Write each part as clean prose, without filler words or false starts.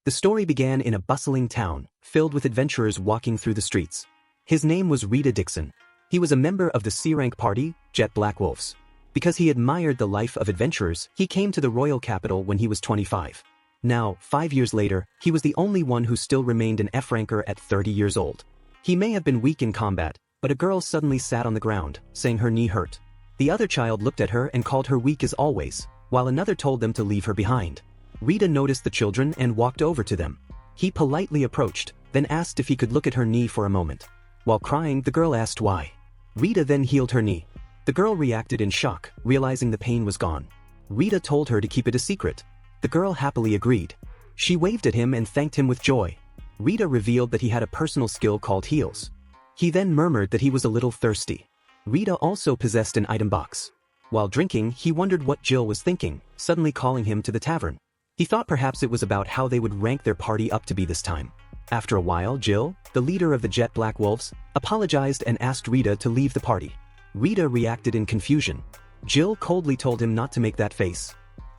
The story began in a bustling town, filled with adventurers walking through the streets. His name was Rita Dixon. He was a member of the C-rank party, Jet Black Wolves. Because he admired the life of adventurers, he came to the royal capital when he was 25. Now, 5 years later, he was the only one who still remained an F-ranker at 30 years old. He may have been weak in combat, but a girl suddenly sat on the ground, saying her knee hurt. The other child looked at her and called her weak as always, while another told them to leave her behind. Rita noticed the children and walked over to them. He politely approached, then asked if he could look at her knee for a moment. While crying, the girl asked why. Rita then healed her knee. The girl reacted in shock, realizing the pain was gone. Rita told her to keep it a secret. The girl happily agreed. She waved at him and thanked him with joy. Rita revealed that he had a personal skill called heals. He then murmured that he was a little thirsty. Rita also possessed an item box. While drinking, he wondered what Jill was thinking, suddenly calling him to the tavern. He thought perhaps it was about how they would rank their party up to be this time. After a while, Jill, the leader of the Jet Black Wolves, apologized and asked Rita to leave the party. Rita reacted in confusion. Jill coldly told him not to make that face.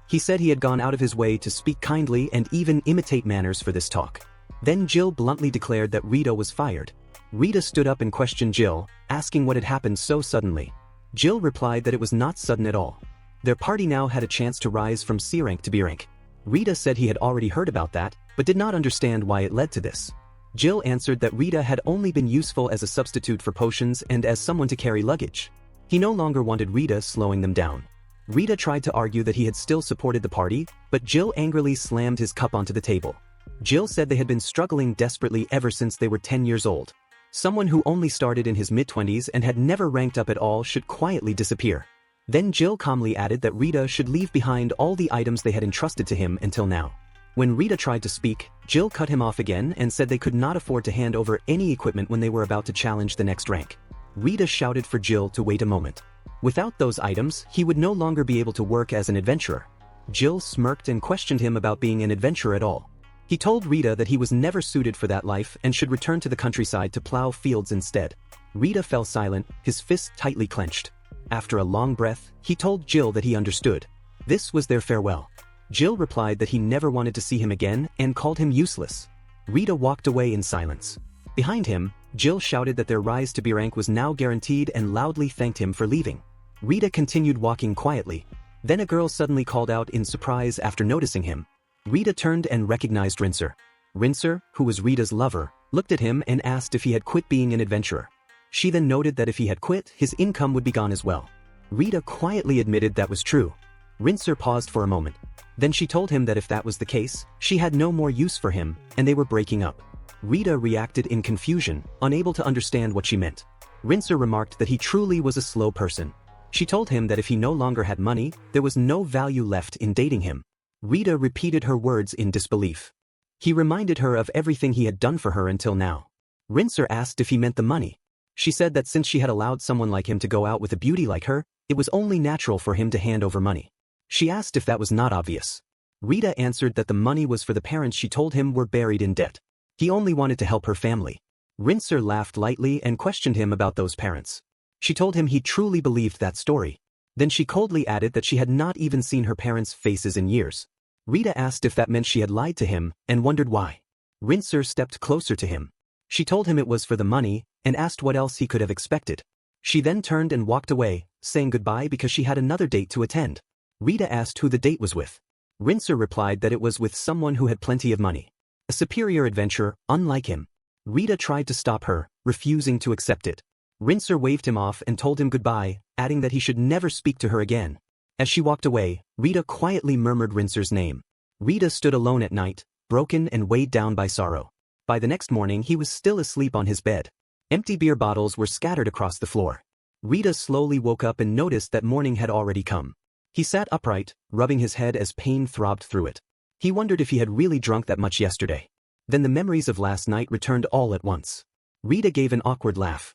He said he had gone out of his way to speak kindly and even imitate manners for this talk. Then Jill bluntly declared that Rita was fired. Rita stood up and questioned Jill, asking what had happened so suddenly. Jill replied that it was not sudden at all. Their party now had a chance to rise from C rank to B rank. Rita said he had already heard about that, but did not understand why it led to this. Jill answered that Rita had only been useful as a substitute for potions and as someone to carry luggage. He no longer wanted Rita slowing them down. Rita tried to argue that he had still supported the party, but Jill angrily slammed his cup onto the table. Jill said they had been struggling desperately ever since they were 10 years old. Someone who only started in his mid-20s and had never ranked up at all should quietly disappear. Then Jill calmly added that Rita should leave behind all the items they had entrusted to him until now. When Rita tried to speak, Jill cut him off again and said they could not afford to hand over any equipment when they were about to challenge the next rank. Rita shouted for Jill to wait a moment. Without those items, he would no longer be able to work as an adventurer. Jill smirked and questioned him about being an adventurer at all. He told Rita that he was never suited for that life and should return to the countryside to plow fields instead. Rita fell silent, his fists tightly clenched. After a long breath, he told Jill that he understood. This was their farewell. Jill replied that he never wanted to see him again and called him useless. Rita walked away in silence. Behind him, Jill shouted that their rise to B rank was now guaranteed and loudly thanked him for leaving. Rita continued walking quietly. Then a girl suddenly called out in surprise after noticing him. Rita turned and recognized Rincer. Rincer, who was Rita's lover, looked at him and asked if he had quit being an adventurer. She then noted that if he had quit, his income would be gone as well. Rita quietly admitted that was true. Rincer paused for a moment. Then she told him that if that was the case, she had no more use for him, and they were breaking up. Rita reacted in confusion, unable to understand what she meant. Rincer remarked that he truly was a slow person. She told him that if he no longer had money, there was no value left in dating him. Rita repeated her words in disbelief. He reminded her of everything he had done for her until now. Rincer asked if he meant the money. She said that since she had allowed someone like him to go out with a beauty like her, it was only natural for him to hand over money. She asked if that was not obvious. Rita answered that the money was for the parents she told him were buried in debt. He only wanted to help her family. Rincer laughed lightly and questioned him about those parents. She told him he truly believed that story. Then she coldly added that she had not even seen her parents' faces in years. Rita asked if that meant she had lied to him and wondered why. Rincer stepped closer to him. She told him it was for the money and asked what else he could have expected. She then turned and walked away, saying goodbye because she had another date to attend. Rita asked who the date was with. Rincer replied that it was with someone who had plenty of money. A superior adventurer, unlike him. Rita tried to stop her, refusing to accept it. Rincer waved him off and told him goodbye, adding that he should never speak to her again. As she walked away, Rita quietly murmured Rincer's name. Rita stood alone at night, broken and weighed down by sorrow. By the next morning he was still asleep on his bed. Empty beer bottles were scattered across the floor. Rita slowly woke up and noticed that morning had already come. He sat upright, rubbing his head as pain throbbed through it. He wondered if he had really drunk that much yesterday. Then the memories of last night returned all at once. Rita gave an awkward laugh.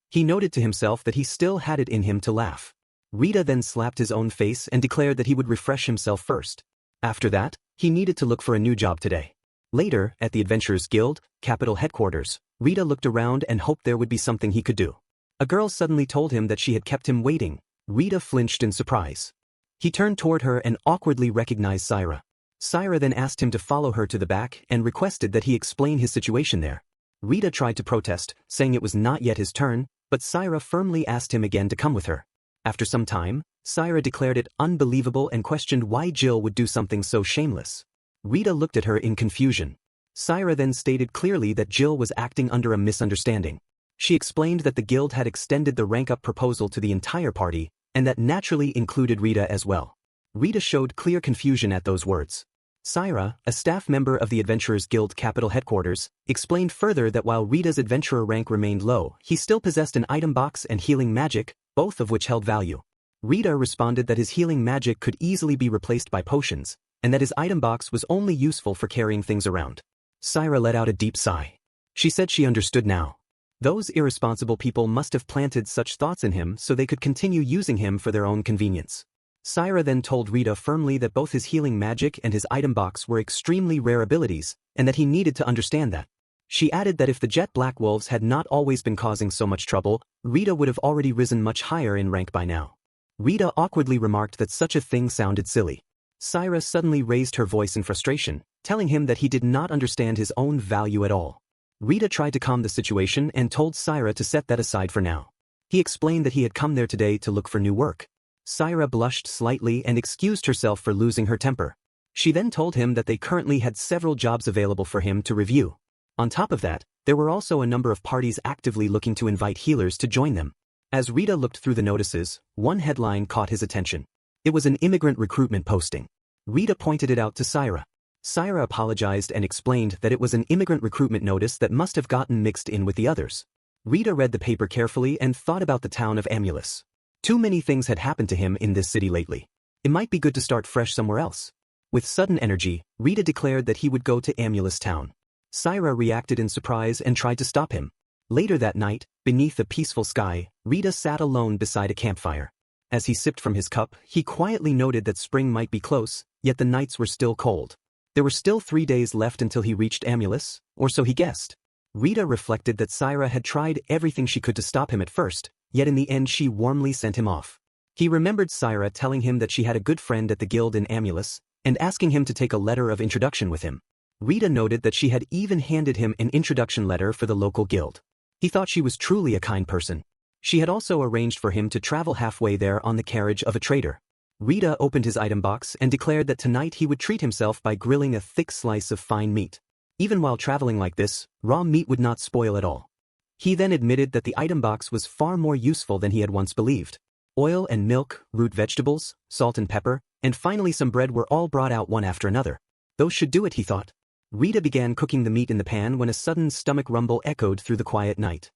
He noted to himself that he still had it in him to laugh. Rita then slapped his own face and declared that he would refresh himself first. After that, he needed to look for a new job today. Later, at the Adventurers Guild, capital headquarters, Rita looked around and hoped there would be something he could do. A girl suddenly told him that she had kept him waiting. Rita flinched in surprise. He turned toward her and awkwardly recognized Syra. Saira then asked him to follow her to the back and requested that he explain his situation there. Rita tried to protest, saying it was not yet his turn, but Saira firmly asked him again to come with her. After some time, Saira declared it unbelievable and questioned why Jill would do something so shameless. Rita looked at her in confusion. Saira then stated clearly that Jill was acting under a misunderstanding. She explained that the guild had extended the rank-up proposal to the entire party, and that naturally included Rita as well. Rita showed clear confusion at those words. Saira, a staff member of the Adventurers Guild capital headquarters, explained further that while Rita's adventurer rank remained low, he still possessed an item box and healing magic, both of which held value. Rita responded that his healing magic could easily be replaced by potions, and that his item box was only useful for carrying things around. Saira let out a deep sigh. She said she understood now. Those irresponsible people must have planted such thoughts in him so they could continue using him for their own convenience. Saira then told Rita firmly that both his healing magic and his item box were extremely rare abilities, and that he needed to understand that. She added that if the jet black wolves had not always been causing so much trouble, Rita would have already risen much higher in rank by now. Rita awkwardly remarked that such a thing sounded silly. Saira suddenly raised her voice in frustration, telling him that he did not understand his own value at all. Rita tried to calm the situation and told Saira to set that aside for now. He explained that he had come there today to look for new work. Saira blushed slightly and excused herself for losing her temper. She then told him that they currently had several jobs available for him to review. On top of that, there were also a number of parties actively looking to invite healers to join them. As Rita looked through the notices, one headline caught his attention. It was an immigrant recruitment posting. Rita pointed it out to Saira. Saira apologized and explained that it was an immigrant recruitment notice that must have gotten mixed in with the others. Rita read the paper carefully and thought about the town of Amulus. Too many things had happened to him in this city lately. It might be good to start fresh somewhere else. With sudden energy, Rita declared that he would go to Amulus town. Saira reacted in surprise and tried to stop him. Later that night, beneath a peaceful sky, Rita sat alone beside a campfire. As he sipped from his cup, he quietly noted that spring might be close, yet the nights were still cold. There were still 3 days left until he reached Amulus, or so he guessed. Rita reflected that Saira had tried everything she could to stop him at first, yet in the end she warmly sent him off. He remembered Saira telling him that she had a good friend at the guild in Amulus, and asking him to take a letter of introduction with him. Rita noted that she had even handed him an introduction letter for the local guild. He thought she was truly a kind person. She had also arranged for him to travel halfway there on the carriage of a trader. Rita opened his item box and declared that tonight he would treat himself by grilling a thick slice of fine meat. Even while traveling like this, raw meat would not spoil at all. He then admitted that the item box was far more useful than he had once believed. Oil and milk, root vegetables, salt and pepper, and finally some bread were all brought out one after another. Those should do it, he thought. Rita began cooking the meat in the pan when a sudden stomach rumble echoed through the quiet night.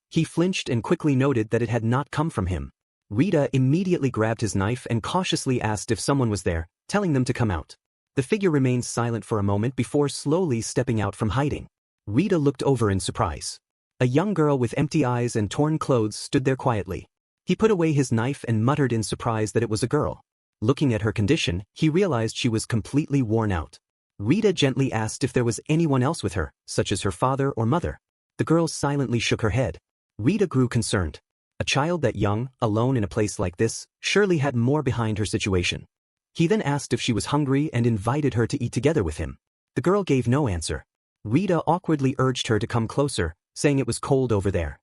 He flinched and quickly noted that it had not come from him. Rita immediately grabbed his knife and cautiously asked if someone was there, telling them to come out. The figure remained silent for a moment before slowly stepping out from hiding. Rita looked over in surprise. A young girl with empty eyes and torn clothes stood there quietly. He put away his knife and muttered in surprise that it was a girl. Looking at her condition, he realized she was completely worn out. Rita gently asked if there was anyone else with her, such as her father or mother. The girl silently shook her head. Rita grew concerned. A child that young, alone in a place like this, surely had more behind her situation. He then asked if she was hungry and invited her to eat together with him. The girl gave no answer. Rita awkwardly urged her to come closer, saying it was cold over there.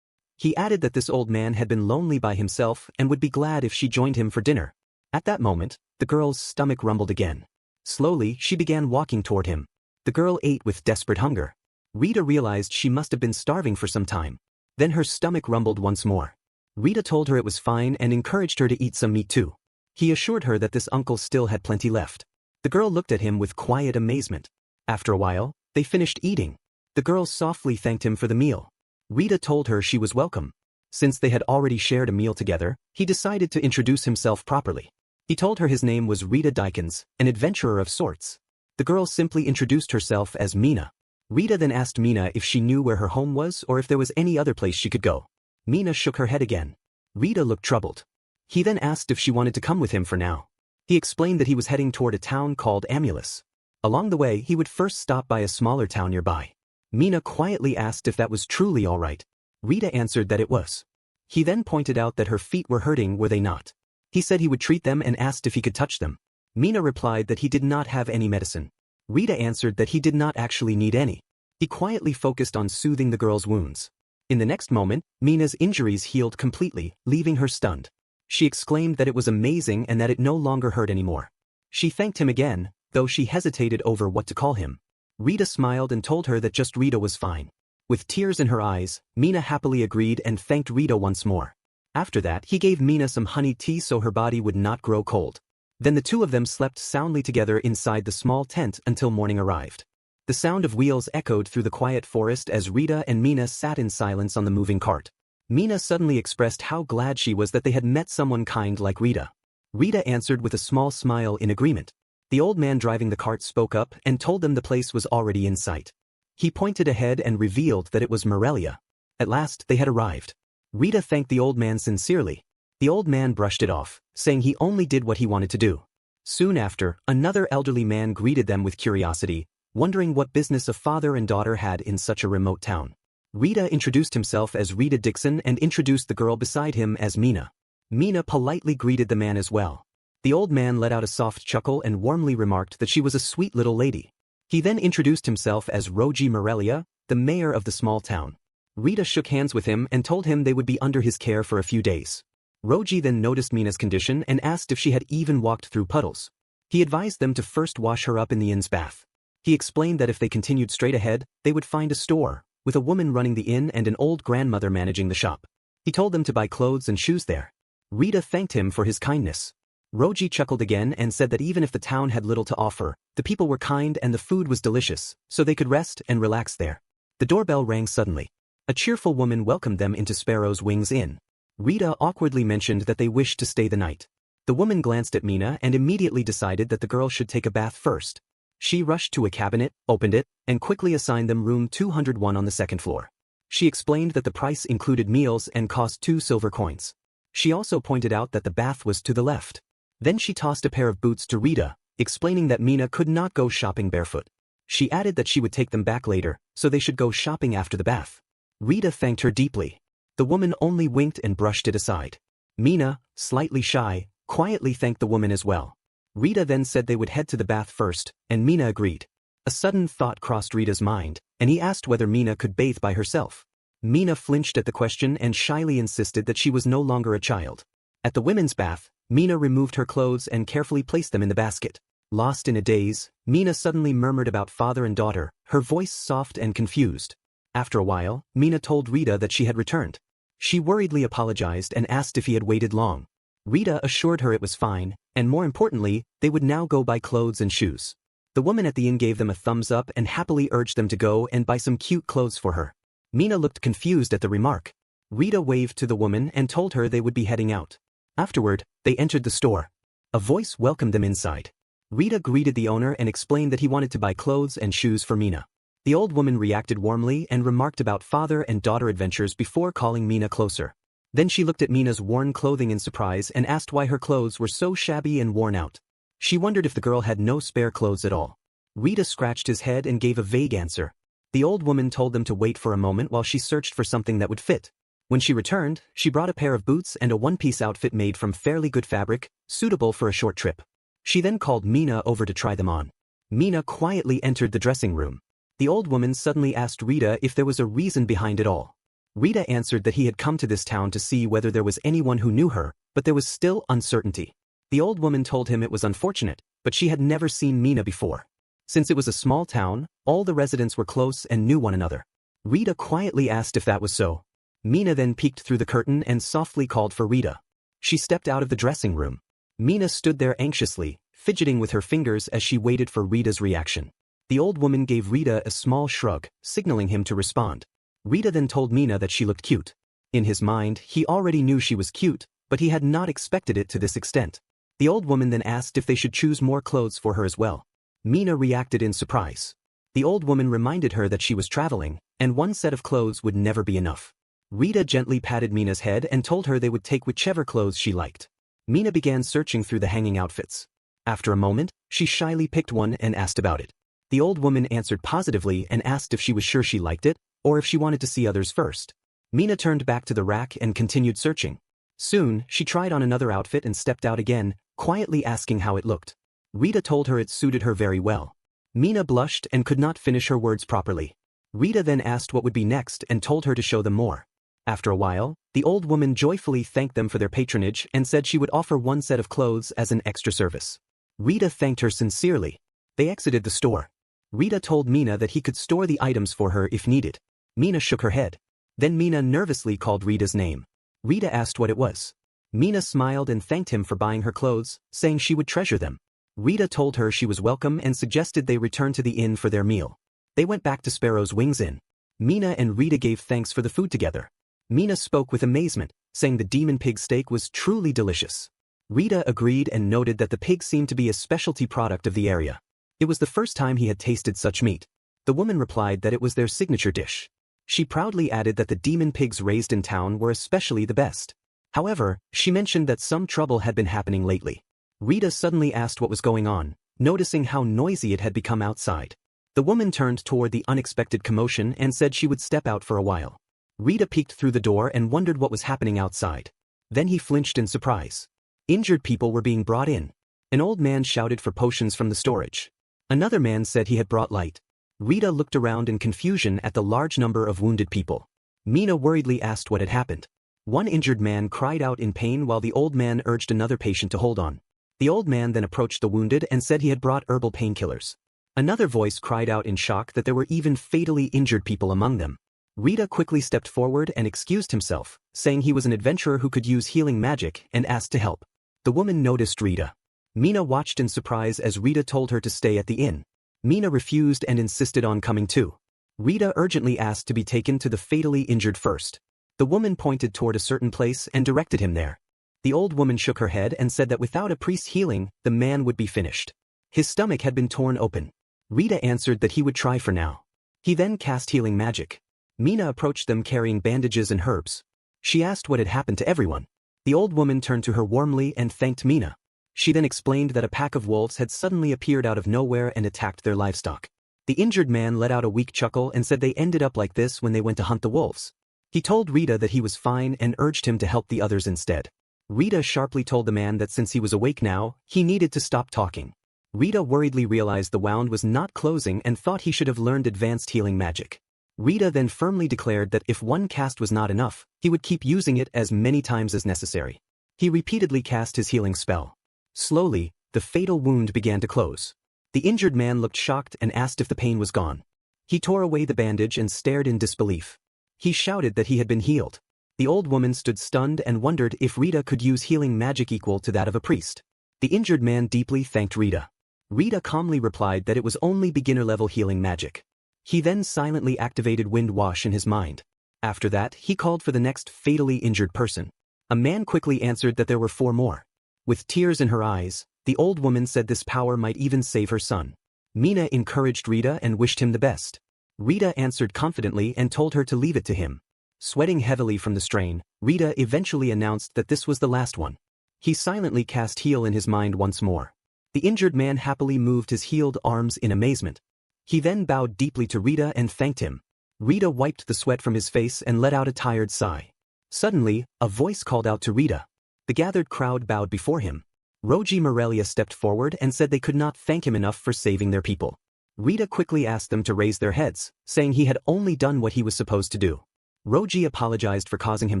He added that this old man had been lonely by himself and would be glad if she joined him for dinner. At that moment, the girl's stomach rumbled again. Slowly, she began walking toward him. The girl ate with desperate hunger. Rita realized she must have been starving for some time. Then her stomach rumbled once more. Rita told her it was fine and encouraged her to eat some meat too. He assured her that this uncle still had plenty left. The girl looked at him with quiet amazement. After a while, they finished eating. The girl softly thanked him for the meal. Rita told her she was welcome. Since they had already shared a meal together, he decided to introduce himself properly. He told her his name was Rita Dykens, an adventurer of sorts. The girl simply introduced herself as Mina. Rita then asked Mina if she knew where her home was or if there was any other place she could go. Mina shook her head again. Rita looked troubled. He then asked if she wanted to come with him for now. He explained that he was heading toward a town called Amulus. Along the way, he would first stop by a smaller town nearby. Mina quietly asked if that was truly all right. Rita answered that it was. He then pointed out that her feet were hurting, were they not? He said he would treat them and asked if he could touch them. Mina replied that he did not have any medicine. Rita answered that he did not actually need any. He quietly focused on soothing the girl's wounds. In the next moment, Mina's injuries healed completely, leaving her stunned. She exclaimed that it was amazing and that it no longer hurt anymore. She thanked him again, though she hesitated over what to call him. Rita smiled and told her that just Rita was fine. With tears in her eyes, Mina happily agreed and thanked Rita once more. After that, he gave Mina some honey tea so her body would not grow cold. Then the two of them slept soundly together inside the small tent until morning arrived. The sound of wheels echoed through the quiet forest as Rita and Mina sat in silence on the moving cart. Mina suddenly expressed how glad she was that they had met someone kind like Rita. Rita answered with a small smile in agreement. The old man driving the cart spoke up and told them the place was already in sight. He pointed ahead and revealed that it was Melia. At last they had arrived. Rita thanked the old man sincerely. The old man brushed it off, saying he only did what he wanted to do. Soon after, another elderly man greeted them with curiosity, wondering what business a father and daughter had in such a remote town. Rita introduced himself as Rita Dixon and introduced the girl beside him as Mina. Mina politely greeted the man as well. The old man let out a soft chuckle and warmly remarked that she was a sweet little lady. He then introduced himself as Roji Melia, the mayor of the small town. Rita shook hands with him and told him they would be under his care for a few days. Roji then noticed Mina's condition and asked if she had even walked through puddles. He advised them to first wash her up in the inn's bath. He explained that if they continued straight ahead, they would find a store, with a woman running the inn and an old grandmother managing the shop. He told them to buy clothes and shoes there. Rita thanked him for his kindness. Roji chuckled again and said that even if the town had little to offer, the people were kind and the food was delicious, so they could rest and relax there. The doorbell rang suddenly. A cheerful woman welcomed them into Sparrow's Wings Inn. Rita awkwardly mentioned that they wished to stay the night. The woman glanced at Mina and immediately decided that the girl should take a bath first. She rushed to a cabinet, opened it, and quickly assigned them room 201 on the second floor. She explained that the price included meals and cost 2 silver coins. She also pointed out that the bath was to the left. Then she tossed a pair of boots to Rita, explaining that Mina could not go shopping barefoot. She added that she would take them back later, so they should go shopping after the bath. Rita thanked her deeply. The woman only winked and brushed it aside. Mina, slightly shy, quietly thanked the woman as well. Rita then said they would head to the bath first, and Mina agreed. A sudden thought crossed Rita's mind, and he asked whether Mina could bathe by herself. Mina flinched at the question and shyly insisted that she was no longer a child. At the women's bath, Mina removed her clothes and carefully placed them in the basket. Lost in a daze, Mina suddenly murmured about father and daughter, her voice soft and confused. After a while, Mina told Rita that she had returned. She worriedly apologized and asked if he had waited long. Rita assured her it was fine, and more importantly, they would now go buy clothes and shoes. The woman at the inn gave them a thumbs up and happily urged them to go and buy some cute clothes for her. Mina looked confused at the remark. Rita waved to the woman and told her they would be heading out. Afterward, they entered the store. A voice welcomed them inside. Rita greeted the owner and explained that he wanted to buy clothes and shoes for Mina. The old woman reacted warmly and remarked about father and daughter adventures before calling Mina closer. Then she looked at Mina's worn clothing in surprise and asked why her clothes were so shabby and worn out. She wondered if the girl had no spare clothes at all. Rita scratched his head and gave a vague answer. The old woman told them to wait for a moment while she searched for something that would fit. When she returned, she brought a pair of boots and a one-piece outfit made from fairly good fabric, suitable for a short trip. She then called Mina over to try them on. Mina quietly entered the dressing room. The old woman suddenly asked Rita if there was a reason behind it all. Rita answered that he had come to this town to see whether there was anyone who knew her, but there was still uncertainty. The old woman told him it was unfortunate, but she had never seen Mina before. Since it was a small town, all the residents were close and knew one another. Rita quietly asked if that was so. Mina then peeked through the curtain and softly called for Rita. She stepped out of the dressing room. Mina stood there anxiously, fidgeting with her fingers as she waited for Rita's reaction. The old woman gave Rita a small shrug, signaling him to respond. Rita then told Mina that she looked cute. In his mind, he already knew she was cute, but he had not expected it to this extent. The old woman then asked if they should choose more clothes for her as well. Mina reacted in surprise. The old woman reminded her that she was traveling, and one set of clothes would never be enough. Rita gently patted Mina's head and told her they would take whichever clothes she liked. Mina began searching through the hanging outfits. After a moment, she shyly picked one and asked about it. The old woman answered positively and asked if she was sure she liked it, or if she wanted to see others first. Mina turned back to the rack and continued searching. Soon, she tried on another outfit and stepped out again, quietly asking how it looked. Rita told her it suited her very well. Mina blushed and could not finish her words properly. Rita then asked what would be next and told her to show them more. After a while, the old woman joyfully thanked them for their patronage and said she would offer one set of clothes as an extra service. Rita thanked her sincerely. They exited the store. Rita told Mina that he could store the items for her if needed. Mina shook her head. Then Mina nervously called Rita's name. Rita asked what it was. Mina smiled and thanked him for buying her clothes, saying she would treasure them. Rita told her she was welcome and suggested they return to the inn for their meal. They went back to Sparrow's Wings Inn. Mina and Rita gave thanks for the food together. Mina spoke with amazement, saying the demon pig steak was truly delicious. Rita agreed and noted that the pig seemed to be a specialty product of the area. It was the first time he had tasted such meat. The woman replied that it was their signature dish. She proudly added that the demon pigs raised in town were especially the best. However, she mentioned that some trouble had been happening lately. Rita suddenly asked what was going on, noticing how noisy it had become outside. The woman turned toward the unexpected commotion and said she would step out for a while. Rita peeked through the door and wondered what was happening outside. Then he flinched in surprise. Injured people were being brought in. An old man shouted for potions from the storage. Another man said he had brought light. Rita looked around in confusion at the large number of wounded people. Mina worriedly asked what had happened. One injured man cried out in pain while the old man urged another patient to hold on. The old man then approached the wounded and said he had brought herbal painkillers. Another voice cried out in shock that there were even fatally injured people among them. Rita quickly stepped forward and excused himself, saying he was an adventurer who could use healing magic and asked to help. The woman noticed Rita. Mina watched in surprise as Rita told her to stay at the inn. Mina refused and insisted on coming too. Rita urgently asked to be taken to the fatally injured first. The woman pointed toward a certain place and directed him there. The old woman shook her head and said that without a priest's healing, the man would be finished. His stomach had been torn open. Rita answered that he would try for now. He then cast healing magic. Mina approached them carrying bandages and herbs. She asked what had happened to everyone. The old woman turned to her warmly and thanked Mina. She then explained that a pack of wolves had suddenly appeared out of nowhere and attacked their livestock. The injured man let out a weak chuckle and said they ended up like this when they went to hunt the wolves. He told Rita that he was fine and urged him to help the others instead. Rita sharply told the man that since he was awake now, he needed to stop talking. Rita worriedly realized the wound was not closing and thought he should have learned advanced healing magic. Rita then firmly declared that if one cast was not enough, he would keep using it as many times as necessary. He repeatedly cast his healing spell. Slowly, the fatal wound began to close. The injured man looked shocked and asked if the pain was gone. He tore away the bandage and stared in disbelief. He shouted that he had been healed. The old woman stood stunned and wondered if Rita could use healing magic equal to that of a priest. The injured man deeply thanked Rita. Rita calmly replied that it was only beginner-level healing magic. He then silently activated Wind Wash in his mind. After that, he called for the next fatally injured person. A man quickly answered that there were 4 more. With tears in her eyes, the old woman said this power might even save her son. Mina encouraged Rita and wished him the best. Rita answered confidently and told her to leave it to him. Sweating heavily from the strain, Rita eventually announced that this was the last one. He silently cast heal in his mind once more. The injured man happily moved his healed arms in amazement. He then bowed deeply to Rita and thanked him. Rita wiped the sweat from his face and let out a tired sigh. Suddenly, a voice called out to Rita. The gathered crowd bowed before him. Roji Melia stepped forward and said they could not thank him enough for saving their people. Rita quickly asked them to raise their heads, saying he had only done what he was supposed to do. Roji apologized for causing him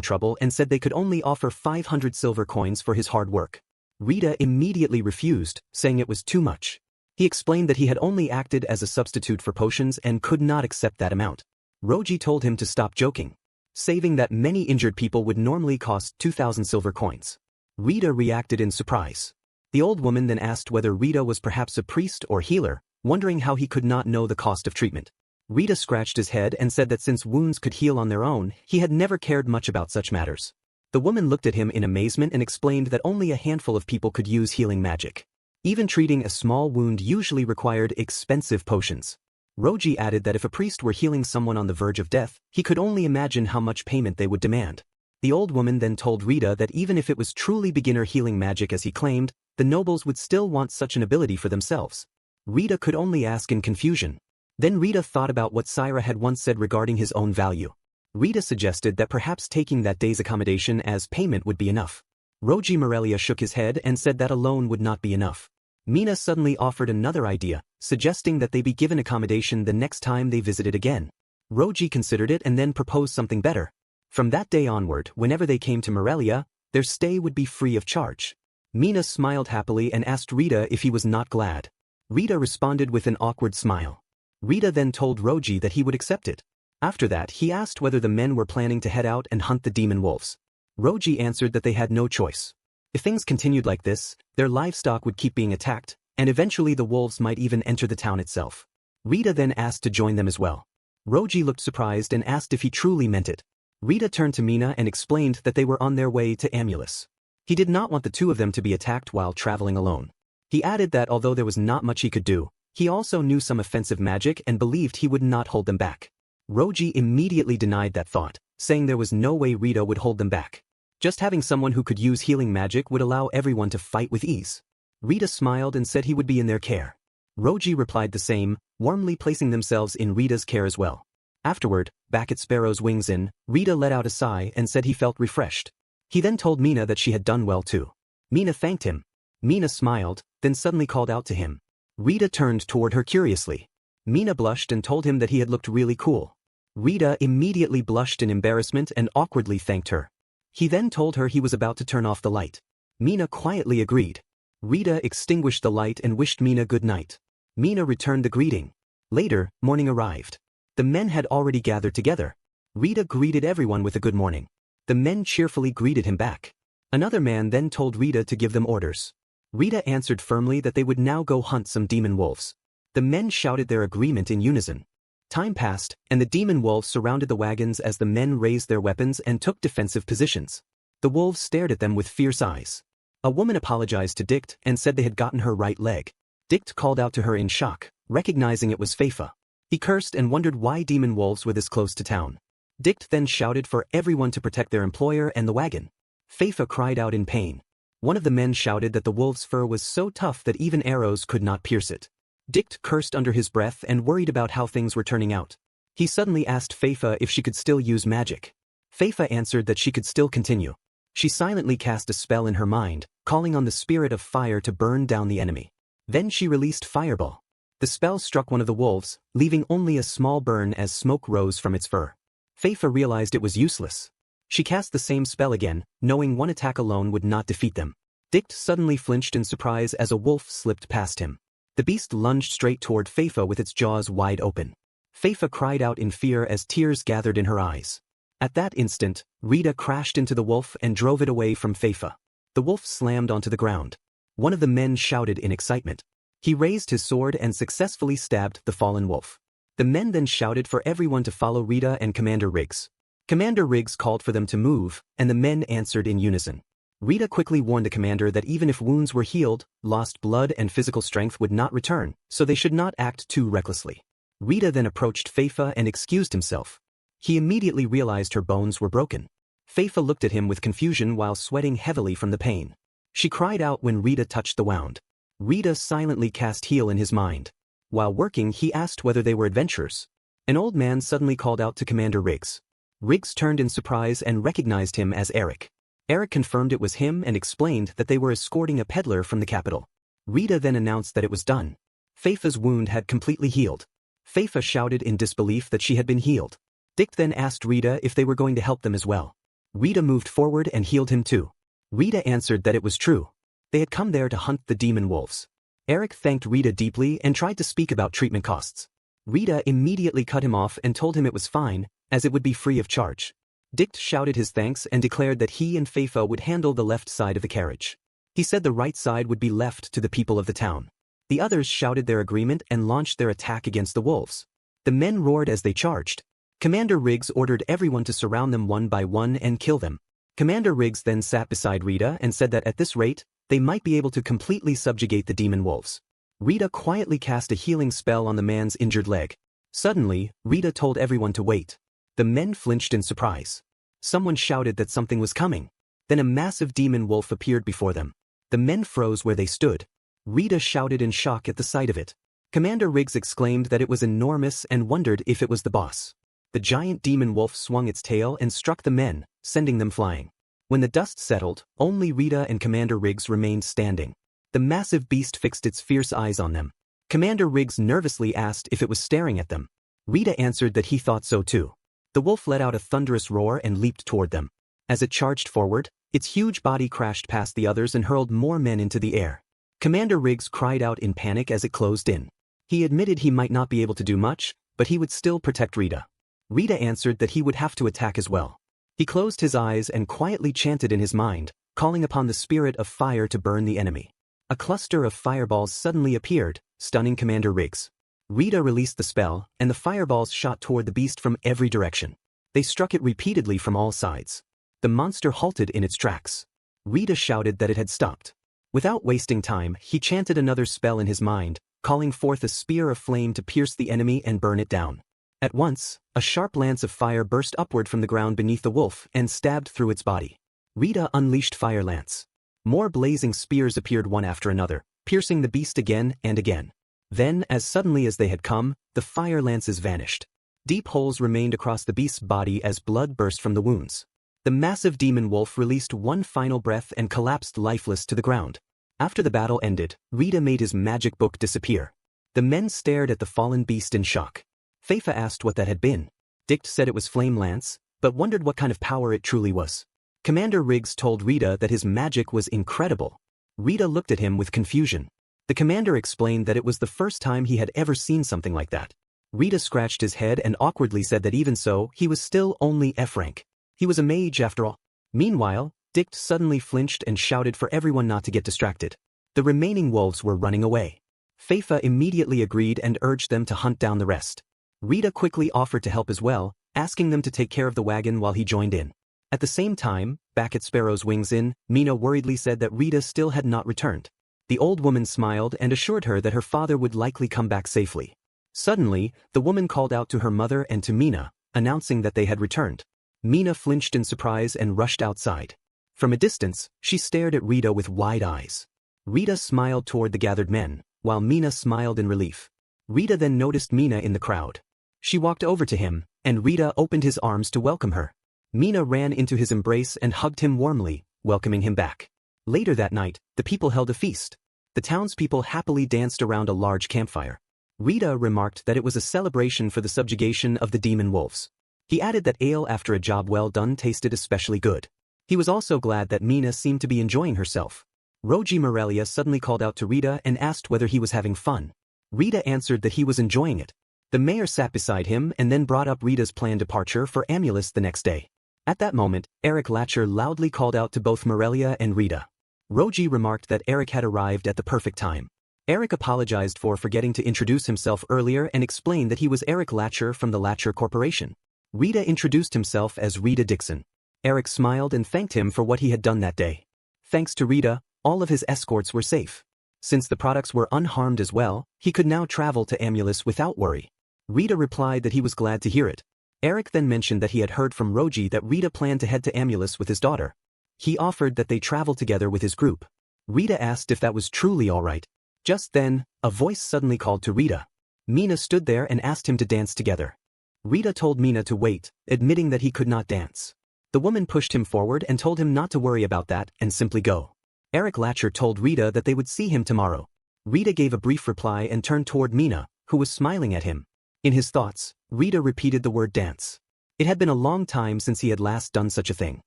trouble and said they could only offer 500 silver coins for his hard work. Rita immediately refused, saying it was too much. He explained that he had only acted as a substitute for potions and could not accept that amount. Roji told him to stop joking, saving that many injured people would normally cost 2,000 silver coins. Rita reacted in surprise. The old woman then asked whether Rita was perhaps a priest or healer, wondering how he could not know the cost of treatment. Rita scratched his head and said that since wounds could heal on their own, he had never cared much about such matters. The woman looked at him in amazement and explained that only a handful of people could use healing magic. Even treating a small wound usually required expensive potions. Roji added that if a priest were healing someone on the verge of death, he could only imagine how much payment they would demand. The old woman then told Rita that even if it was truly beginner healing magic as he claimed, the nobles would still want such an ability for themselves. Rita could only ask in confusion. Then Rita thought about what Syra had once said regarding his own value. Rita suggested that perhaps taking that day's accommodation as payment would be enough. Roji Melia shook his head and said that alone would not be enough. Mina suddenly offered another idea, suggesting that they be given accommodation the next time they visited again. Roji considered it and then proposed something better. From that day onward, whenever they came to Melia, their stay would be free of charge. Mina smiled happily and asked Rita if he was not glad. Rita responded with an awkward smile. Rita then told Roji that he would accept it. After that, he asked whether the men were planning to head out and hunt the demon wolves. Roji answered that they had no choice. If things continued like this, their livestock would keep being attacked, and eventually the wolves might even enter the town itself. Rita then asked to join them as well. Roji looked surprised and asked if he truly meant it. Rita turned to Mina and explained that they were on their way to Amulus. He did not want the two of them to be attacked while traveling alone. He added that although there was not much he could do, he also knew some offensive magic and believed he would not hold them back. Roji immediately denied that thought, saying there was no way Rita would hold them back. Just having someone who could use healing magic would allow everyone to fight with ease. Rita smiled and said he would be in their care. Roji replied the same, warmly placing themselves in Rita's care as well. Afterward, back at Sparrow's Wings Inn, Rita let out a sigh and said he felt refreshed. He then told Mina that she had done well too. Mina thanked him. Mina smiled, then suddenly called out to him. Rita turned toward her curiously. Mina blushed and told him that he had looked really cool. Rita immediately blushed in embarrassment and awkwardly thanked her. He then told her he was about to turn off the light. Mina quietly agreed. Rita extinguished the light and wished Mina good night. Mina returned the greeting. Later, morning arrived. The men had already gathered together. Rita greeted everyone with a good morning. The men cheerfully greeted him back. Another man then told Rita to give them orders. Rita answered firmly that they would now go hunt some demon wolves. The men shouted their agreement in unison. Time passed, and the demon wolves surrounded the wagons as the men raised their weapons and took defensive positions. The wolves stared at them with fierce eyes. A woman apologized to Dict and said they had gotten her right leg. Dict called out to her in shock, recognizing it was Feifa. He cursed and wondered why demon wolves were this close to town. Dict then shouted for everyone to protect their employer and the wagon. Feifa cried out in pain. One of the men shouted that the wolf's fur was so tough that even arrows could not pierce it. Dict cursed under his breath and worried about how things were turning out. He suddenly asked Feifa if she could still use magic. Feifa answered that she could still continue. She silently cast a spell in her mind, calling on the spirit of fire to burn down the enemy. Then she released Fireball. The spell struck one of the wolves, leaving only a small burn as smoke rose from its fur. Feifa realized it was useless. She cast the same spell again, knowing one attack alone would not defeat them. Dict suddenly flinched in surprise as a wolf slipped past him. The beast lunged straight toward Feifa with its jaws wide open. Feifa cried out in fear as tears gathered in her eyes. At that instant, Rita crashed into the wolf and drove it away from Feifa. The wolf slammed onto the ground. One of the men shouted in excitement. He raised his sword and successfully stabbed the fallen wolf. The men then shouted for everyone to follow Rita and Commander Riggs. Commander Riggs called for them to move, and the men answered in unison. Rita quickly warned the commander that even if wounds were healed, lost blood and physical strength would not return, so they should not act too recklessly. Rita then approached Feifa and excused himself. He immediately realized her bones were broken. Feifa looked at him with confusion while sweating heavily from the pain. She cried out when Rita touched the wound. Rita silently cast heal in his mind. While working, he asked whether they were adventurers. An old man suddenly called out to Commander Riggs. Riggs turned in surprise and recognized him as Eric. Eric confirmed it was him and explained that they were escorting a peddler from the capital. Rita then announced that it was done. Feifa's wound had completely healed. Feifa shouted in disbelief that she had been healed. Dick then asked Rita if they were going to help them as well. Rita moved forward and healed him too. Rita answered that it was true. They had come there to hunt the demon wolves. Eric thanked Rita deeply and tried to speak about treatment costs. Rita immediately cut him off and told him it was fine, as it would be free of charge. Dick shouted his thanks and declared that he and Feifa would handle the left side of the carriage. He said the right side would be left to the people of the town. The others shouted their agreement and launched their attack against the wolves. The men roared as they charged. Commander Riggs ordered everyone to surround them one by one and kill them. Commander Riggs then sat beside Rita and said that at this rate, they might be able to completely subjugate the demon wolves. Rita quietly cast a healing spell on the man's injured leg. Suddenly, Rita told everyone to wait. The men flinched in surprise. Someone shouted that something was coming. Then a massive demon wolf appeared before them. The men froze where they stood. Rita shouted in shock at the sight of it. Commander Riggs exclaimed that it was enormous and wondered if it was the boss. The giant demon wolf swung its tail and struck the men, sending them flying. When the dust settled, only Rita and Commander Riggs remained standing. The massive beast fixed its fierce eyes on them. Commander Riggs nervously asked if it was staring at them. Rita answered that he thought so too. The wolf let out a thunderous roar and leaped toward them. As it charged forward, its huge body crashed past the others and hurled more men into the air. Commander Riggs cried out in panic as it closed in. He admitted he might not be able to do much, but he would still protect Rita. Rita answered that he would have to attack as well. He closed his eyes and quietly chanted in his mind, calling upon the spirit of fire to burn the enemy. A cluster of fireballs suddenly appeared, stunning Commander Riggs. Rita released the spell, and the fireballs shot toward the beast from every direction. They struck it repeatedly from all sides. The monster halted in its tracks. Rita shouted that it had stopped. Without wasting time, he chanted another spell in his mind, calling forth a spear of flame to pierce the enemy and burn it down. At once, a sharp lance of fire burst upward from the ground beneath the wolf and stabbed through its body. Rita unleashed Fire Lance. More blazing spears appeared one after another, piercing the beast again and again. Then, as suddenly as they had come, the fire lances vanished. Deep holes remained across the beast's body as blood burst from the wounds. The massive demon wolf released one final breath and collapsed lifeless to the ground. After the battle ended, Rita made his magic book disappear. The men stared at the fallen beast in shock. Feifa asked what that had been. Dict said it was Flame Lance, but wondered what kind of power it truly was. Commander Riggs told Rita that his magic was incredible. Rita looked at him with confusion. The commander explained that it was the first time he had ever seen something like that. Rita scratched his head and awkwardly said that even so, he was still only F rank. He was a mage after all. Meanwhile, Dict suddenly flinched and shouted for everyone not to get distracted. The remaining wolves were running away. Feifa immediately agreed and urged them to hunt down the rest. Rita quickly offered to help as well, asking them to take care of the wagon while he joined in. At the same time, back at Sparrow's Wings Inn, Mina worriedly said that Rita still had not returned. The old woman smiled and assured her that her father would likely come back safely. Suddenly, the woman called out to her mother and to Mina, announcing that they had returned. Mina flinched in surprise and rushed outside. From a distance, she stared at Rita with wide eyes. Rita smiled toward the gathered men, while Mina smiled in relief. Rita then noticed Mina in the crowd. She walked over to him, and Rita opened his arms to welcome her. Mina ran into his embrace and hugged him warmly, welcoming him back. Later that night, the people held a feast. The townspeople happily danced around a large campfire. Rita remarked that it was a celebration for the subjugation of the demon wolves. He added that ale after a job well done tasted especially good. He was also glad that Mina seemed to be enjoying herself. Roji Morelia suddenly called out to Rita and asked whether he was having fun. Rita answered that he was enjoying it. The mayor sat beside him and then brought up Rita's planned departure for Amulus the next day. At that moment, Eric Latcher loudly called out to both Morelia and Rita. Roji remarked that Eric had arrived at the perfect time. Eric apologized for forgetting to introduce himself earlier and explained that he was Eric Latcher from the Latcher Corporation. Rita introduced himself as Rita Dixon. Eric smiled and thanked him for what he had done that day. Thanks to Rita, all of his escorts were safe. Since the products were unharmed as well, he could now travel to Amulus without worry. Rita replied that he was glad to hear it. Eric then mentioned that he had heard from Roji that Rita planned to head to Amulus with his daughter. He offered that they travel together with his group. Rita asked if that was truly all right. Just then, a voice suddenly called to Rita. Mina stood there and asked him to dance together. Rita told Mina to wait, admitting that he could not dance. The woman pushed him forward and told him not to worry about that and simply go. Eric Latcher told Rita that they would see him tomorrow. Rita gave a brief reply and turned toward Mina, who was smiling at him. In his thoughts, Rita repeated the word dance. It had been a long time since he had last done such a thing.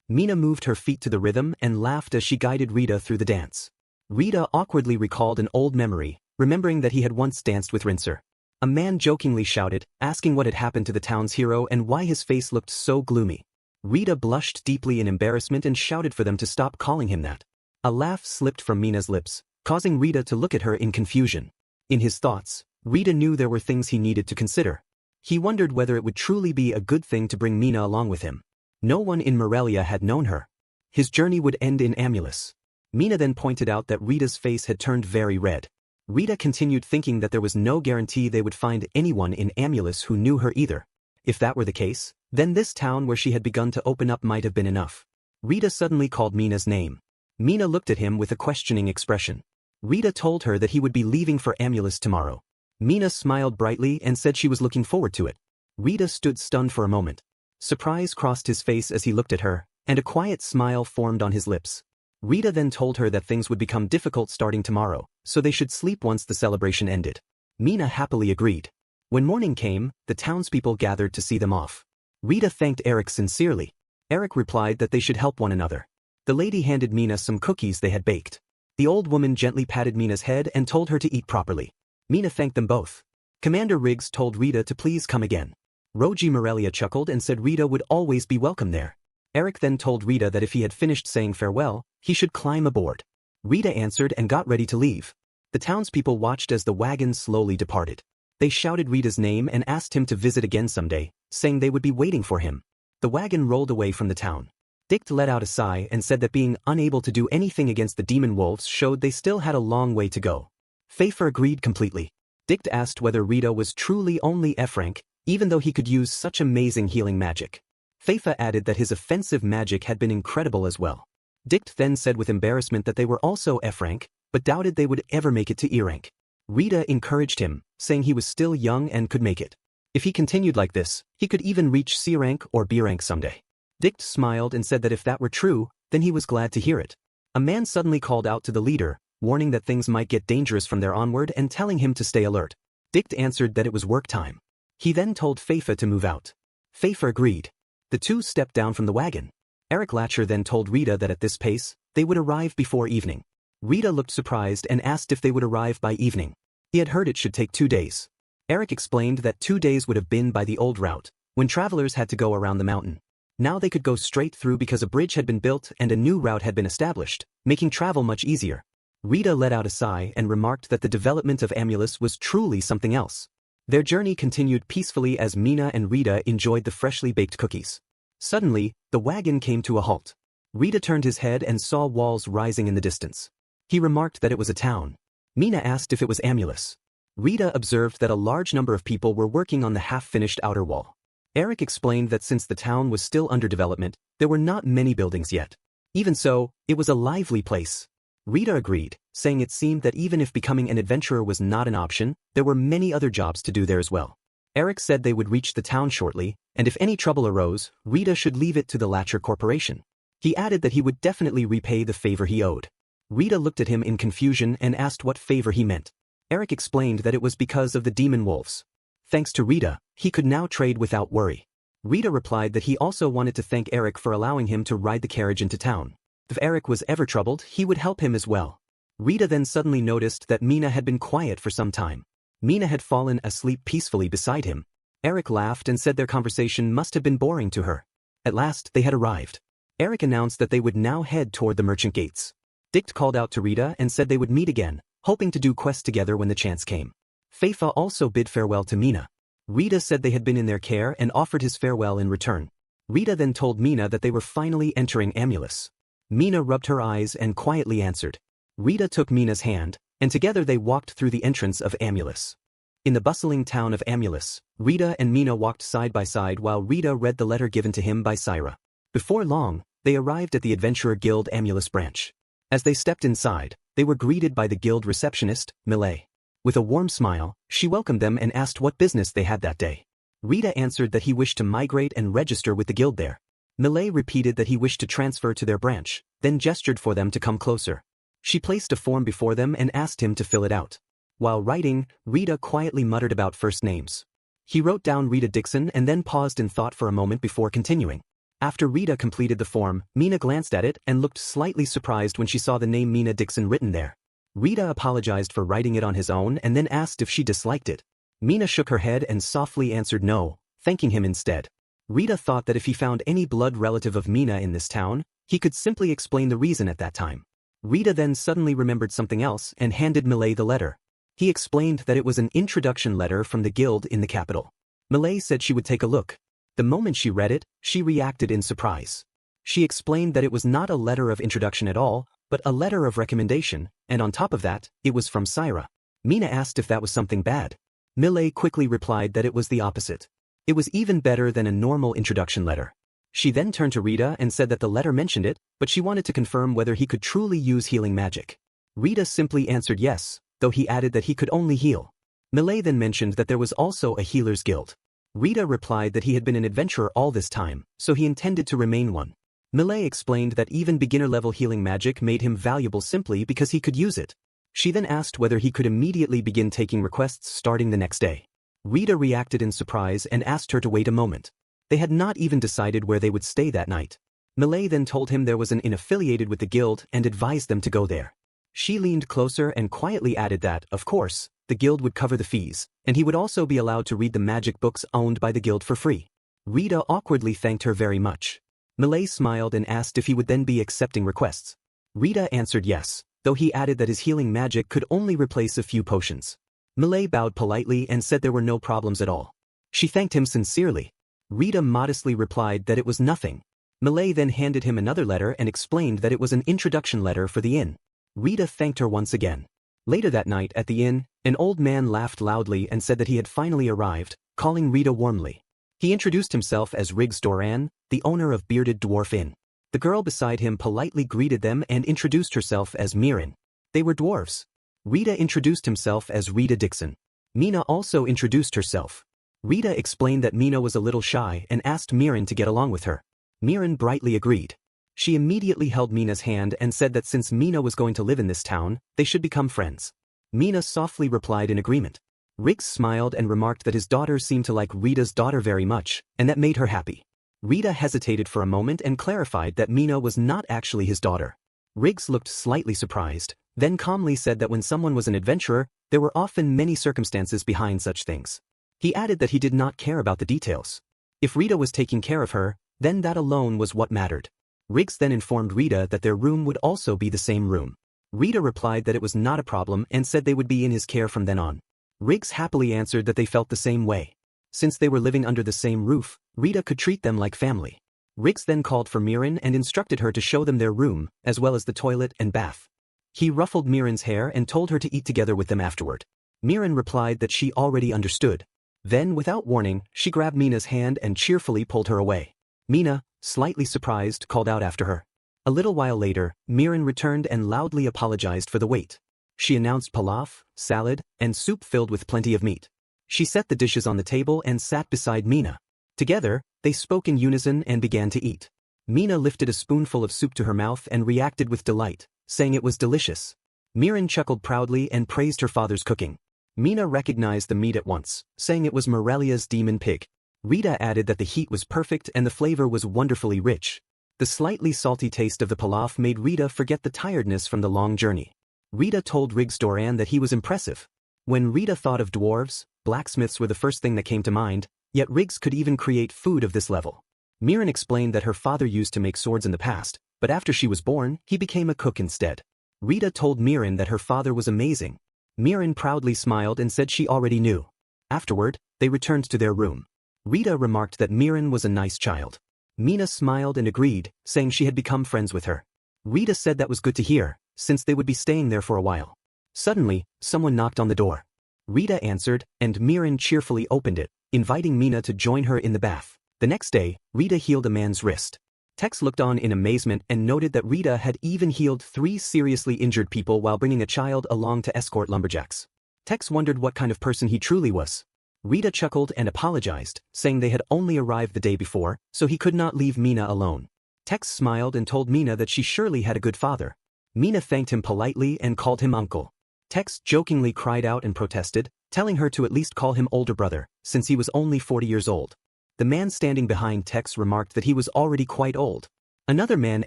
Mina moved her feet to the rhythm and laughed as she guided Rita through the dance. Rita awkwardly recalled an old memory, remembering that he had once danced with Rincer. A man jokingly shouted, asking what had happened to the town's hero and why his face looked so gloomy. Rita blushed deeply in embarrassment and shouted for them to stop calling him that. A laugh slipped from Mina's lips, causing Rita to look at her in confusion. In his thoughts, Rita knew there were things he needed to consider. He wondered whether it would truly be a good thing to bring Mina along with him. No one in Morelia had known her. His journey would end in Amulus. Mina then pointed out that Rita's face had turned very red. Rita continued thinking that there was no guarantee they would find anyone in Amulus who knew her either. If that were the case, then this town where she had begun to open up might have been enough. Rita suddenly called Mina's name. Mina looked at him with a questioning expression. Rita told her that he would be leaving for Amulus tomorrow. Mina smiled brightly and said she was looking forward to it. Rita stood stunned for a moment. Surprise crossed his face as he looked at her, and a quiet smile formed on his lips. Rita then told her that things would become difficult starting tomorrow, so they should sleep once the celebration ended. Mina happily agreed. When morning came, the townspeople gathered to see them off. Rita thanked Eric sincerely. Eric replied that they should help one another. The lady handed Mina some cookies they had baked. The old woman gently patted Mina's head and told her to eat properly. Mina thanked them both. Commander Riggs told Rita to please come again. Roji Morelia chuckled and said Rita would always be welcome there. Eric then told Rita that if he had finished saying farewell, he should climb aboard. Rita answered and got ready to leave. The townspeople watched as the wagon slowly departed. They shouted Rita's name and asked him to visit again someday, saying they would be waiting for him. The wagon rolled away from the town. Dick let out a sigh and said that being unable to do anything against the demon wolves showed they still had a long way to go. Pfeiffer agreed completely. Dick asked whether Rita was truly only F rank, even though he could use such amazing healing magic. Pfeiffer added that his offensive magic had been incredible as well. Dick then said with embarrassment that they were also F rank, but doubted they would ever make it to E rank. Rita encouraged him, saying he was still young and could make it. If he continued like this, he could even reach C rank or B rank someday. Dick smiled and said that if that were true, then he was glad to hear it. A man suddenly called out to the leader, warning that things might get dangerous from there onward and telling him to stay alert. Dick answered that it was work time. He then told Pfeiffer to move out. Pfeiffer agreed. The two stepped down from the wagon. Eric Latcher then told Rita that at this pace, they would arrive before evening. Rita looked surprised and asked if they would arrive by evening. He had heard it should take 2 days. Eric explained that 2 days would have been by the old route, when travelers had to go around the mountain. Now they could go straight through because a bridge had been built and a new route had been established, making travel much easier. Rita let out a sigh and remarked that the development of Amulus was truly something else. Their journey continued peacefully as Mina and Rita enjoyed the freshly baked cookies. Suddenly, the wagon came to a halt. Rita turned his head and saw walls rising in the distance. He remarked that it was a town. Mina asked if it was Amulus. Rita observed that a large number of people were working on the half-finished outer wall. Eric explained that since the town was still under development, there were not many buildings yet. Even so, it was a lively place. Rita agreed, saying it seemed that even if becoming an adventurer was not an option, there were many other jobs to do there as well. Eric said they would reach the town shortly, and if any trouble arose, Rita should leave it to the Latcher Corporation. He added that he would definitely repay the favor he owed. Rita looked at him in confusion and asked what favor he meant. Eric explained that it was because of the demon wolves. Thanks to Rita, he could now trade without worry. Rita replied that he also wanted to thank Eric for allowing him to ride the carriage into town. If Eric was ever troubled, he would help him as well. Rita then suddenly noticed that Mina had been quiet for some time. Mina had fallen asleep peacefully beside him. Eric laughed and said their conversation must have been boring to her. At last, they had arrived. Eric announced that they would now head toward the merchant gates. Dick called out to Rita and said they would meet again, hoping to do quests together when the chance came. Pfeiffer also bid farewell to Mina. Rita said they had been in their care and offered his farewell in return. Rita then told Mina that they were finally entering Amulus. Mina rubbed her eyes and quietly answered. Rita took Mina's hand, and together they walked through the entrance of Amulus. In the bustling town of Amulus, Rita and Mina walked side by side while Rita read the letter given to him by Syra. Before long, they arrived at the Adventurer Guild Amulus branch. As they stepped inside, they were greeted by the guild receptionist, Melia. With a warm smile, she welcomed them and asked what business they had that day. Rita answered that he wished to migrate and register with the guild there. Melia repeated that he wished to transfer to their branch, then gestured for them to come closer. She placed a form before them and asked him to fill it out. While writing, Rita quietly muttered about first names. He wrote down Rita Dixon and then paused in thought for a moment before continuing. After Rita completed the form, Mina glanced at it and looked slightly surprised when she saw the name Mina Dixon written there. Rita apologized for writing it on his own and then asked if she disliked it. Mina shook her head and softly answered no, thanking him instead. Rita thought that if he found any blood relative of Mina in this town, he could simply explain the reason at that time. Rita then suddenly remembered something else and handed Melia the letter. He explained that it was an introduction letter from the guild in the capital. Melia said she would take a look. The moment she read it, she reacted in surprise. She explained that it was not a letter of introduction at all, but a letter of recommendation, and on top of that, it was from Syra. Mina asked if that was something bad. Melia quickly replied that it was the opposite. It was even better than a normal introduction letter. She then turned to Rita and said that the letter mentioned it, but she wanted to confirm whether he could truly use healing magic. Rita simply answered yes, though he added that he could only heal. Melia then mentioned that there was also a healer's guild. Rita replied that he had been an adventurer all this time, so he intended to remain one. Melia explained that even beginner-level healing magic made him valuable simply because he could use it. She then asked whether he could immediately begin taking requests starting the next day. Rita reacted in surprise and asked her to wait a moment. They had not even decided where they would stay that night. Melia then told him there was an inn affiliated with the guild and advised them to go there. She leaned closer and quietly added that, of course, the guild would cover the fees, and he would also be allowed to read the magic books owned by the guild for free. Rita awkwardly thanked her very much. Melia smiled and asked if he would then be accepting requests. Rita answered yes, though he added that his healing magic could only replace a few potions. Melia bowed politely and said there were no problems at all. She thanked him sincerely. Rita modestly replied that it was nothing. Melia then handed him another letter and explained that it was an introduction letter for the inn. Rita thanked her once again. Later that night at the inn, an old man laughed loudly and said that he had finally arrived, calling Rita warmly. He introduced himself as Riggs Doran, the owner of Bearded Dwarf Inn. The girl beside him politely greeted them and introduced herself as Mirin. They were dwarves. Rita introduced himself as Rita Dixon. Mina also introduced herself. Rita explained that Mina was a little shy and asked Mirin to get along with her. Mirin brightly agreed. She immediately held Mina's hand and said that since Mina was going to live in this town, they should become friends. Mina softly replied in agreement. Riggs smiled and remarked that his daughter seemed to like Rita's daughter very much, and that made her happy. Rita hesitated for a moment and clarified that Mina was not actually his daughter. Riggs looked slightly surprised, then calmly said that when someone was an adventurer, there were often many circumstances behind such things. He added that he did not care about the details. If Rita was taking care of her, then that alone was what mattered. Riggs then informed Rita that their room would also be the same room. Rita replied that it was not a problem and said they would be in his care from then on. Riggs happily answered that they felt the same way. Since they were living under the same roof, Rita could treat them like family. Riggs then called for Mirin and instructed her to show them their room, as well as the toilet and bath. He ruffled Mirin's hair and told her to eat together with them afterward. Mirin replied that she already understood. Then, without warning, she grabbed Mina's hand and cheerfully pulled her away. Mina, slightly surprised, called out after her. A little while later, Mirin returned and loudly apologized for the wait. She announced pilaf, salad, and soup filled with plenty of meat. She set the dishes on the table and sat beside Mina. Together, they spoke in unison and began to eat. Mina lifted a spoonful of soup to her mouth and reacted with delight, saying it was delicious. Mirin chuckled proudly and praised her father's cooking. Mina recognized the meat at once, saying it was Morelia's demon pig. Rita added that the heat was perfect and the flavor was wonderfully rich. The slightly salty taste of the pilaf made Rita forget the tiredness from the long journey. Rita told Riggs Doran that he was impressive. When Rita thought of dwarves, blacksmiths were the first thing that came to mind, yet Riggs could even create food of this level. Mirin explained that her father used to make swords in the past, but after she was born, he became a cook instead. Rita told Mirin that her father was amazing. Mirin proudly smiled and said she already knew. Afterward, they returned to their room. Rita remarked that Mirin was a nice child. Mina smiled and agreed, saying she had become friends with her. Rita said that was good to hear, since they would be staying there for a while. Suddenly, someone knocked on the door. Rita answered, and Mirin cheerfully opened it, inviting Mina to join her in the bath. The next day, Rita healed a man's wrist. Tex looked on in amazement and noted that Rita had even healed 3 seriously injured people while bringing a child along to escort lumberjacks. Tex wondered what kind of person he truly was. Rita chuckled and apologized, saying they had only arrived the day before, so he could not leave Mina alone. Tex smiled and told Mina that she surely had a good father. Mina thanked him politely and called him uncle. Tex jokingly cried out and protested, telling her to at least call him older brother, since he was only 40 years old. The man standing behind Tex remarked that he was already quite old. Another man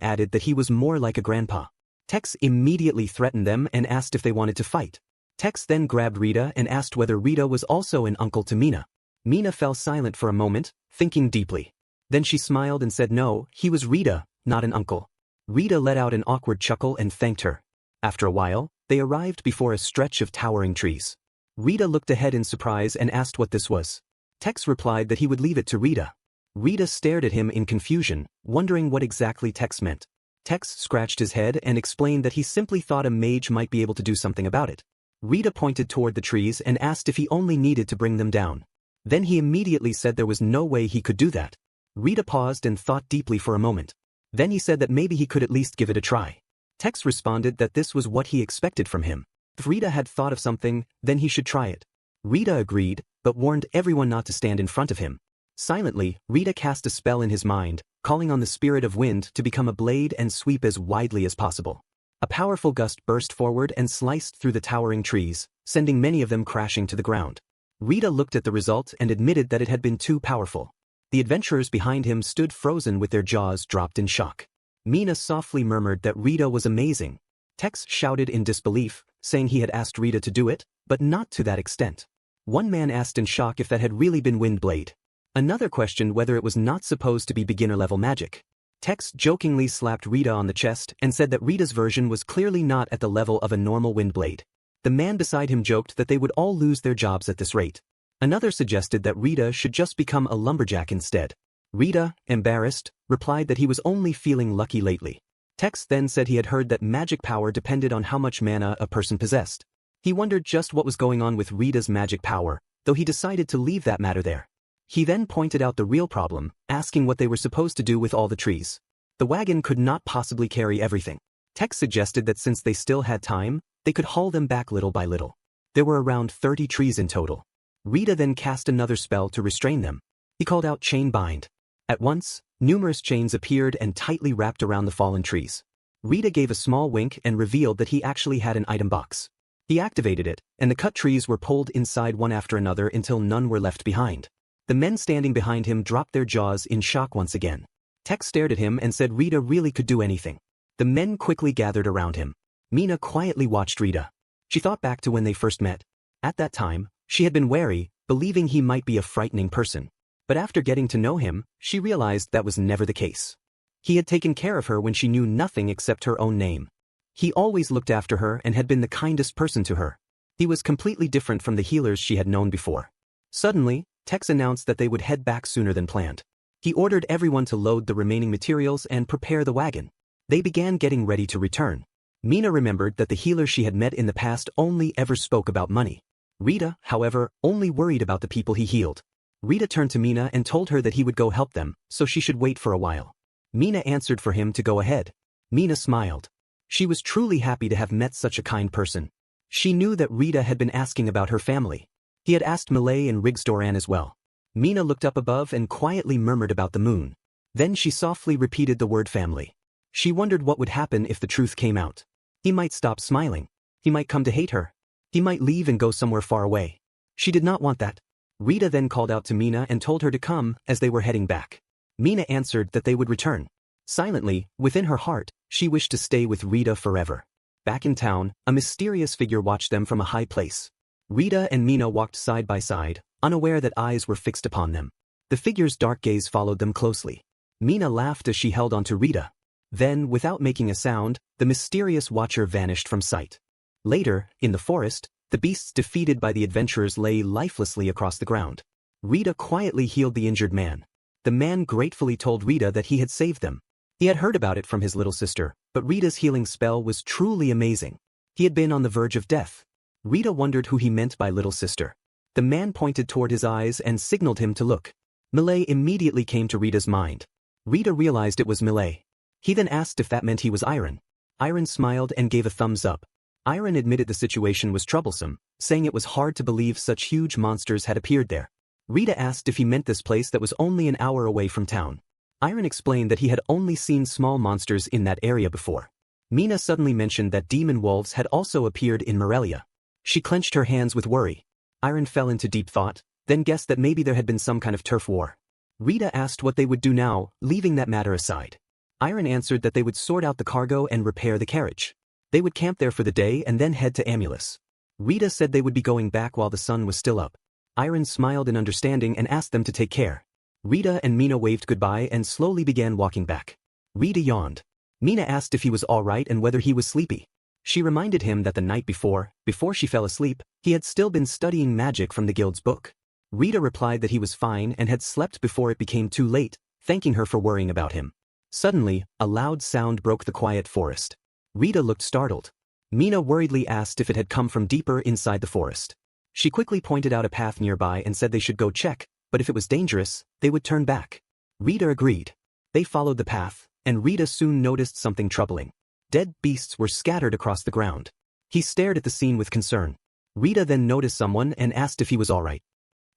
added that he was more like a grandpa. Tex immediately threatened them and asked if they wanted to fight. Tex then grabbed Rita and asked whether Rita was also an uncle to Mina. Mina fell silent for a moment, thinking deeply. Then she smiled and said no, he was Rita, not an uncle. Rita let out an awkward chuckle and thanked her. After a while, they arrived before a stretch of towering trees. Rita looked ahead in surprise and asked what this was. Tex replied that he would leave it to Rita. Rita stared at him in confusion, wondering what exactly Tex meant. Tex scratched his head and explained that he simply thought a mage might be able to do something about it. Rita pointed toward the trees and asked if he only needed to bring them down. Then he immediately said there was no way he could do that. Rita paused and thought deeply for a moment. Then he said that maybe he could at least give it a try. Tex responded that this was what he expected from him. If Rita had thought of something, then he should try it. Rita agreed, but warned everyone not to stand in front of him. Silently, Rita cast a spell in his mind, calling on the spirit of wind to become a blade and sweep as widely as possible. A powerful gust burst forward and sliced through the towering trees, sending many of them crashing to the ground. Rita looked at the result and admitted that it had been too powerful. The adventurers behind him stood frozen with their jaws dropped in shock. Mina softly murmured that Rita was amazing. Tex shouted in disbelief, saying he had asked Rita to do it, but not to that extent. One man asked in shock if that had really been Windblade. Another questioned whether it was not supposed to be beginner-level magic. Tex jokingly slapped Rita on the chest and said that Rita's version was clearly not at the level of a normal Windblade. The man beside him joked that they would all lose their jobs at this rate. Another suggested that Rita should just become a lumberjack instead. Rita, embarrassed, replied that he was only feeling lucky lately. Tex then said he had heard that magic power depended on how much mana a person possessed. He wondered just what was going on with Rita's magic power, though he decided to leave that matter there. He then pointed out the real problem, asking what they were supposed to do with all the trees. The wagon could not possibly carry everything. Tex suggested that since they still had time, they could haul them back little by little. There were around 30 trees in total. Rita then cast another spell to restrain them. He called out Chain Bind. At once, numerous chains appeared and tightly wrapped around the fallen trees. Rita gave a small wink and revealed that he actually had an item box. He activated it, and the cut trees were pulled inside one after another until none were left behind. The men standing behind him dropped their jaws in shock once again. Tex stared at him and said Rita really could do anything. The men quickly gathered around him. Mina quietly watched Rita. She thought back to when they first met. At that time, she had been wary, believing he might be a frightening person. But after getting to know him, she realized that was never the case. He had taken care of her when she knew nothing except her own name. He always looked after her and had been the kindest person to her. He was completely different from the healers she had known before. Suddenly, Tex announced that they would head back sooner than planned. He ordered everyone to load the remaining materials and prepare the wagon. They began getting ready to return. Mina remembered that the healers she had met in the past only ever spoke about money. Rita, however, only worried about the people he healed. Rita turned to Mina and told her that he would go help them, so she should wait for a while. Mina answered for him to go ahead. Mina smiled. She was truly happy to have met such a kind person. She knew that Rita had been asking about her family. He had asked Melia and Rigstoran as well. Mina looked up above and quietly murmured about the moon. Then she softly repeated the word family. She wondered what would happen if the truth came out. He might stop smiling. He might come to hate her. He might leave and go somewhere far away. She did not want that. Rita then called out to Mina and told her to come as they were heading back. Mina answered that they would return. Silently, within her heart, she wished to stay with Rita forever. Back in town, a mysterious figure watched them from a high place. Rita and Mina walked side by side, unaware that eyes were fixed upon them. The figure's dark gaze followed them closely. Mina laughed as she held onto Rita. Then, without making a sound, the mysterious watcher vanished from sight. Later, in the forest, the beasts defeated by the adventurers lay lifelessly across the ground. Rita quietly healed the injured man. The man gratefully told Rita that he had saved them. He had heard about it from his little sister, but Rita's healing spell was truly amazing. He had been on the verge of death. Rita wondered who he meant by little sister. The man pointed toward his eyes and signaled him to look. Melia immediately came to Rita's mind. Rita realized it was Melia. He then asked if that meant he was Iron. Iron smiled and gave a thumbs up. Iron admitted the situation was troublesome, saying it was hard to believe such huge monsters had appeared there. Rita asked if he meant this place that was only an hour away from town. Iron explained that he had only seen small monsters in that area before. Mina suddenly mentioned that demon wolves had also appeared in Melia. She clenched her hands with worry. Iron fell into deep thought, then guessed that maybe there had been some kind of turf war. Rita asked what they would do now, leaving that matter aside. Iron answered that they would sort out the cargo and repair the carriage. They would camp there for the day and then head to Amulus. Rita said they would be going back while the sun was still up. Iron smiled in understanding and asked them to take care. Rita and Mina waved goodbye and slowly began walking back. Rita yawned. Mina asked if he was all right and whether he was sleepy. She reminded him that the night before she fell asleep, he had still been studying magic from the guild's book. Rita replied that he was fine and had slept before it became too late, thanking her for worrying about him. Suddenly, a loud sound broke the quiet forest. Rita looked startled. Mina worriedly asked if it had come from deeper inside the forest. She quickly pointed out a path nearby and said they should go check, but if it was dangerous, they would turn back. Rita agreed. They followed the path, and Rita soon noticed something troubling. Dead beasts were scattered across the ground. He stared at the scene with concern. Rita then noticed someone and asked if he was all right.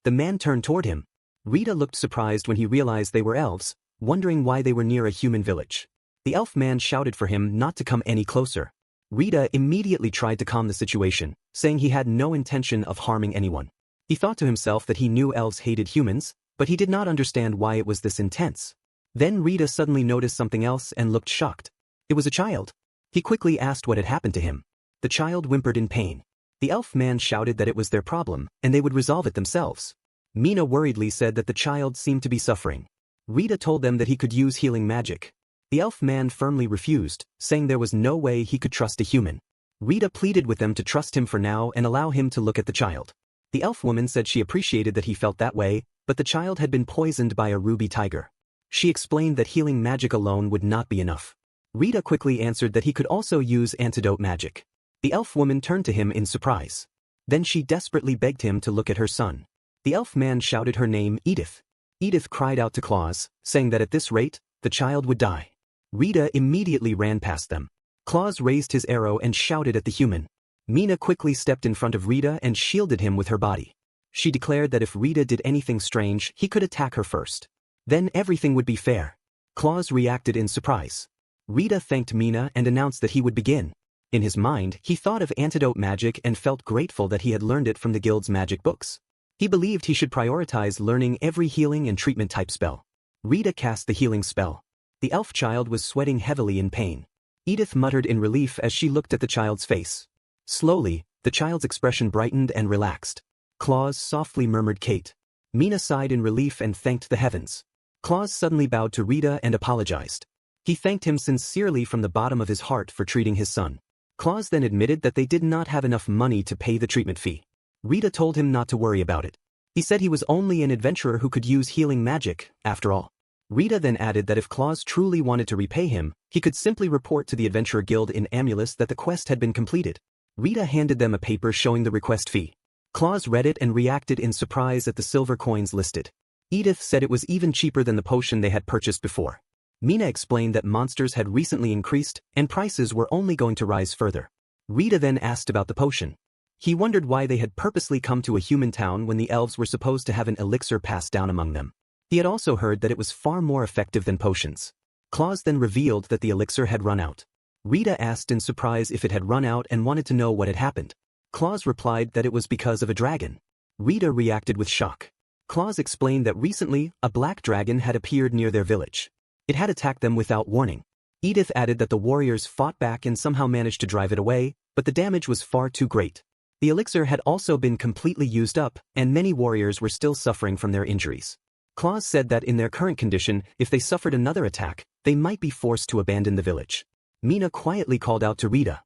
The man turned toward him. Rita looked surprised when he realized they were elves, wondering why they were near a human village. The elf man shouted for him not to come any closer. Rita immediately tried to calm the situation, saying he had no intention of harming anyone. He thought to himself that he knew elves hated humans, but he did not understand why it was this intense. Then Rita suddenly noticed something else and looked shocked. It was a child. He quickly asked what had happened to him. The child whimpered in pain. The elf man shouted that it was their problem, and they would resolve it themselves. Mina worriedly said that the child seemed to be suffering. Rita told them that he could use healing magic. The elf man firmly refused, saying there was no way he could trust a human. Rita pleaded with them to trust him for now and allow him to look at the child. The elf woman said she appreciated that he felt that way, but the child had been poisoned by a ruby tiger. She explained that healing magic alone would not be enough. Rita quickly answered that he could also use antidote magic. The elf woman turned to him in surprise. Then she desperately begged him to look at her son. The elf man shouted her name, Edith. Edith cried out to Claus, saying that at this rate, the child would die. Rita immediately ran past them. Claus raised his arrow and shouted at the human. Mina quickly stepped in front of Rita and shielded him with her body. She declared that if Rita did anything strange, he could attack her first. Then everything would be fair. Claus reacted in surprise. Rita thanked Mina and announced that he would begin. In his mind, he thought of antidote magic and felt grateful that he had learned it from the guild's magic books. He believed he should prioritize learning every healing and treatment type spell. Rita cast the healing spell. The elf child was sweating heavily in pain. Edith muttered in relief as she looked at the child's face. Slowly, the child's expression brightened and relaxed. Claus softly murmured Kate. Mina sighed in relief and thanked the heavens. Claus suddenly bowed to Rita and apologized. He thanked him sincerely from the bottom of his heart for treating his son. Claus then admitted that they did not have enough money to pay the treatment fee. Rita told him not to worry about it. He said he was only an adventurer who could use healing magic, after all. Rita then added that if Claus truly wanted to repay him, he could simply report to the Adventurer Guild in Amulus that the quest had been completed. Rita handed them a paper showing the request fee. Claus read it and reacted in surprise at the silver coins listed. Edith said it was even cheaper than the potion they had purchased before. Mina explained that monsters had recently increased, and prices were only going to rise further. Rita then asked about the potion. He wondered why they had purposely come to a human town when the elves were supposed to have an elixir passed down among them. He had also heard that it was far more effective than potions. Claus then revealed that the elixir had run out. Rita asked in surprise if it had run out and wanted to know what had happened. Claus replied that it was because of a dragon. Rita reacted with shock. Claus explained that recently, a black dragon had appeared near their village. It had attacked them without warning. Edith added that the warriors fought back and somehow managed to drive it away, but the damage was far too great. The elixir had also been completely used up, and many warriors were still suffering from their injuries. Claus said that in their current condition, if they suffered another attack, they might be forced to abandon the village. Mina quietly called out to Rita.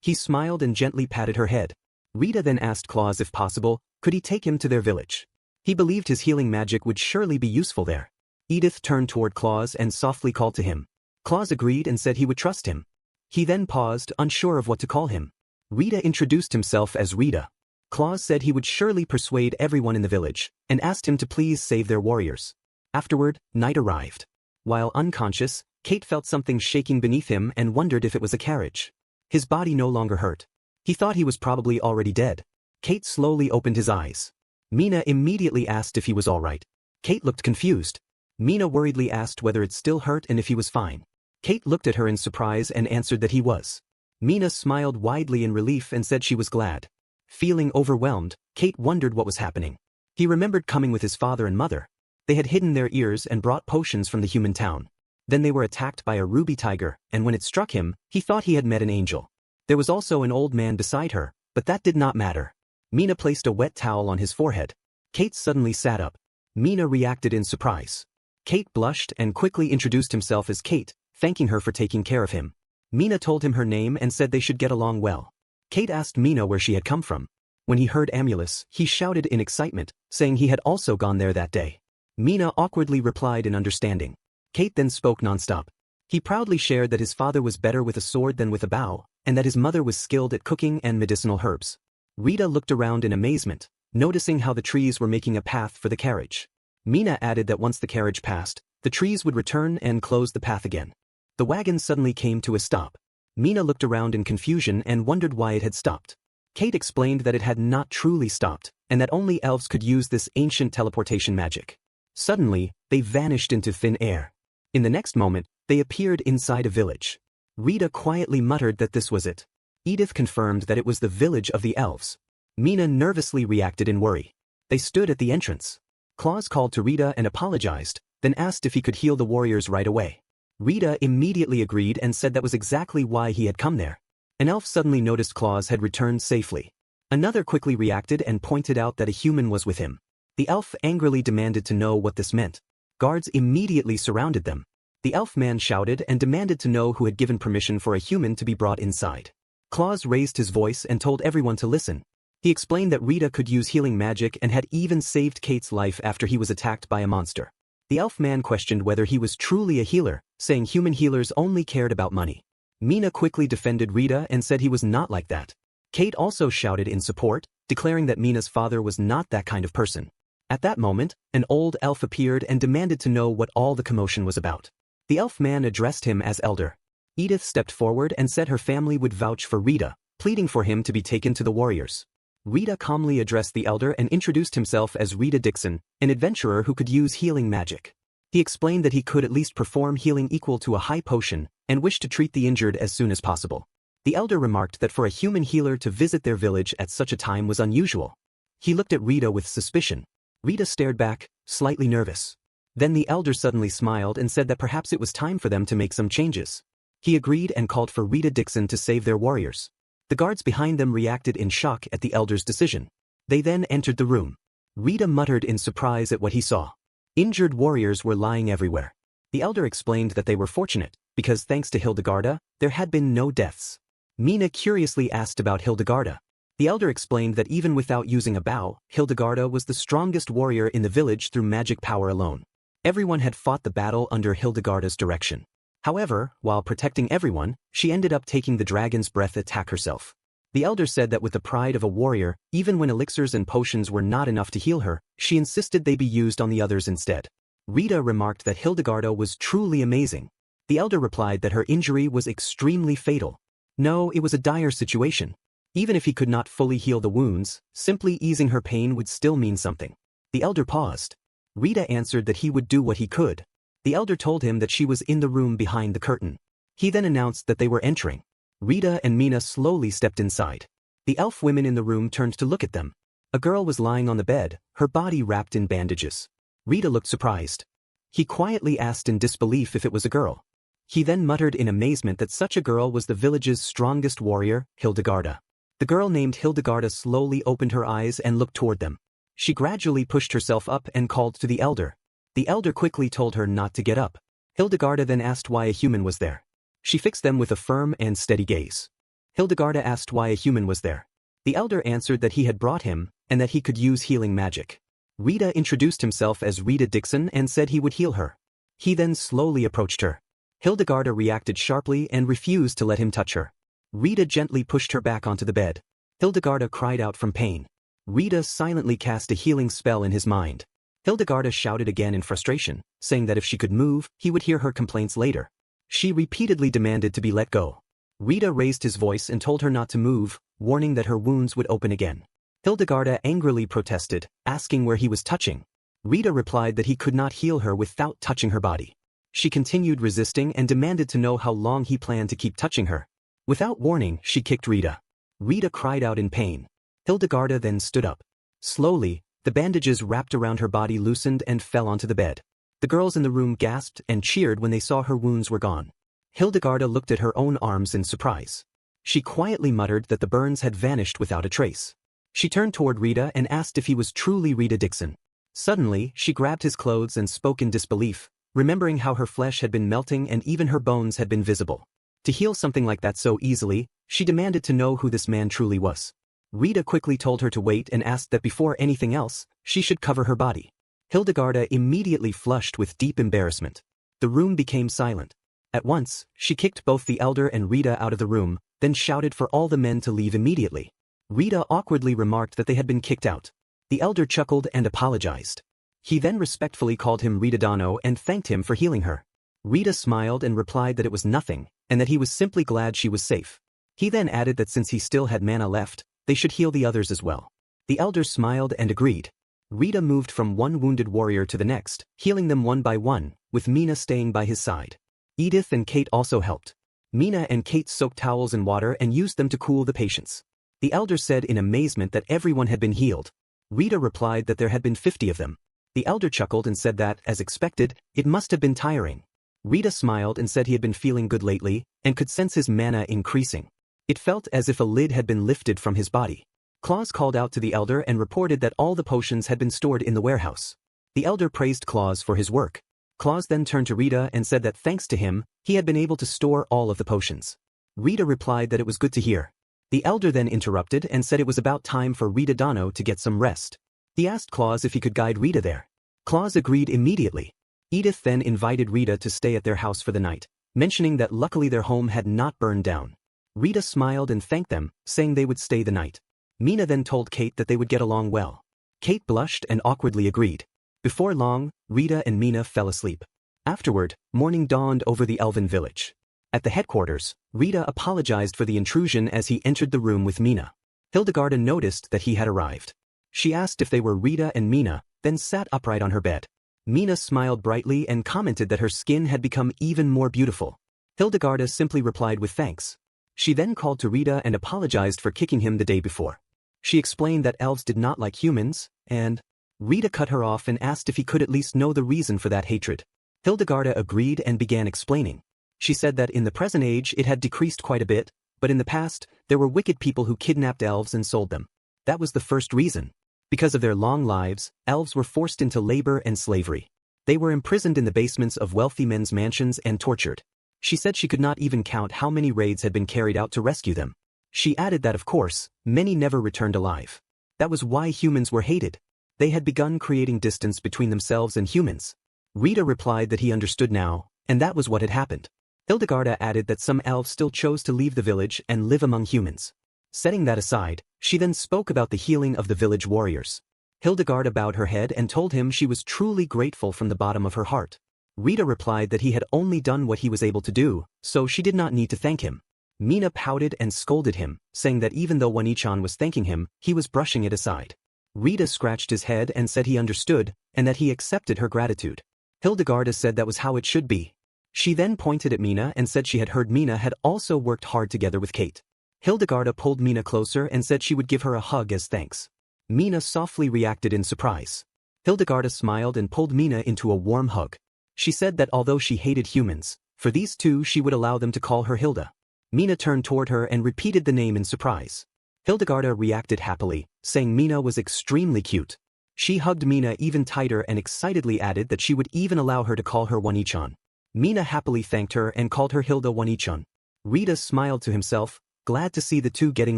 He smiled and gently patted her head. Rita then asked Claus if possible, could he take him to their village. He believed his healing magic would surely be useful there. Edith turned toward Claus and softly called to him. Claus agreed and said he would trust him. He then paused, unsure of what to call him. Rita introduced himself as Rita. Claus said he would surely persuade everyone in the village, and asked him to please save their warriors. Afterward, night arrived. While unconscious, Kate felt something shaking beneath him and wondered if it was a carriage. His body no longer hurt. He thought he was probably already dead. Kate slowly opened his eyes. Mina immediately asked if he was all right. Kate looked confused. Mina worriedly asked whether it still hurt and if he was fine. Kate looked at her in surprise and answered that he was. Mina smiled widely in relief and said she was glad. Feeling overwhelmed, Kate wondered what was happening. He remembered coming with his father and mother. They had hidden their ears and brought potions from the human town. Then they were attacked by a ruby tiger, and when it struck him, he thought he had met an angel. There was also an old man beside her, but that did not matter. Mina placed a wet towel on his forehead. Kate suddenly sat up. Mina reacted in surprise. Kate blushed and quickly introduced himself as Kate, thanking her for taking care of him. Mina told him her name and said they should get along well. Kate asked Mina where she had come from. When he heard Amulus, he shouted in excitement, saying he had also gone there that day. Mina awkwardly replied in understanding. Kate then spoke nonstop. He proudly shared that his father was better with a sword than with a bow, and that his mother was skilled at cooking and medicinal herbs. Rita looked around in amazement, noticing how the trees were making a path for the carriage. Mina added that once the carriage passed, the trees would return and close the path again. The wagon suddenly came to a stop. Mina looked around in confusion and wondered why it had stopped. Kate explained that it had not truly stopped, and that only elves could use this ancient teleportation magic. Suddenly, they vanished into thin air. In the next moment, they appeared inside a village. Rita quietly muttered that this was it. Edith confirmed that it was the village of the elves. Mina nervously reacted in worry. They stood at the entrance. Claus called to Rita and apologized, then asked if he could heal the warriors right away. Rita immediately agreed and said that was exactly why he had come there. An elf suddenly noticed Claus had returned safely. Another quickly reacted and pointed out that a human was with him. The elf angrily demanded to know what this meant. Guards immediately surrounded them. The elf man shouted and demanded to know who had given permission for a human to be brought inside. Claus raised his voice and told everyone to listen. He explained that Rita could use healing magic and had even saved Kate's life after he was attacked by a monster. The elf man questioned whether he was truly a healer, saying human healers only cared about money. Mina quickly defended Rita and said he was not like that. Kate also shouted in support, declaring that Mina's father was not that kind of person. At that moment, an old elf appeared and demanded to know what all the commotion was about. The elf man addressed him as elder. Edith stepped forward and said her family would vouch for Rita, pleading for him to be taken to the warriors. Rita calmly addressed the elder and introduced himself as Rita Dixon, an adventurer who could use healing magic. He explained that he could at least perform healing equal to a high potion and wished to treat the injured as soon as possible. The elder remarked that for a human healer to visit their village at such a time was unusual. He looked at Rita with suspicion. Rita stared back, slightly nervous. Then the elder suddenly smiled and said that perhaps it was time for them to make some changes. He agreed and called for Rita Dixon to save their warriors. The guards behind them reacted in shock at the elder's decision. They then entered the room. Rita muttered in surprise at what he saw. Injured warriors were lying everywhere. The elder explained that they were fortunate, because thanks to Hildigarda, there had been no deaths. Mina curiously asked about Hildigarda. The elder explained that even without using a bow, Hildigarda was the strongest warrior in the village through magic power alone. Everyone had fought the battle under Hildigarda's direction. However, while protecting everyone, she ended up taking the dragon's breath attack herself. The elder said that with the pride of a warrior, even when elixirs and potions were not enough to heal her, she insisted they be used on the others instead. Rita remarked that Hildigarda was truly amazing. The elder replied that her injury was extremely fatal. No, it was a dire situation. Even if he could not fully heal the wounds, simply easing her pain would still mean something. The elder paused. Rita answered that he would do what he could. The elder told him that she was in the room behind the curtain. He then announced that they were entering. Rita and Mina slowly stepped inside. The elf women in the room turned to look at them. A girl was lying on the bed, her body wrapped in bandages. Rita looked surprised. He quietly asked in disbelief if it was a girl. He then muttered in amazement that such a girl was the village's strongest warrior, Hildigarda. The girl named Hildigarda slowly opened her eyes and looked toward them. She gradually pushed herself up and called to the elder. The elder quickly told her not to get up. Hildigarda then asked why a human was there. She fixed them with a firm and steady gaze. Hildigarda asked why a human was there. The elder answered that he had brought him, and that he could use healing magic. Rita introduced himself as Rita Dixon and said he would heal her. He then slowly approached her. Hildigarda reacted sharply and refused to let him touch her. Rita gently pushed her back onto the bed. Hildigarda cried out from pain. Rita silently cast a healing spell in his mind. Hildigarda shouted again in frustration, saying that if she could move, he would hear her complaints later. She repeatedly demanded to be let go. Rita raised his voice and told her not to move, warning that her wounds would open again. Hildigarda angrily protested, asking where he was touching. Rita replied that he could not heal her without touching her body. She continued resisting and demanded to know how long he planned to keep touching her. Without warning, she kicked Rita. Rita cried out in pain. Hildigarda then stood up. Slowly, the bandages wrapped around her body loosened and fell onto the bed. The girls in the room gasped and cheered when they saw her wounds were gone. Hildigarda looked at her own arms in surprise. She quietly muttered that the burns had vanished without a trace. She turned toward Rita and asked if he was truly Rita Dixon. Suddenly, she grabbed his clothes and spoke in disbelief, remembering how her flesh had been melting and even her bones had been visible. To heal something like that so easily, she demanded to know who this man truly was. Rita quickly told her to wait and asked that before anything else, she should cover her body. Hildigarda immediately flushed with deep embarrassment. The room became silent. At once, she kicked both the elder and Rita out of the room, then shouted for all the men to leave immediately. Rita awkwardly remarked that they had been kicked out. The elder chuckled and apologized. He then respectfully called him Rita Dano and thanked him for healing her. Rita smiled and replied that it was nothing, and that he was simply glad she was safe. He then added that since he still had mana left, they should heal the others as well. The elder smiled and agreed. Rita moved from one wounded warrior to the next, healing them one by one, with Mina staying by his side. Edith and Kate also helped. Mina and Kate soaked towels in water and used them to cool the patients. The elder said in amazement that everyone had been healed. Rita replied that there had been 50 of them. The elder chuckled and said that, as expected, it must have been tiring. Rita smiled and said he had been feeling good lately, and could sense his mana increasing. It felt as if a lid had been lifted from his body. Claus called out to the elder and reported that all the potions had been stored in the warehouse. The elder praised Claus for his work. Claus then turned to Rita and said that thanks to him, he had been able to store all of the potions. Rita replied that it was good to hear. The elder then interrupted and said it was about time for Rita Dano to get some rest. He asked Claus if he could guide Rita there. Claus agreed immediately. Edith then invited Rita to stay at their house for the night, mentioning that luckily their home had not burned down. Rita smiled and thanked them, saying they would stay the night. Mina then told Kate that they would get along well. Kate blushed and awkwardly agreed. Before long, Rita and Mina fell asleep. Afterward, morning dawned over the elven village. At the headquarters, Rita apologized for the intrusion as he entered the room with Mina. Hildigarda noticed that he had arrived. She asked if they were Rita and Mina, then sat upright on her bed. Mina smiled brightly and commented that her skin had become even more beautiful. Hildigarda simply replied with thanks. She then called to Rita and apologized for kicking him the day before. She explained that elves did not like humans, and Rita cut her off and asked if he could at least know the reason for that hatred. Hildigarda agreed and began explaining. She said that in the present age it had decreased quite a bit, but in the past, there were wicked people who kidnapped elves and sold them. That was the first reason. Because of their long lives, elves were forced into labor and slavery. They were imprisoned in the basements of wealthy men's mansions and tortured. She said she could not even count how many raids had been carried out to rescue them. She added that of course, many never returned alive. That was why humans were hated. They had begun creating distance between themselves and humans. Rita replied that he understood now, and that was what had happened. Hildigarda added that some elves still chose to leave the village and live among humans. Setting that aside, she then spoke about the healing of the village warriors. Hildigarda bowed her head and told him she was truly grateful from the bottom of her heart. Rita replied that he had only done what he was able to do, so she did not need to thank him. Mina pouted and scolded him, saying that even though One-chan was thanking him, he was brushing it aside. Rita scratched his head and said he understood, and that he accepted her gratitude. Hildigarda said that was how it should be. She then pointed at Mina and said she had heard Mina had also worked hard together with Kate. Hildigarda pulled Mina closer and said she would give her a hug as thanks. Mina softly reacted in surprise. Hildigarda smiled and pulled Mina into a warm hug. She said that although she hated humans, for these two she would allow them to call her Hilda. Mina turned toward her and repeated the name in surprise. Hildigarda reacted happily, saying Mina was extremely cute. She hugged Mina even tighter and excitedly added that she would even allow her to call her One-chan. Mina happily thanked her and called her Hilda One-chan. Rita smiled to himself, glad to see the two getting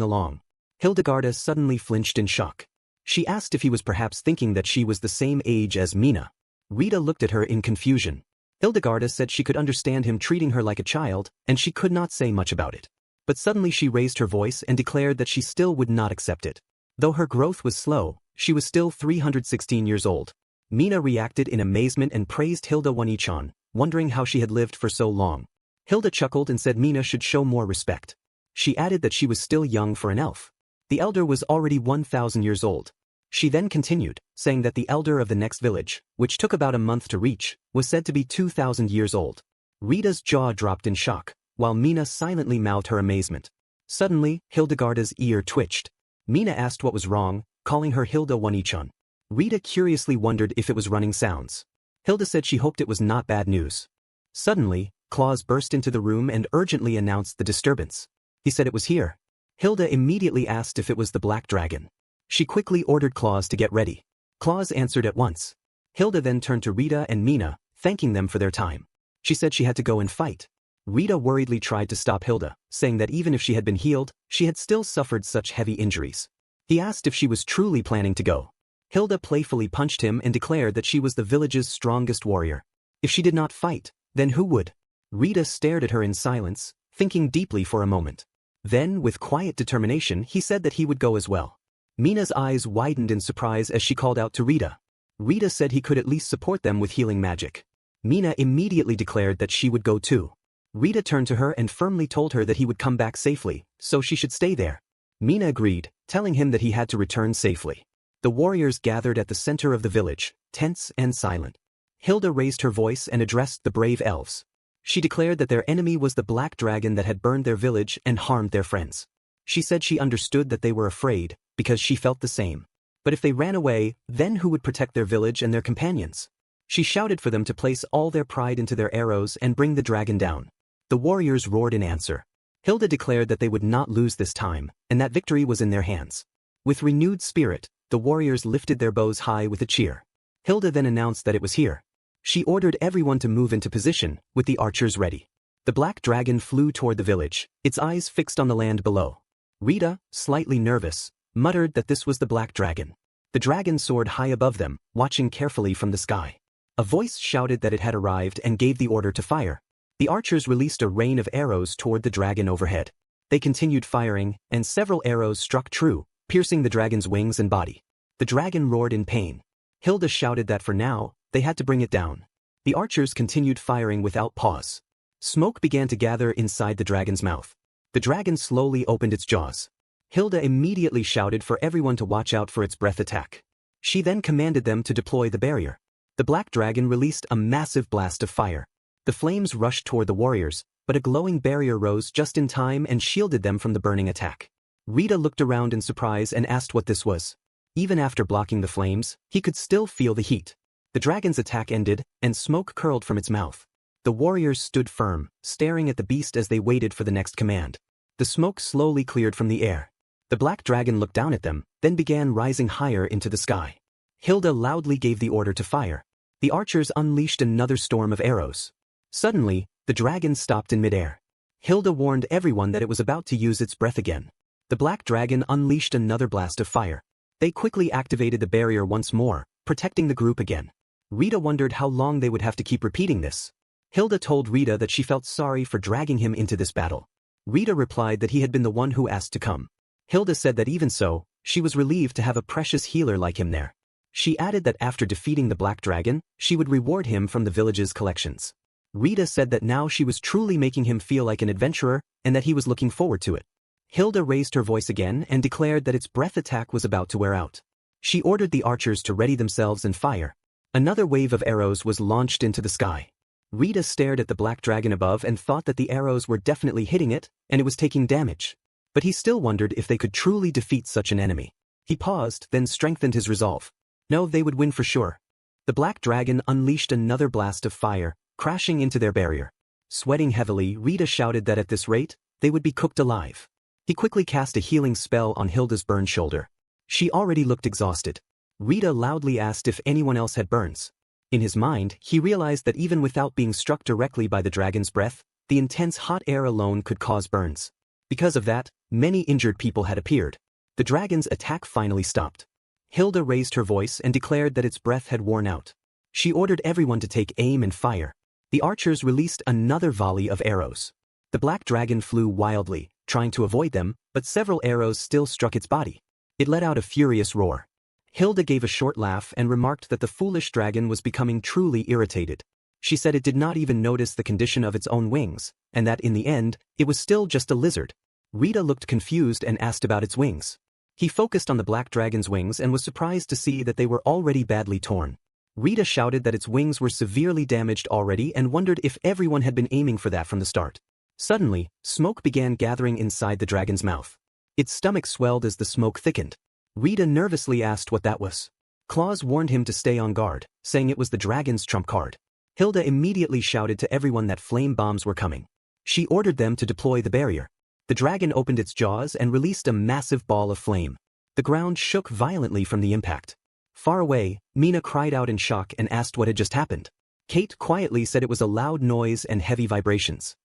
along. Hildigarda suddenly flinched in shock. She asked if he was perhaps thinking that she was the same age as Mina. Rita looked at her in confusion. Hildigarda said she could understand him treating her like a child, and she could not say much about it. But suddenly she raised her voice and declared that she still would not accept it. Though her growth was slow, she was still 316 years old. Mina reacted in amazement and praised Hilda One-chan, wondering how she had lived for so long. Hilda chuckled and said Mina should show more respect. She added that she was still young for an elf. The elder was already 1,000 years old. She then continued, saying that the elder of the next village, which took about a month to reach, was said to be 2,000 years old. Rita's jaw dropped in shock, while Mina silently mouthed her amazement. Suddenly, Hildigarda's ear twitched. Mina asked what was wrong, calling her Hilda One-chan. Rita curiously wondered if it was running sounds. Hilda said she hoped it was not bad news. Suddenly, Claus burst into the room and urgently announced the disturbance. He said it was here. Hilda immediately asked if it was the Black Dragon. She quickly ordered Claus to get ready. Claus answered at once. Hilda then turned to Rita and Mina, thanking them for their time. She said she had to go and fight. Rita worriedly tried to stop Hilda, saying that even if she had been healed, she had still suffered such heavy injuries. He asked if she was truly planning to go. Hilda playfully punched him and declared that she was the village's strongest warrior. If she did not fight, then who would? Rita stared at her in silence, thinking deeply for a moment. Then, with quiet determination, he said that he would go as well. Mina's eyes widened in surprise as she called out to Rita. Rita said he could at least support them with healing magic. Mina immediately declared that she would go too. Rita turned to her and firmly told her that he would come back safely, so she should stay there. Mina agreed, telling him that he had to return safely. The warriors gathered at the center of the village, tense and silent. Hilda raised her voice and addressed the brave elves. She declared that their enemy was the black dragon that had burned their village and harmed their friends. She said she understood that they were afraid, because she felt the same. But if they ran away, then who would protect their village and their companions? She shouted for them to place all their pride into their arrows and bring the dragon down. The warriors roared in answer. Hilda declared that they would not lose this time, and that victory was in their hands. With renewed spirit, the warriors lifted their bows high with a cheer. Hilda then announced that it was here. She ordered everyone to move into position, with the archers ready. The black dragon flew toward the village, its eyes fixed on the land below. Rita, slightly nervous, muttered that this was the black dragon. The dragon soared high above them, watching carefully from the sky. A voice shouted that it had arrived and gave the order to fire. The archers released a rain of arrows toward the dragon overhead. They continued firing, and several arrows struck true, piercing the dragon's wings and body. The dragon roared in pain. Hilda shouted that for now, they had to bring it down. The archers continued firing without pause. Smoke began to gather inside the dragon's mouth. The dragon slowly opened its jaws. Hilda immediately shouted for everyone to watch out for its breath attack. She then commanded them to deploy the barrier. The black dragon released a massive blast of fire. The flames rushed toward the warriors, but a glowing barrier rose just in time and shielded them from the burning attack. Rita looked around in surprise and asked what this was. Even after blocking the flames, he could still feel the heat. The dragon's attack ended, and smoke curled from its mouth. The warriors stood firm, staring at the beast as they waited for the next command. The smoke slowly cleared from the air. The black dragon looked down at them, then began rising higher into the sky. Hilda loudly gave the order to fire. The archers unleashed another storm of arrows. Suddenly, the dragon stopped in midair. Hilda warned everyone that it was about to use its breath again. The black dragon unleashed another blast of fire. They quickly activated the barrier once more, protecting the group again. Rita wondered how long they would have to keep repeating this. Hilda told Rita that she felt sorry for dragging him into this battle. Rita replied that he had been the one who asked to come. Hilda said that even so, she was relieved to have a precious healer like him there. She added that after defeating the black dragon, she would reward him from the village's collections. Rita said that now she was truly making him feel like an adventurer and that he was looking forward to it. Hilda raised her voice again and declared that its breath attack was about to wear out. She ordered the archers to ready themselves and fire. Another wave of arrows was launched into the sky. Rita stared at the black dragon above and thought that the arrows were definitely hitting it, and it was taking damage. But he still wondered if they could truly defeat such an enemy. He paused, then strengthened his resolve. No, they would win for sure. The black dragon unleashed another blast of fire, crashing into their barrier. Sweating heavily, Rita shouted that at this rate, they would be cooked alive. He quickly cast a healing spell on Hilda's burned shoulder. She already looked exhausted. Rita loudly asked if anyone else had burns. In his mind, he realized that even without being struck directly by the dragon's breath, the intense hot air alone could cause burns. Because of that, many injured people had appeared. The dragon's attack finally stopped. Hilda raised her voice and declared that its breath had worn out. She ordered everyone to take aim and fire. The archers released another volley of arrows. The black dragon flew wildly, trying to avoid them, but several arrows still struck its body. It let out a furious roar. Hilda gave a short laugh and remarked that the foolish dragon was becoming truly irritated. She said it did not even notice the condition of its own wings, and that in the end, it was still just a lizard. Rita looked confused and asked about its wings. He focused on the black dragon's wings and was surprised to see that they were already badly torn. Rita shouted that its wings were severely damaged already and wondered if everyone had been aiming for that from the start. Suddenly, smoke began gathering inside the dragon's mouth. Its stomach swelled as the smoke thickened. Rita nervously asked what that was. Claus warned him to stay on guard, saying it was the dragon's trump card. Hilda immediately shouted to everyone that flame bombs were coming. She ordered them to deploy the barrier. The dragon opened its jaws and released a massive ball of flame. The ground shook violently from the impact. Far away, Mina cried out in shock and asked what had just happened. Kate quietly said it was a loud noise and heavy vibrations.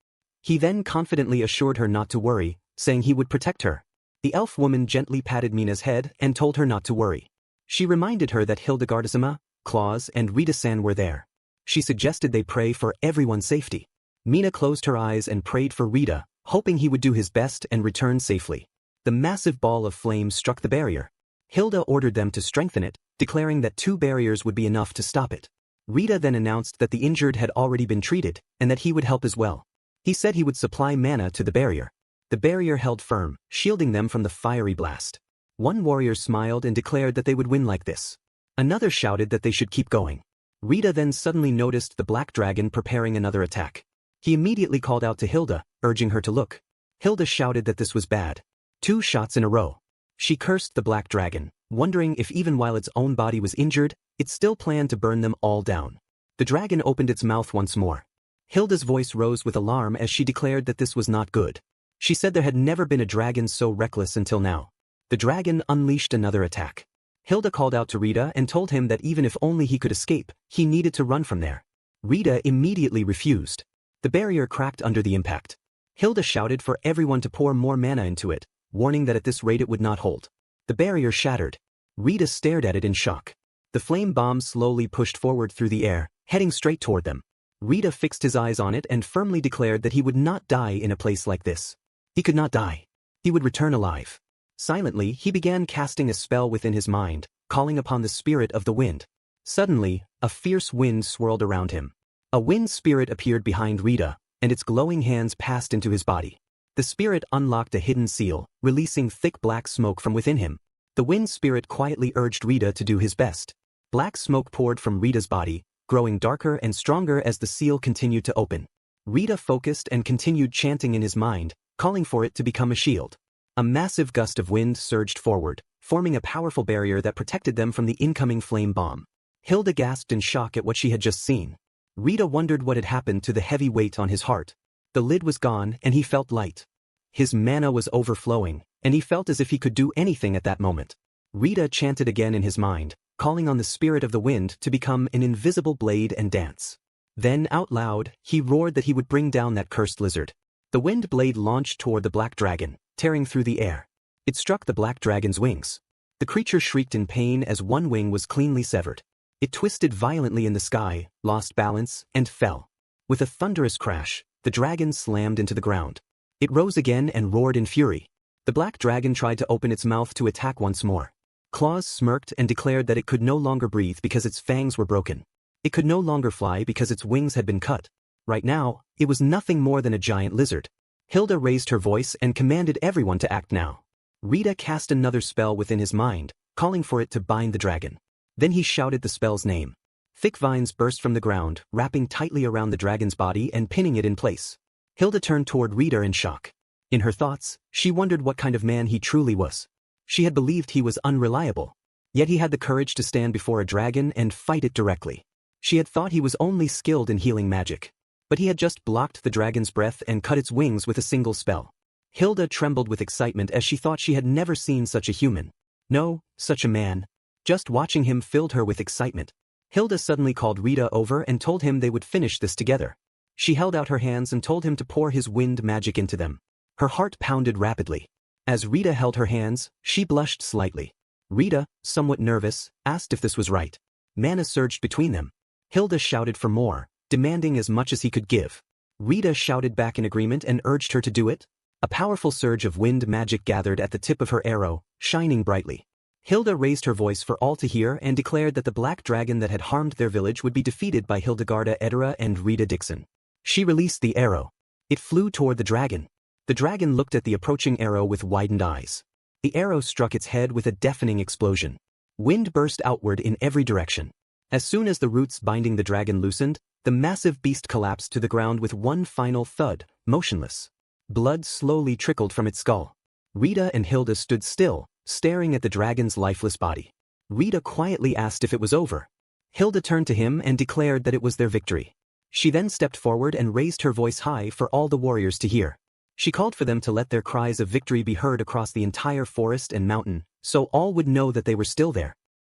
He then confidently assured her not to worry, saying he would protect her. The elf woman gently patted Mina's head and told her not to worry. She reminded her that Hildigarda, Claus, and Rita-san were there. She suggested they pray for everyone's safety. Mina closed her eyes and prayed for Rita, hoping he would do his best and return safely. The massive ball of flame struck the barrier. Hilda ordered them to strengthen it, declaring that 2 barriers would be enough to stop it. Rita then announced that the injured had already been treated, and that he would help as well. He said he would supply mana to the barrier. The barrier held firm, shielding them from the fiery blast. One warrior smiled and declared that they would win like this. Another shouted that they should keep going. Rita then suddenly noticed the black dragon preparing another attack. He immediately called out to Hilda, urging her to look. Hilda shouted that this was bad. 2 shots in a row. She cursed the black dragon, wondering if even while its own body was injured, it still planned to burn them all down. The dragon opened its mouth once more. Hilda's voice rose with alarm as she declared that this was not good. She said there had never been a dragon so reckless until now. The dragon unleashed another attack. Hilda called out to Rita and told him that even if only he could escape, he needed to run from there. Rita immediately refused. The barrier cracked under the impact. Hilda shouted for everyone to pour more mana into it, warning that at this rate it would not hold. The barrier shattered. Rita stared at it in shock. The flame bomb slowly pushed forward through the air, heading straight toward them. Rita fixed his eyes on it and firmly declared that he would not die in a place like this. He could not die. He would return alive. Silently, he began casting a spell within his mind, calling upon the spirit of the wind. Suddenly, a fierce wind swirled around him. A wind spirit appeared behind Rita, and its glowing hands passed into his body. The spirit unlocked a hidden seal, releasing thick black smoke from within him. The wind spirit quietly urged Rita to do his best. Black smoke poured from Rita's body, growing darker and stronger as the seal continued to open. Rita focused and continued chanting in his mind, calling for it to become a shield. A massive gust of wind surged forward, forming a powerful barrier that protected them from the incoming flame bomb. Hilda gasped in shock at what she had just seen. Rita wondered what had happened to the heavy weight on his heart. The lid was gone and he felt light. His mana was overflowing, and he felt as if he could do anything at that moment. Rita chanted again in his mind, calling on the spirit of the wind to become an invisible blade and dance. Then, out loud, he roared that he would bring down that cursed lizard. The wind blade launched toward the black dragon, tearing through the air. It struck the black dragon's wings. The creature shrieked in pain as one wing was cleanly severed. It twisted violently in the sky, lost balance, and fell. With a thunderous crash, the dragon slammed into the ground. It rose again and roared in fury. The black dragon tried to open its mouth to attack once more. Claws smirked and declared that it could no longer breathe because its fangs were broken. It could no longer fly because its wings had been cut. Right now, it was nothing more than a giant lizard. Hilda raised her voice and commanded everyone to act now. Rita cast another spell within his mind, calling for it to bind the dragon. Then he shouted the spell's name. Thick vines burst from the ground, wrapping tightly around the dragon's body and pinning it in place. Hilda turned toward Rita in shock. In her thoughts, she wondered what kind of man he truly was. She had believed he was unreliable. Yet he had the courage to stand before a dragon and fight it directly. She had thought he was only skilled in healing magic. But he had just blocked the dragon's breath and cut its wings with a single spell. Hilda trembled with excitement as she thought she had never seen such a human. No, such a man. Just watching him filled her with excitement. Hilda suddenly called Rita over and told him they would finish this together. She held out her hands and told him to pour his wind magic into them. Her heart pounded rapidly. As Rita held her hands, she blushed slightly. Rita, somewhat nervous, asked if this was right. Mana surged between them. Hilda shouted for more, demanding as much as he could give. Rita shouted back in agreement and urged her to do it. A powerful surge of wind magic gathered at the tip of her arrow, shining brightly. Hilda raised her voice for all to hear and declared that the black dragon that had harmed their village would be defeated by Hildigarda Edera and Rita Dixon. She released the arrow. It flew toward the dragon. The dragon looked at the approaching arrow with widened eyes. The arrow struck its head with a deafening explosion. Wind burst outward in every direction. As soon as the roots binding the dragon loosened, the massive beast collapsed to the ground with one final thud, motionless. Blood slowly trickled from its skull. Rita and Hilda stood still, staring at the dragon's lifeless body. Rita quietly asked if it was over. Hilda turned to him and declared that it was their victory. She then stepped forward and raised her voice high for all the warriors to hear. She called for them to let their cries of victory be heard across the entire forest and mountain, so all would know that they were still there.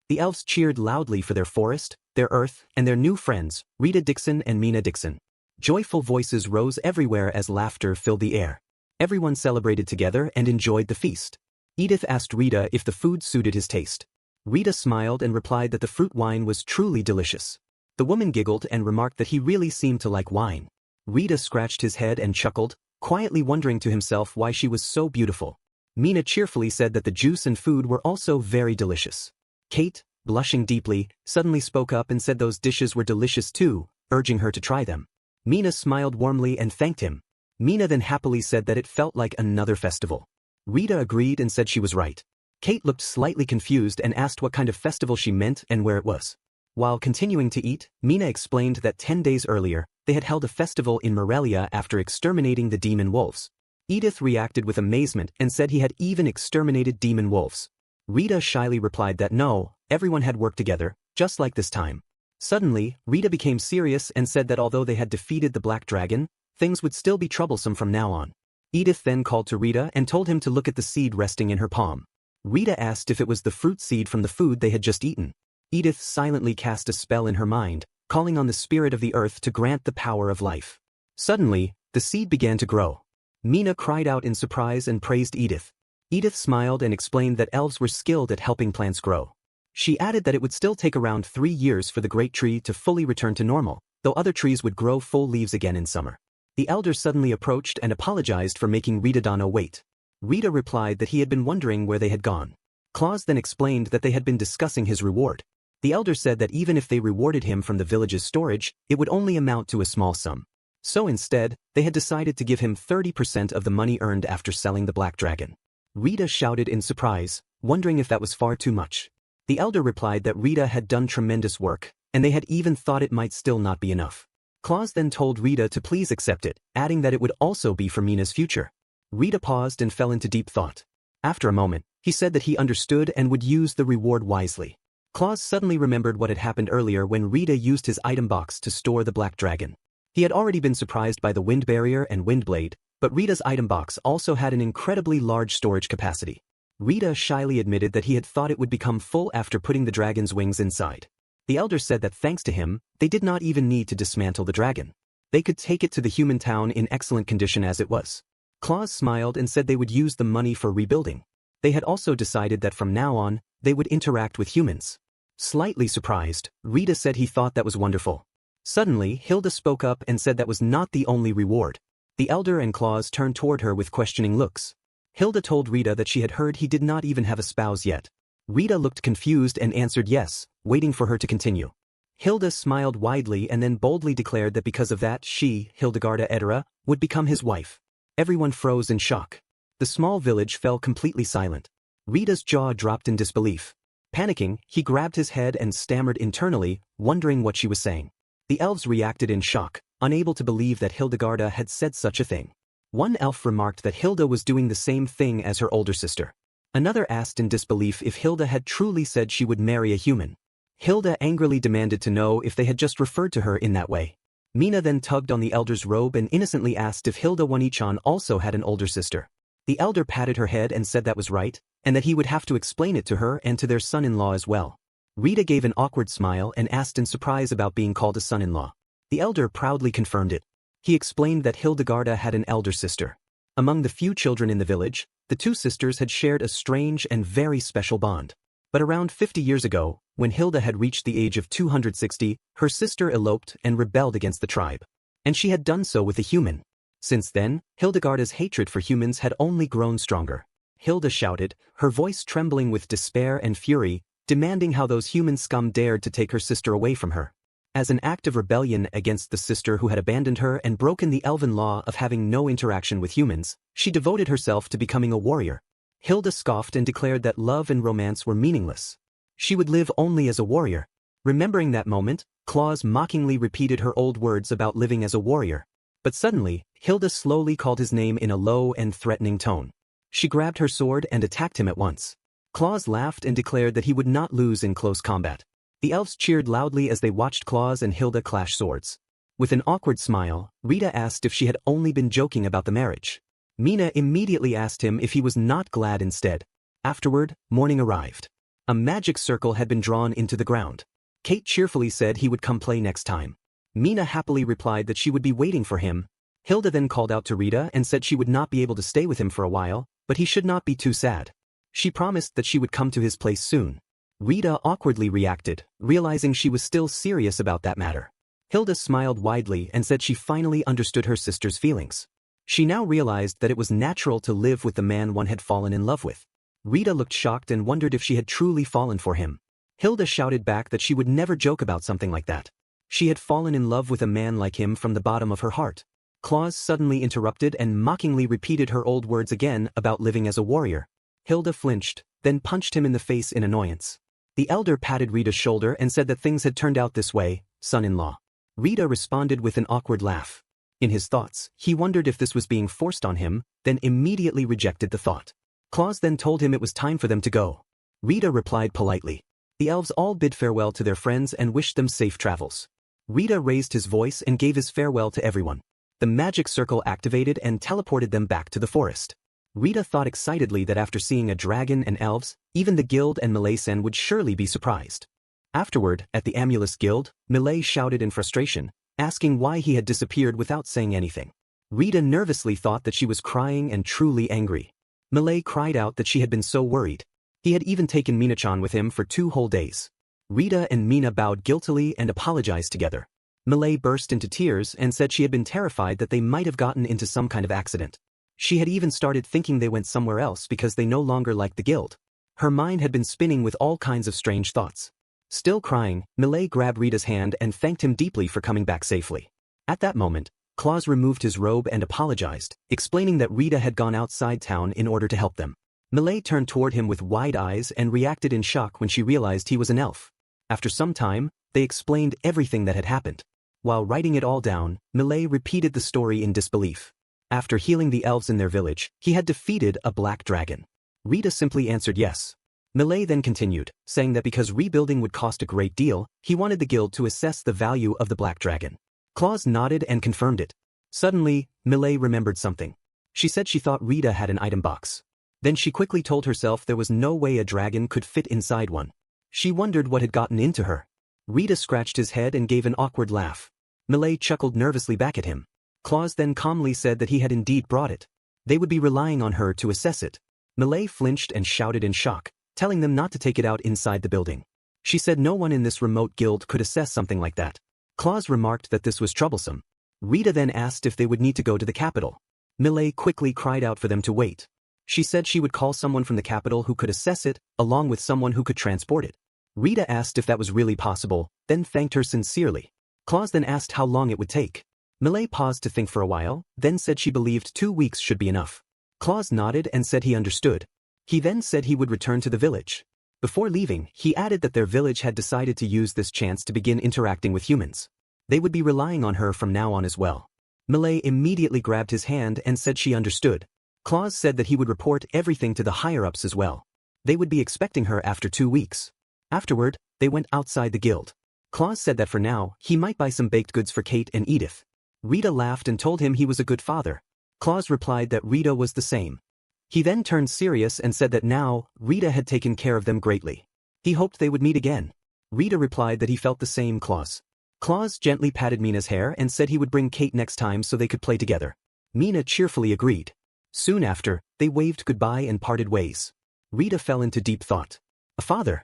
The elves cheered loudly for their forest, their earth, and their new friends, Rita Dixon and Mina Dixon. Joyful voices rose everywhere as laughter filled the air. Everyone celebrated together and enjoyed the feast. Edith asked Rita if the food suited his taste. Rita smiled and replied that the fruit wine was truly delicious. The woman giggled and remarked that he really seemed to like wine. Rita scratched his head and chuckled, quietly wondering to himself why she was so beautiful. Mina cheerfully said that the juice and food were also very delicious. Kate, blushing deeply, suddenly spoke up and said those dishes were delicious too, urging her to try them. Mina smiled warmly and thanked him. Mina then happily said that it felt like another festival. Rita agreed and said she was right. Kate looked slightly confused and asked what kind of festival she meant and where it was. While continuing to eat, Mina explained that 10 days earlier, they had held a festival in Melia after exterminating the demon wolves. Edith reacted with amazement and said he had even exterminated demon wolves. Rita shyly replied that no, everyone had worked together, just like this time. Suddenly, Rita became serious and said that although they had defeated the black dragon, things would still be troublesome from now on. Edith then called to Rita and told him to look at the seed resting in her palm. Rita asked if it was the fruit seed from the food they had just eaten. Edith silently cast a spell in her mind, calling on the spirit of the earth to grant the power of life. Suddenly, the seed began to grow. Mina cried out in surprise and praised Edith. Edith smiled and explained that elves were skilled at helping plants grow. She added that it would still take around 3 years for the great tree to fully return to normal, though other trees would grow full leaves again in summer. The elder suddenly approached and apologized for making Rita Dano wait. Rita replied that he had been wondering where they had gone. Claus then explained that they had been discussing his reward. The elder said that even if they rewarded him from the village's storage, it would only amount to a small sum. So instead, they had decided to give him 30% of the money earned after selling the black dragon. Rita shouted in surprise, wondering if that was far too much. The elder replied that Rita had done tremendous work, and they had even thought it might still not be enough. Claus then told Rita to please accept it, adding that it would also be for Mina's future. Rita paused and fell into deep thought. After a moment, he said that he understood and would use the reward wisely. Claus suddenly remembered what had happened earlier when Rita used his item box to store the black dragon. He had already been surprised by the wind barrier and wind blade, but Rita's item box also had an incredibly large storage capacity. Rita shyly admitted that he had thought it would become full after putting the dragon's wings inside. The elder said that thanks to him, they did not even need to dismantle the dragon. They could take it to the human town in excellent condition as it was. Claus smiled and said they would use the money for rebuilding. They had also decided that from now on, they would interact with humans. Slightly surprised, Rita said he thought that was wonderful. Suddenly, Hilda spoke up and said that was not the only reward. The elder and Claus turned toward her with questioning looks. Hilda told Rita that she had heard he did not even have a spouse yet. Rita looked confused and answered yes, waiting for her to continue. Hilda smiled widely and then boldly declared that because of that she, Hildigarda Edera, would become his wife. Everyone froze in shock. The small village fell completely silent. Rita's jaw dropped in disbelief. Panicking, he grabbed his head and stammered internally, wondering what she was saying. The elves reacted in shock, unable to believe that Hildigarda had said such a thing. One elf remarked that Hilda was doing the same thing as her older sister. Another asked in disbelief if Hilda had truly said she would marry a human. Hilda angrily demanded to know if they had just referred to her in that way. Mina then tugged on the elder's robe and innocently asked if Hilda One-chan also had an older sister. The elder patted her head and said that was right, and that he would have to explain it to her and to their son-in-law as well. Rita gave an awkward smile and asked in surprise about being called a son-in-law. The elder proudly confirmed it. He explained that Hildigarda had an elder sister. Among the few children in the village, the two sisters had shared a strange and very special bond. But around 50 years ago, when Hilda had reached the age of 260, her sister eloped and rebelled against the tribe. And she had done so with a human. Since then, Hildigarda's hatred for humans had only grown stronger. Hilda shouted, her voice trembling with despair and fury, demanding how those human scum dared to take her sister away from her. As an act of rebellion against the sister who had abandoned her and broken the elven law of having no interaction with humans, she devoted herself to becoming a warrior. Hilda scoffed and declared that love and romance were meaningless. She would live only as a warrior. Remembering that moment, Claus mockingly repeated her old words about living as a warrior. But suddenly, Hilda slowly called his name in a low and threatening tone. She grabbed her sword and attacked him at once. Claus laughed and declared that he would not lose in close combat. The elves cheered loudly as they watched Claus and Hilda clash swords. With an awkward smile, Rita asked if she had only been joking about the marriage. Mina immediately asked him if he was not glad instead. Afterward, morning arrived. A magic circle had been drawn into the ground. Kate cheerfully said he would come play next time. Mina happily replied that she would be waiting for him. Hilda then called out to Rita and said she would not be able to stay with him for a while, but he should not be too sad. She promised that she would come to his place soon. Rita awkwardly reacted, realizing she was still serious about that matter. Hilda smiled widely and said she finally understood her sister's feelings. She now realized that it was natural to live with the man one had fallen in love with. Rita looked shocked and wondered if she had truly fallen for him. Hilda shouted back that she would never joke about something like that. She had fallen in love with a man like him from the bottom of her heart. Claus suddenly interrupted and mockingly repeated her old words again about living as a warrior. Hilda flinched, then punched him in the face in annoyance. The elder patted Rita's shoulder and said that things had turned out this way, son-in-law. Rita responded with an awkward laugh. In his thoughts, he wondered if this was being forced on him, then immediately rejected the thought. Claus then told him it was time for them to go. Rita replied politely. The elves all bid farewell to their friends and wished them safe travels. Rita raised his voice and gave his farewell to everyone. The magic circle activated and teleported them back to the forest. Rita thought excitedly that after seeing a dragon and elves, even the guild and Melia would surely be surprised. Afterward, at the Amulus guild, Melia shouted in frustration, asking why he had disappeared without saying anything. Rita nervously thought that she was crying and truly angry. Melia cried out that she had been so worried. He had even taken Mina-chan with him for 2 whole days. Rita and Mina bowed guiltily and apologized together. Melia burst into tears and said she had been terrified that they might have gotten into some kind of accident. She had even started thinking they went somewhere else because they no longer liked the guild. Her mind had been spinning with all kinds of strange thoughts. Still crying, Melia grabbed Rita's hand and thanked him deeply for coming back safely. At that moment, Claus removed his robe and apologized, explaining that Rita had gone outside town in order to help them. Melia turned toward him with wide eyes and reacted in shock when she realized he was an elf. After some time, they explained everything that had happened. While writing it all down, Melia repeated the story in disbelief. After healing the elves in their village, he had defeated a black dragon. Rita simply answered yes. Melia then continued, saying that because rebuilding would cost a great deal, he wanted the guild to assess the value of the black dragon. Claus nodded and confirmed it. Suddenly, Melia remembered something. She said she thought Rita had an item box. Then she quickly told herself there was no way a dragon could fit inside one. She wondered what had gotten into her. Rita scratched his head and gave an awkward laugh. Melia chuckled nervously back at him. Claus then calmly said that he had indeed brought it. They would be relying on her to assess it. Melia flinched and shouted in shock, telling them not to take it out inside the building. She said no one in this remote guild could assess something like that. Claus remarked that this was troublesome. Rita then asked if they would need to go to the capital. Melia quickly cried out for them to wait. She said she would call someone from the capital who could assess it, along with someone who could transport it. Rita asked if that was really possible, then thanked her sincerely. Claus then asked how long it would take. Melia paused to think for a while, then said she believed 2 weeks should be enough. Claus nodded and said he understood. He then said he would return to the village. Before leaving, he added that their village had decided to use this chance to begin interacting with humans. They would be relying on her from now on as well. Melia immediately grabbed his hand and said she understood. Claus said that he would report everything to the higher-ups as well. They would be expecting her after 2 weeks. Afterward, they went outside the guild. Claus said that for now, he might buy some baked goods for Kate and Edith. Rita laughed and told him he was a good father. Claus replied that Rita was the same. He then turned serious and said that now, Rita had taken care of them greatly. He hoped they would meet again. Rita replied that he felt the same. Claus gently patted Mina's hair and said he would bring Kate next time so they could play together. Mina cheerfully agreed. Soon after, they waved goodbye and parted ways. Rita fell into deep thought. A father?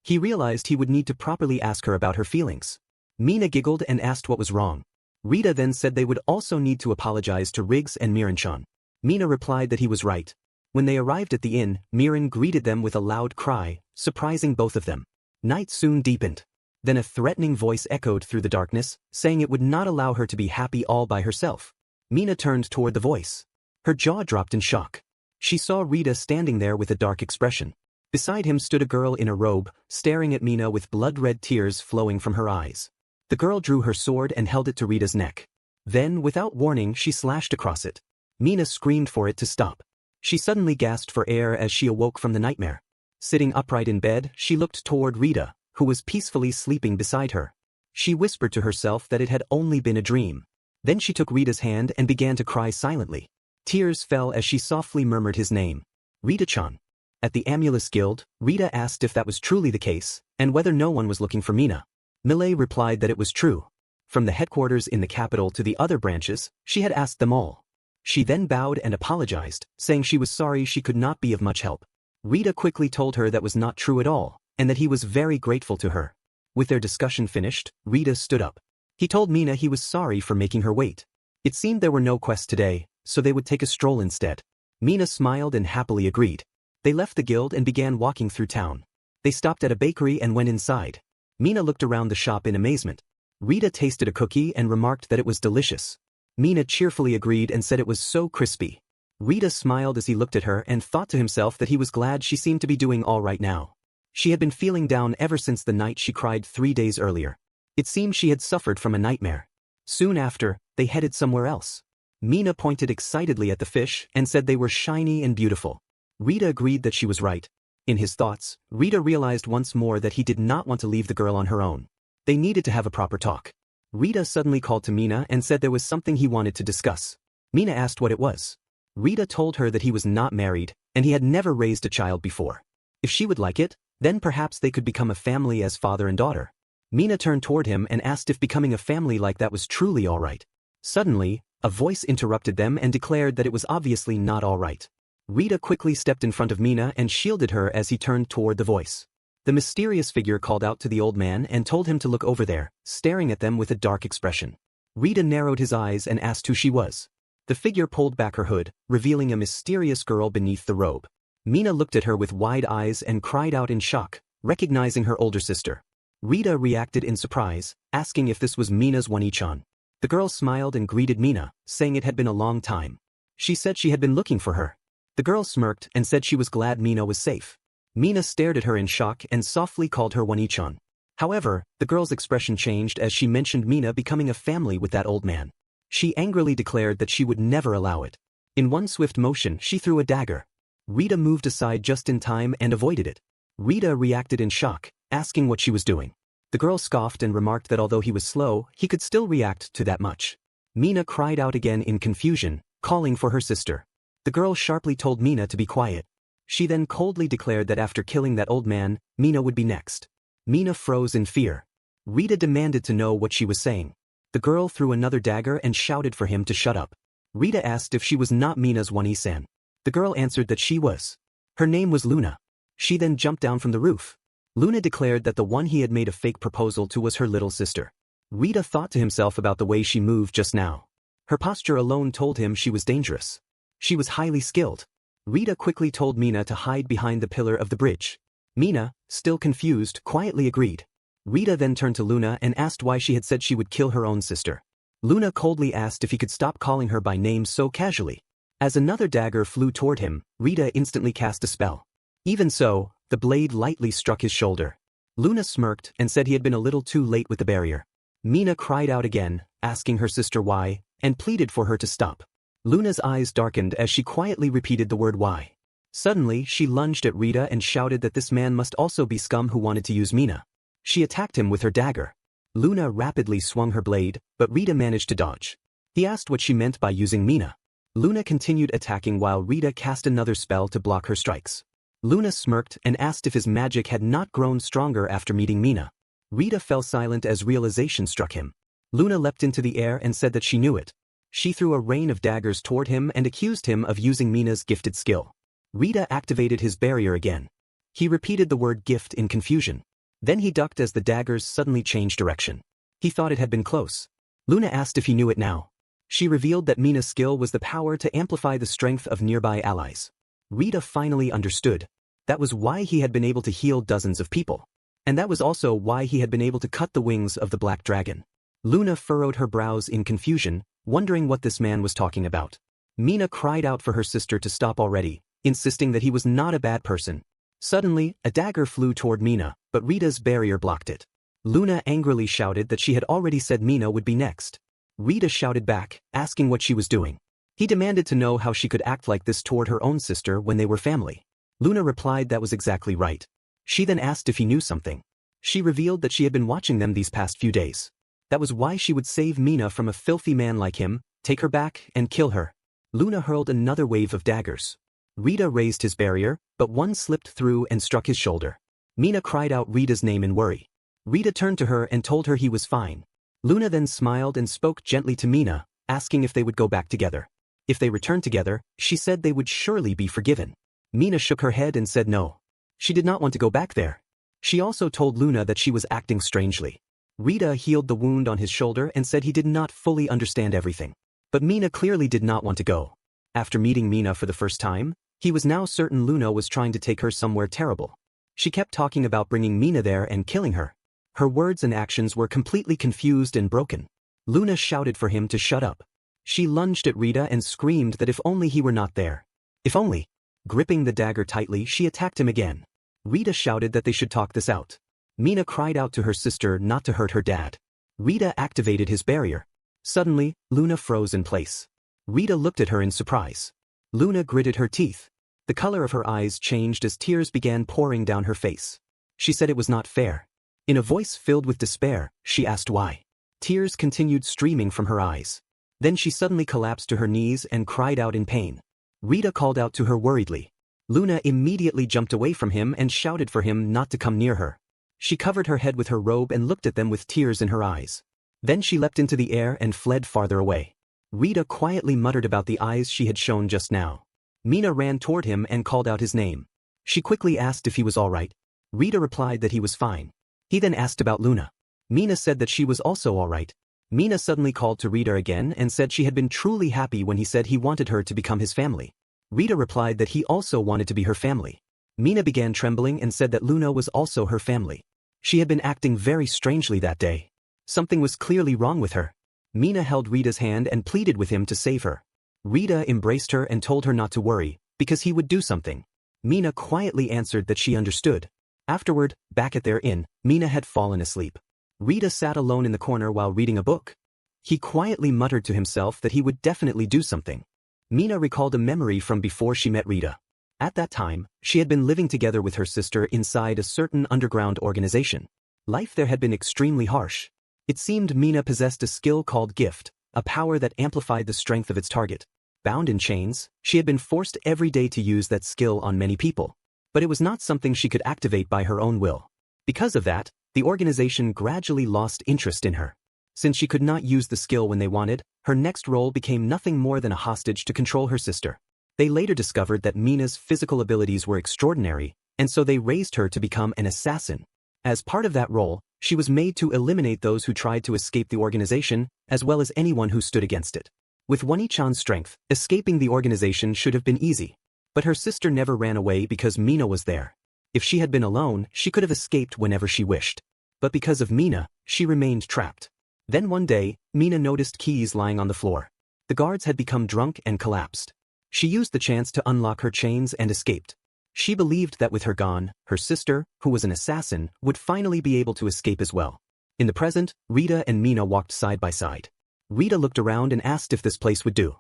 He realized he would need to properly ask her about her feelings. Mina giggled and asked what was wrong. Rita then said they would also need to apologize to Riggs and Miran-chan. Mina replied that he was right. When they arrived at the inn, Miran greeted them with a loud cry, surprising both of them. Night soon deepened. Then a threatening voice echoed through the darkness, saying it would not allow her to be happy all by herself. Mina turned toward the voice. Her jaw dropped in shock. She saw Rita standing there with a dark expression. Beside him stood a girl in a robe, staring at Mina with blood-red tears flowing from her eyes. The girl drew her sword and held it to Rita's neck. Then, without warning, she slashed across it. Mina screamed for it to stop. She suddenly gasped for air as she awoke from the nightmare. Sitting upright in bed, she looked toward Rita, who was peacefully sleeping beside her. She whispered to herself that it had only been a dream. Then she took Rita's hand and began to cry silently. Tears fell as she softly murmured his name. Rita-chan. At the Amulus Guild, Rita asked if that was truly the case, and whether no one was looking for Mina. Melia replied that it was true. From the headquarters in the capital to the other branches, she had asked them all. She then bowed and apologized, saying she was sorry she could not be of much help. Rita quickly told her that was not true at all, and that he was very grateful to her. With their discussion finished, Rita stood up. He told Mina he was sorry for making her wait. It seemed there were no quests today, so they would take a stroll instead. Mina smiled and happily agreed. They left the guild and began walking through town. They stopped at a bakery and went inside. Mina looked around the shop in amazement. Rita tasted a cookie and remarked that it was delicious. Mina cheerfully agreed and said it was so crispy. Rita smiled as he looked at her and thought to himself that he was glad she seemed to be doing all right now. She had been feeling down ever since the night she cried 3 days earlier. It seemed she had suffered from a nightmare. Soon after, they headed somewhere else. Mina pointed excitedly at the fish and said they were shiny and beautiful. Rita agreed that she was right. In his thoughts, Rita realized once more that he did not want to leave the girl on her own. They needed to have a proper talk. Rita suddenly called to Mina and said there was something he wanted to discuss. Mina asked what it was. Rita told her that he was not married, and he had never raised a child before. If she would like it, then perhaps they could become a family as father and daughter. Mina turned toward him and asked if becoming a family like that was truly all right. Suddenly, a voice interrupted them and declared that it was obviously not all right. Rita quickly stepped in front of Mina and shielded her as he turned toward the voice. The mysterious figure called out to the old man and told him to look over there, staring at them with a dark expression. Rita narrowed his eyes and asked who she was. The figure pulled back her hood, revealing a mysterious girl beneath the robe. Mina looked at her with wide eyes and cried out in shock, recognizing her older sister. Rita reacted in surprise, asking if this was Mina's One-chan. The girl smiled and greeted Mina, saying it had been a long time. She said she had been looking for her. The girl smirked and said she was glad Mina was safe. Mina stared at her in shock and softly called her One-chan. However, the girl's expression changed as she mentioned Mina becoming a family with that old man. She angrily declared that she would never allow it. In one swift motion, she threw a dagger. Rita moved aside just in time and avoided it. Rita reacted in shock, asking what she was doing. The girl scoffed and remarked that although he was slow, he could still react to that much. Mina cried out again in confusion, calling for her sister. The girl sharply told Mina to be quiet. She then coldly declared that after killing that old man, Mina would be next. Mina froze in fear. Rita demanded to know what she was saying. The girl threw another dagger and shouted for him to shut up. Rita asked if she was not Mina's One-san. The girl answered that she was. Her name was Luna. She then jumped down from the roof. Luna declared that the one he had made a fake proposal to was her little sister. Rita thought to himself about the way she moved just now. Her posture alone told him she was dangerous. She was highly skilled. Rita quickly told Mina to hide behind the pillar of the bridge. Mina, still confused, quietly agreed. Rita then turned to Luna and asked why she had said she would kill her own sister. Luna coldly asked if he could stop calling her by name so casually. As another dagger flew toward him, Rita instantly cast a spell. Even so, the blade lightly struck his shoulder. Luna smirked and said he had been a little too late with the barrier. Mina cried out again, asking her sister why, and pleaded for her to stop. Luna's eyes darkened as she quietly repeated the word why. Suddenly, she lunged at Rita and shouted that this man must also be scum who wanted to use Mina. She attacked him with her dagger. Luna rapidly swung her blade, but Rita managed to dodge. He asked what she meant by using Mina. Luna continued attacking while Rita cast another spell to block her strikes. Luna smirked and asked if his magic had not grown stronger after meeting Mina. Rita fell silent as realization struck him. Luna leapt into the air and said that she knew it. She threw a rain of daggers toward him and accused him of using Mina's gifted skill. Rita activated his barrier again. He repeated the word gift in confusion. Then he ducked as the daggers suddenly changed direction. He thought it had been close. Luna asked if he knew it now. She revealed that Mina's skill was the power to amplify the strength of nearby allies. Rita finally understood. That was why he had been able to heal dozens of people. And that was also why he had been able to cut the wings of the black dragon. Luna furrowed her brows in confusion, wondering what this man was talking about. Mina cried out for her sister to stop already, insisting that he was not a bad person. Suddenly, a dagger flew toward Mina, but Rita's barrier blocked it. Luna angrily shouted that she had already said Mina would be next. Rita shouted back, asking what she was doing. He demanded to know how she could act like this toward her own sister when they were family. Luna replied that was exactly right. She then asked if he knew something. She revealed that she had been watching them these past few days. That was why she would save Mina from a filthy man like him, take her back, and kill her. Luna hurled another wave of daggers. Rita raised his barrier, but one slipped through and struck his shoulder. Mina cried out Rita's name in worry. Rita turned to her and told her he was fine. Luna then smiled and spoke gently to Mina, asking if they would go back together. If they returned together, she said they would surely be forgiven. Mina shook her head and said no. She did not want to go back there. She also told Luna that she was acting strangely. Rita healed the wound on his shoulder and said he did not fully understand everything. But Mina clearly did not want to go. After meeting Mina for the first time, he was now certain Luna was trying to take her somewhere terrible. She kept talking about bringing Mina there and killing her. Her words and actions were completely confused and broken. Luna shouted for him to shut up. She lunged at Rita and screamed that if only he were not there. If only. Gripping the dagger tightly, she attacked him again. Rita shouted that they should talk this out. Mina cried out to her sister not to hurt her dad. Rita activated his barrier. Suddenly, Luna froze in place. Rita looked at her in surprise. Luna gritted her teeth. The color of her eyes changed as tears began pouring down her face. She said it was not fair. In a voice filled with despair, she asked why. Tears continued streaming from her eyes. Then she suddenly collapsed to her knees and cried out in pain. Rita called out to her worriedly. Luna immediately jumped away from him and shouted for him not to come near her. She covered her head with her robe and looked at them with tears in her eyes. Then she leapt into the air and fled farther away. Rita quietly muttered about the eyes she had shown just now. Mina ran toward him and called out his name. She quickly asked if he was all right. Rita replied that he was fine. He then asked about Luna. Mina said that she was also all right. Mina suddenly called to Rita again and said she had been truly happy when he said he wanted her to become his family. Rita replied that he also wanted to be her family. Mina began trembling and said that Luna was also her family. She had been acting very strangely that day. Something was clearly wrong with her. Mina held Rita's hand and pleaded with him to save her. Rita embraced her and told her not to worry, because he would do something. Mina quietly answered that she understood. Afterward, back at their inn, Mina had fallen asleep. Rita sat alone in the corner while reading a book. He quietly muttered to himself that he would definitely do something. Mina recalled a memory from before she met Rita. At that time, she had been living together with her sister inside a certain underground organization. Life there had been extremely harsh. It seemed Mina possessed a skill called Gift, a power that amplified the strength of its target. Bound in chains, she had been forced every day to use that skill on many people. But it was not something she could activate by her own will. Because of that, the organization gradually lost interest in her. Since she could not use the skill when they wanted, her next role became nothing more than a hostage to control her sister. They later discovered that Mina's physical abilities were extraordinary, and so they raised her to become an assassin. As part of that role, she was made to eliminate those who tried to escape the organization, as well as anyone who stood against it. With Wani-chan's strength, escaping the organization should have been easy. But her sister never ran away because Mina was there. If she had been alone, she could have escaped whenever she wished. But because of Mina, she remained trapped. Then one day, Mina noticed keys lying on the floor. The guards had become drunk and collapsed. She used the chance to unlock her chains and escaped. She believed that with her gone, her sister, who was an assassin, would finally be able to escape as well. In the present, Rita and Mina walked side by side. Rita looked around and asked if this place would do.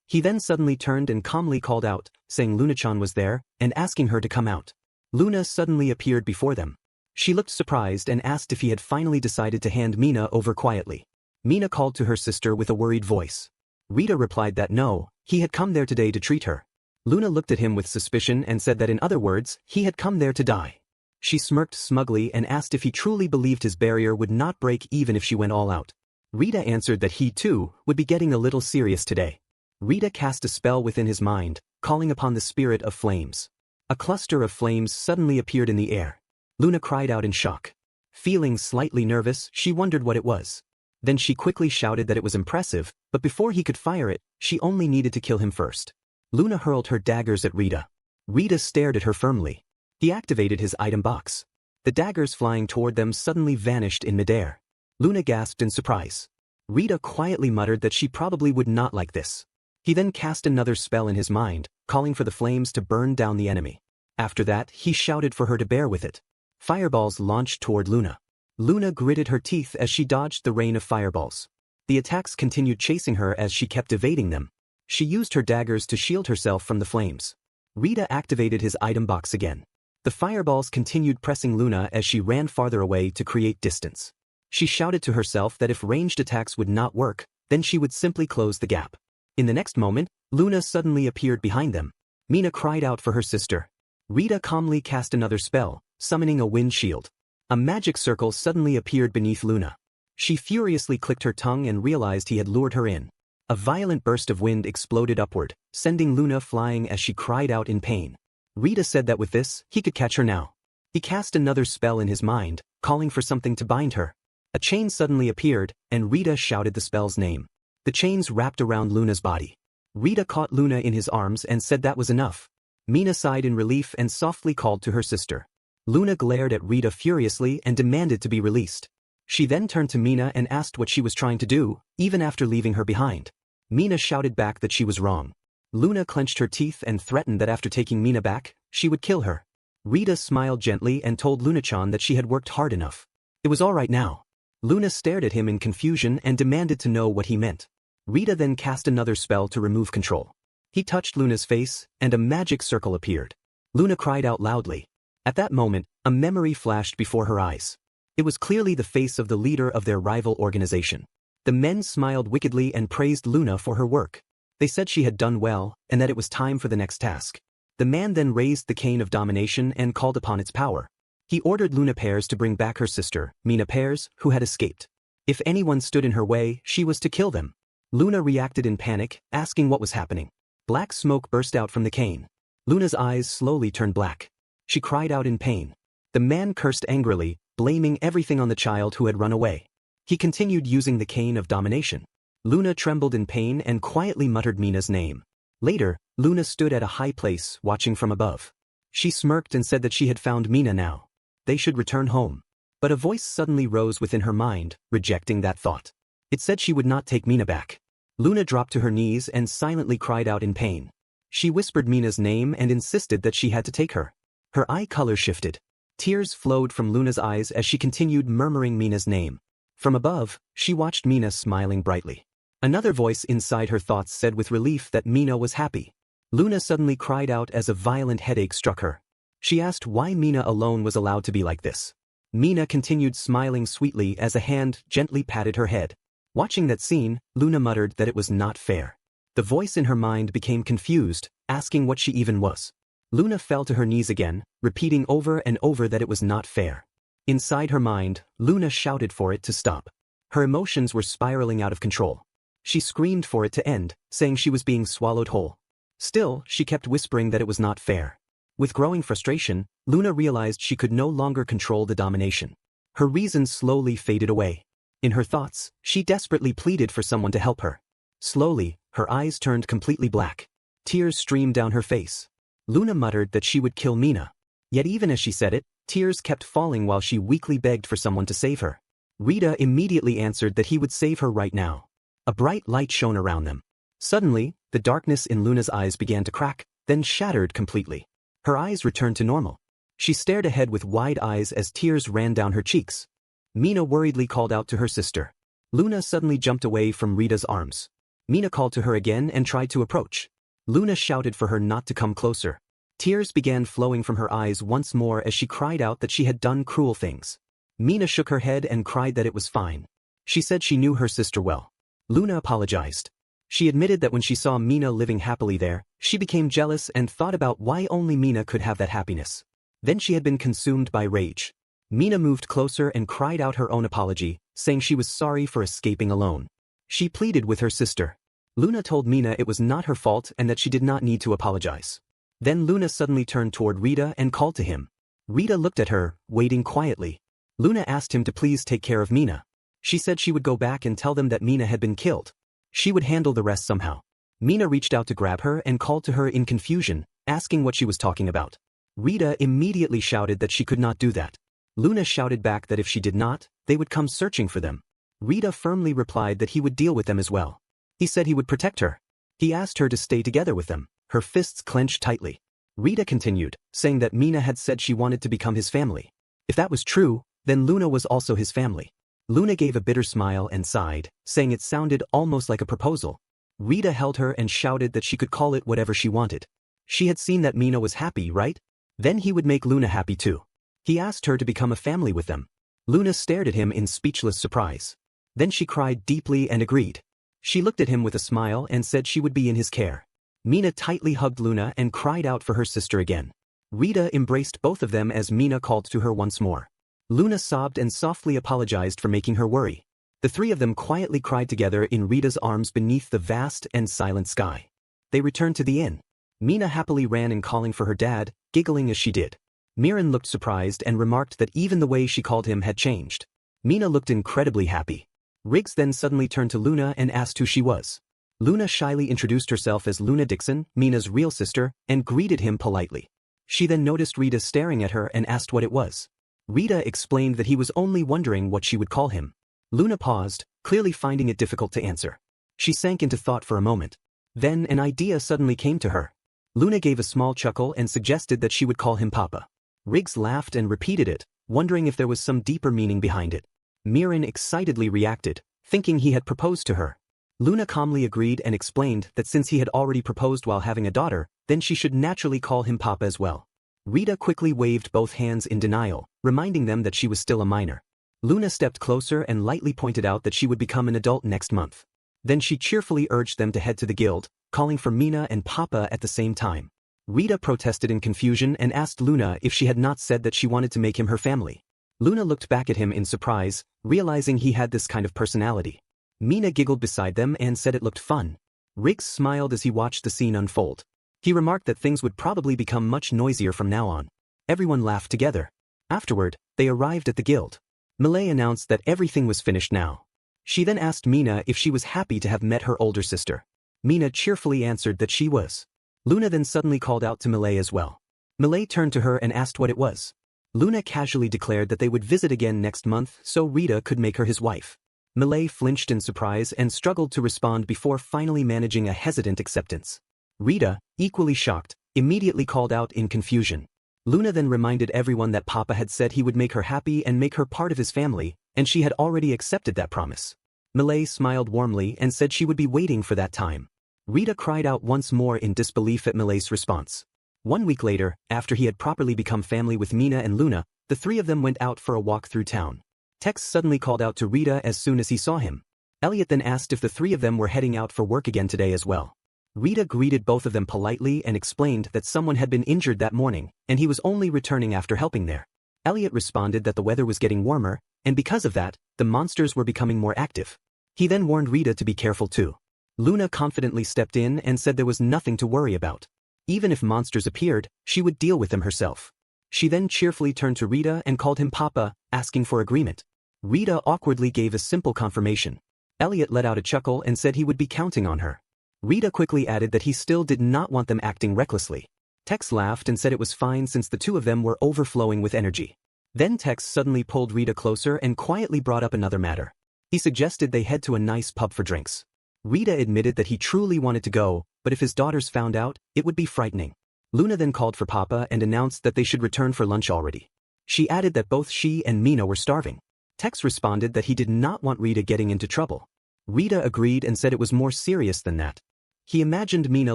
He then suddenly turned and calmly called out, saying Luna-chan was there, and asking her to come out. Luna suddenly appeared before them. She looked surprised and asked if he had finally decided to hand Mina over quietly. Mina called to her sister with a worried voice. Rita replied that no, he had come there today to treat her. Luna looked at him with suspicion and said that in other words, he had come there to die. She smirked smugly and asked if he truly believed his barrier would not break even if she went all out. Rita answered that he too would be getting a little serious today. Rita cast a spell within his mind, calling upon the spirit of flames. A cluster of flames suddenly appeared in the air. Luna cried out in shock. Feeling slightly nervous, she wondered what it was. Then she quickly shouted that it was impressive, but before he could fire it, she only needed to kill him first. Luna hurled her daggers at Rita. Rita stared at her firmly. He activated his item box. The daggers flying toward them suddenly vanished in midair. Luna gasped in surprise. Rita quietly muttered that she probably would not like this. He then cast another spell in his mind, calling for the flames to burn down the enemy. After that, he shouted for her to bear with it. Fireballs launched toward Luna. Luna gritted her teeth as she dodged the rain of fireballs. The attacks continued chasing her as she kept evading them. She used her daggers to shield herself from the flames. Rita activated his item box again. The fireballs continued pressing Luna as she ran farther away to create distance. She shouted to herself that if ranged attacks would not work, then she would simply close the gap. In the next moment, Luna suddenly appeared behind them. Mina cried out for her sister. Rita calmly cast another spell, summoning a wind shield. A magic circle suddenly appeared beneath Luna. She furiously clicked her tongue and realized he had lured her in. A violent burst of wind exploded upward, sending Luna flying as she cried out in pain. Rita said that with this, he could catch her now. He cast another spell in his mind, calling for something to bind her. A chain suddenly appeared, and Rita shouted the spell's name. The chains wrapped around Luna's body. Rita caught Luna in his arms and said that was enough. Mina sighed in relief and softly called to her sister. Luna glared at Rita furiously and demanded to be released. She then turned to Mina and asked what she was trying to do, even after leaving her behind. Mina shouted back that she was wrong. Luna clenched her teeth and threatened that after taking Mina back, she would kill her. Rita smiled gently and told Luna-chan that she had worked hard enough. It was all right now. Luna stared at him in confusion and demanded to know what he meant. Rita then cast another spell to remove control. He touched Luna's face, and a magic circle appeared. Luna cried out loudly. At that moment, a memory flashed before her eyes. It was clearly the face of the leader of their rival organization. The men smiled wickedly and praised Luna for her work. They said she had done well, and that it was time for the next task. The man then raised the cane of domination and called upon its power. He ordered Luna Pairs to bring back her sister, Mina Pairs, who had escaped. If anyone stood in her way, she was to kill them. Luna reacted in panic, asking what was happening. Black smoke burst out from the cane. Luna's eyes slowly turned black. She cried out in pain. The man cursed angrily, blaming everything on the child who had run away. He continued using the cane of domination. Luna trembled in pain and quietly muttered Mina's name. Later, Luna stood at a high place, watching from above. She smirked and said that she had found Mina now. They should return home. But a voice suddenly rose within her mind, rejecting that thought. It said she would not take Mina back. Luna dropped to her knees and silently cried out in pain. She whispered Mina's name and insisted that she had to take her. Her eye color shifted. Tears flowed from Luna's eyes as she continued murmuring Mina's name. From above, she watched Mina smiling brightly. Another voice inside her thoughts said with relief that Mina was happy. Luna suddenly cried out as a violent headache struck her. She asked why Mina alone was allowed to be like this. Mina continued smiling sweetly as a hand gently patted her head. Watching that scene, Luna muttered that it was not fair. The voice in her mind became confused, asking what she even was. Luna fell to her knees again, repeating over and over that it was not fair. Inside her mind, Luna shouted for it to stop. Her emotions were spiraling out of control. She screamed for it to end, saying she was being swallowed whole. Still, she kept whispering that it was not fair. With growing frustration, Luna realized she could no longer control the domination. Her reason slowly faded away. In her thoughts, she desperately pleaded for someone to help her. Slowly, her eyes turned completely black. Tears streamed down her face. Luna muttered that she would kill Mina. Yet even as she said it, tears kept falling while she weakly begged for someone to save her. Rita immediately answered that he would save her right now. A bright light shone around them. Suddenly, the darkness in Luna's eyes began to crack, then shattered completely. Her eyes returned to normal. She stared ahead with wide eyes as tears ran down her cheeks. Mina worriedly called out to her sister. Luna suddenly jumped away from Rita's arms. Mina called to her again and tried to approach. Luna shouted for her not to come closer. Tears began flowing from her eyes once more as she cried out that she had done cruel things. Mina shook her head and cried that it was fine. She said she knew her sister well. Luna apologized. She admitted that when she saw Mina living happily there, she became jealous and thought about why only Mina could have that happiness. Then she had been consumed by rage. Mina moved closer and cried out her own apology, saying she was sorry for escaping alone. She pleaded with her sister. Luna told Mina it was not her fault and that she did not need to apologize. Then Luna suddenly turned toward Rita and called to him. Rita looked at her, waiting quietly. Luna asked him to please take care of Mina. She said she would go back and tell them that Mina had been killed. She would handle the rest somehow. Mina reached out to grab her and called to her in confusion, asking what she was talking about. Rita immediately shouted that she could not do that. Luna shouted back that if she did not, they would come searching for them. Rita firmly replied that he would deal with them as well. He said he would protect her. He asked her to stay together with them. Her fists clenched tightly. Rita continued, saying that Mina had said she wanted to become his family. If that was true, then Luna was also his family. Luna gave a bitter smile and sighed, saying it sounded almost like a proposal. Rita held her and shouted that she could call it whatever she wanted. She had seen that Mina was happy, right? Then he would make Luna happy too. He asked her to become a family with them. Luna stared at him in speechless surprise. Then she cried deeply and agreed. She looked at him with a smile and said she would be in his care. Mina tightly hugged Luna and cried out for her sister again. Rita embraced both of them as Mina called to her once more. Luna sobbed and softly apologized for making her worry. The three of them quietly cried together in Rita's arms beneath the vast and silent sky. They returned to the inn. Mina happily ran in calling for her dad, giggling as she did. Miran looked surprised and remarked that even the way she called him had changed. Mina looked incredibly happy. Riggs then suddenly turned to Luna and asked who she was. Luna shyly introduced herself as Luna Dixon, Mina's real sister, and greeted him politely. She then noticed Rita staring at her and asked what it was. Rita explained that he was only wondering what she would call him. Luna paused, clearly finding it difficult to answer. She sank into thought for a moment. Then an idea suddenly came to her. Luna gave a small chuckle and suggested that she would call him Papa. Riggs laughed and repeated it, wondering if there was some deeper meaning behind it. Mirin excitedly reacted, thinking he had proposed to her. Luna calmly agreed and explained that since he had already proposed while having a daughter, then she should naturally call him Papa as well. Rita quickly waved both hands in denial, reminding them that she was still a minor. Luna stepped closer and lightly pointed out that she would become an adult next month. Then she cheerfully urged them to head to the guild, calling for Mina and Papa at the same time. Rita protested in confusion and asked Luna if she had not said that she wanted to make him her family. Luna looked back at him in surprise, realizing he had this kind of personality. Mina giggled beside them and said it looked fun. Riggs smiled as he watched the scene unfold. He remarked that things would probably become much noisier from now on. Everyone laughed together. Afterward, they arrived at the guild. Melia announced that everything was finished now. She then asked Mina if she was happy to have met her older sister. Mina cheerfully answered that she was. Luna then suddenly called out to Melia as well. Melia turned to her and asked what it was. Luna casually declared that they would visit again next month so Rita could make her his wife. Melia flinched in surprise and struggled to respond before finally managing a hesitant acceptance. Rita, equally shocked, immediately called out in confusion. Luna then reminded everyone that Papa had said he would make her happy and make her part of his family, and she had already accepted that promise. Melia smiled warmly and said she would be waiting for that time. Rita cried out once more in disbelief at Melia's response. 1 week later, after he had properly become family with Mina and Luna, the three of them went out for a walk through town. Tex suddenly called out to Rita as soon as he saw him. Elliot then asked if the three of them were heading out for work again today as well. Rita greeted both of them politely and explained that someone had been injured that morning, and he was only returning after helping there. Elliot responded that the weather was getting warmer, and because of that, the monsters were becoming more active. He then warned Rita to be careful too. Luna confidently stepped in and said there was nothing to worry about. Even if monsters appeared, she would deal with them herself. She then cheerfully turned to Rita and called him Papa, asking for agreement. Rita awkwardly gave a simple confirmation. Elliot let out a chuckle and said he would be counting on her. Rita quickly added that he still did not want them acting recklessly. Tex laughed and said it was fine since the two of them were overflowing with energy. Then Tex suddenly pulled Rita closer and quietly brought up another matter. He suggested they head to a nice pub for drinks. Rita admitted that he truly wanted to go, but if his daughters found out, it would be frightening. Luna then called for Papa and announced that they should return for lunch already. She added that both she and Mina were starving. Tex responded that he did not want Rita getting into trouble. Rita agreed and said it was more serious than that. He imagined Mina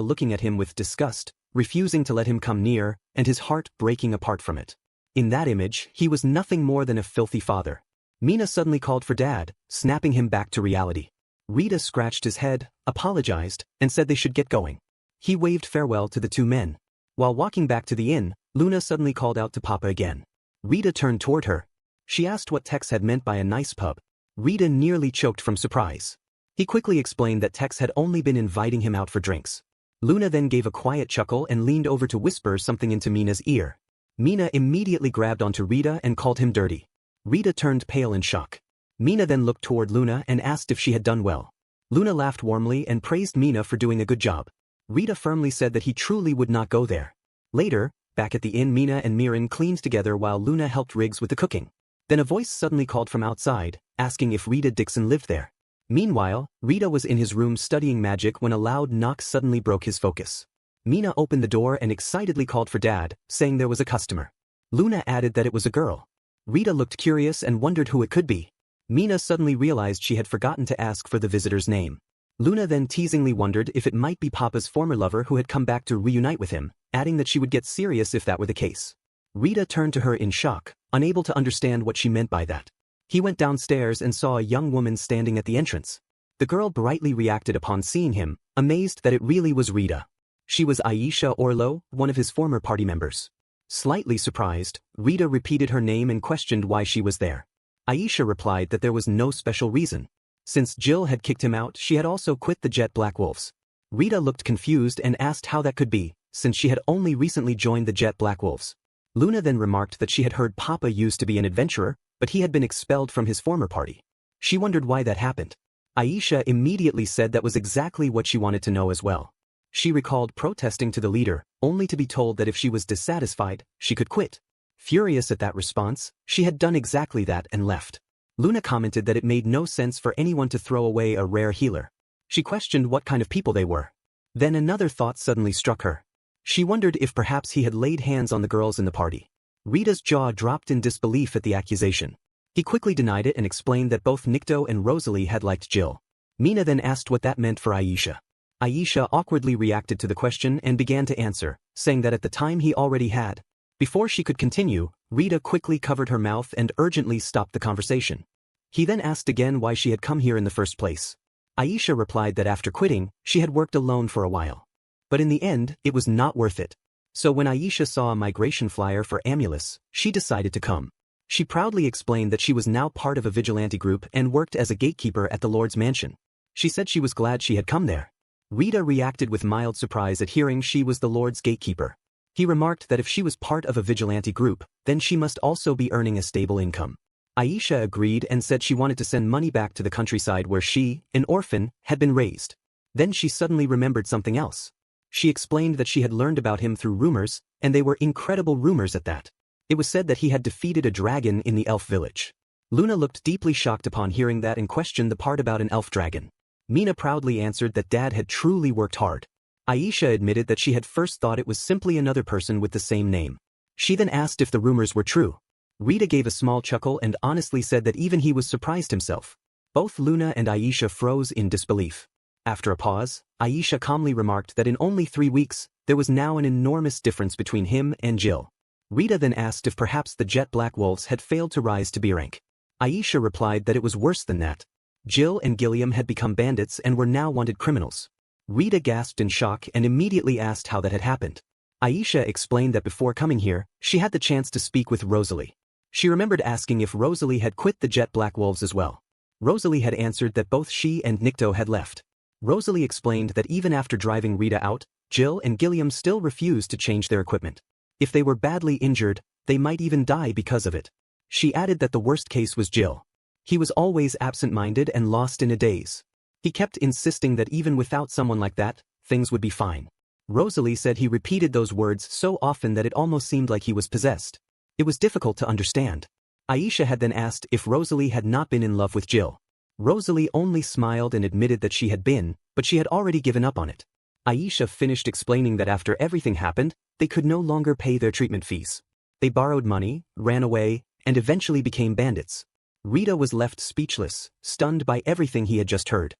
looking at him with disgust, refusing to let him come near, and his heart breaking apart from it. In that image, he was nothing more than a filthy father. Mina suddenly called for Dad, snapping him back to reality. Rita scratched his head, apologized, and said they should get going. He waved farewell to the two men. While walking back to the inn, Luna suddenly called out to Papa again. Rita turned toward her. She asked what Tex had meant by a nice pub. Rita nearly choked from surprise. He quickly explained that Tex had only been inviting him out for drinks. Luna then gave a quiet chuckle and leaned over to whisper something into Mina's ear. Mina immediately grabbed onto Rita and called him dirty. Rita turned pale in shock. Mina then looked toward Luna and asked if she had done well. Luna laughed warmly and praised Mina for doing a good job. Rita firmly said that he truly would not go there. Later, back at the inn, Mina and Mirin cleaned together while Luna helped Riggs with the cooking. Then a voice suddenly called from outside, asking if Rita Dixon lived there. Meanwhile, Rita was in his room studying magic when a loud knock suddenly broke his focus. Mina opened the door and excitedly called for Dad, saying there was a customer. Luna added that it was a girl. Rita looked curious and wondered who it could be. Mina suddenly realized she had forgotten to ask for the visitor's name. Luna then teasingly wondered if it might be Papa's former lover who had come back to reunite with him, adding that she would get serious if that were the case. Rita turned to her in shock, unable to understand what she meant by that. He went downstairs and saw a young woman standing at the entrance. The girl brightly reacted upon seeing him, amazed that it really was Rita. She was Aisha Orlo, one of his former party members. Slightly surprised, Rita repeated her name and questioned why she was there. Aisha replied that there was no special reason. Since Jill had kicked him out, she had also quit the Jet Black Wolves. Rita looked confused and asked how that could be, since she had only recently joined the Jet Black Wolves. Luna then remarked that she had heard Papa used to be an adventurer, but he had been expelled from his former party. She wondered why that happened. Aisha immediately said that was exactly what she wanted to know as well. She recalled protesting to the leader, only to be told that if she was dissatisfied, she could quit. Furious at that response, she had done exactly that and left. Luna commented that it made no sense for anyone to throw away a rare healer. She questioned what kind of people they were. Then another thought suddenly struck her. She wondered if perhaps he had laid hands on the girls in the party. Rita's jaw dropped in disbelief at the accusation. He quickly denied it and explained that both Nikto and Rosalie had liked Jill. Mina then asked what that meant for Aisha. Aisha awkwardly reacted to the question and began to answer, saying that at the time he already had. Before she could continue, Rita quickly covered her mouth and urgently stopped the conversation. He then asked again why she had come here in the first place. Aisha replied that after quitting, she had worked alone for a while. But in the end, it was not worth it. So when Aisha saw a migration flyer for Amulus, she decided to come. She proudly explained that she was now part of a vigilante group and worked as a gatekeeper at the Lord's mansion. She said she was glad she had come there. Rita reacted with mild surprise at hearing she was the Lord's gatekeeper. He remarked that if she was part of a vigilante group, then she must also be earning a stable income. Aisha agreed and said she wanted to send money back to the countryside where she, an orphan, had been raised. Then she suddenly remembered something else. She explained that she had learned about him through rumors, and they were incredible rumors at that. It was said that he had defeated a dragon in the elf village. Luna looked deeply shocked upon hearing that and questioned the part about an elf dragon. Mina proudly answered that Dad had truly worked hard. Aisha admitted that she had first thought it was simply another person with the same name. She then asked if the rumors were true. Rita gave a small chuckle and honestly said that even he was surprised himself. Both Luna and Aisha froze in disbelief. After a pause, Aisha calmly remarked that in only 3 weeks, there was now an enormous difference between him and Jill. Rita then asked if perhaps the jet black wolves had failed to rise to B rank. Aisha replied that it was worse than that. Jill and Gilliam had become bandits and were now wanted criminals. Rita gasped in shock and immediately asked how that had happened. Aisha explained that before coming here, she had the chance to speak with Rosalie. She remembered asking if Rosalie had quit the jet black wolves as well. Rosalie had answered that both she and Nikto had left. Rosalie explained that even after driving Rita out, Jill and Gilliam still refused to change their equipment. If they were badly injured, they might even die because of it. She added that the worst case was Jill. He was always absent-minded and lost in a daze. He kept insisting that even without someone like that, things would be fine. Rosalie said he repeated those words so often that it almost seemed like he was possessed. It was difficult to understand. Aisha had then asked if Rosalie had not been in love with Jill. Rosalie only smiled and admitted that she had been, but she had already given up on it. Aisha finished explaining that after everything happened, they could no longer pay their treatment fees. They borrowed money, ran away, and eventually became bandits. Rita was left speechless, stunned by everything he had just heard.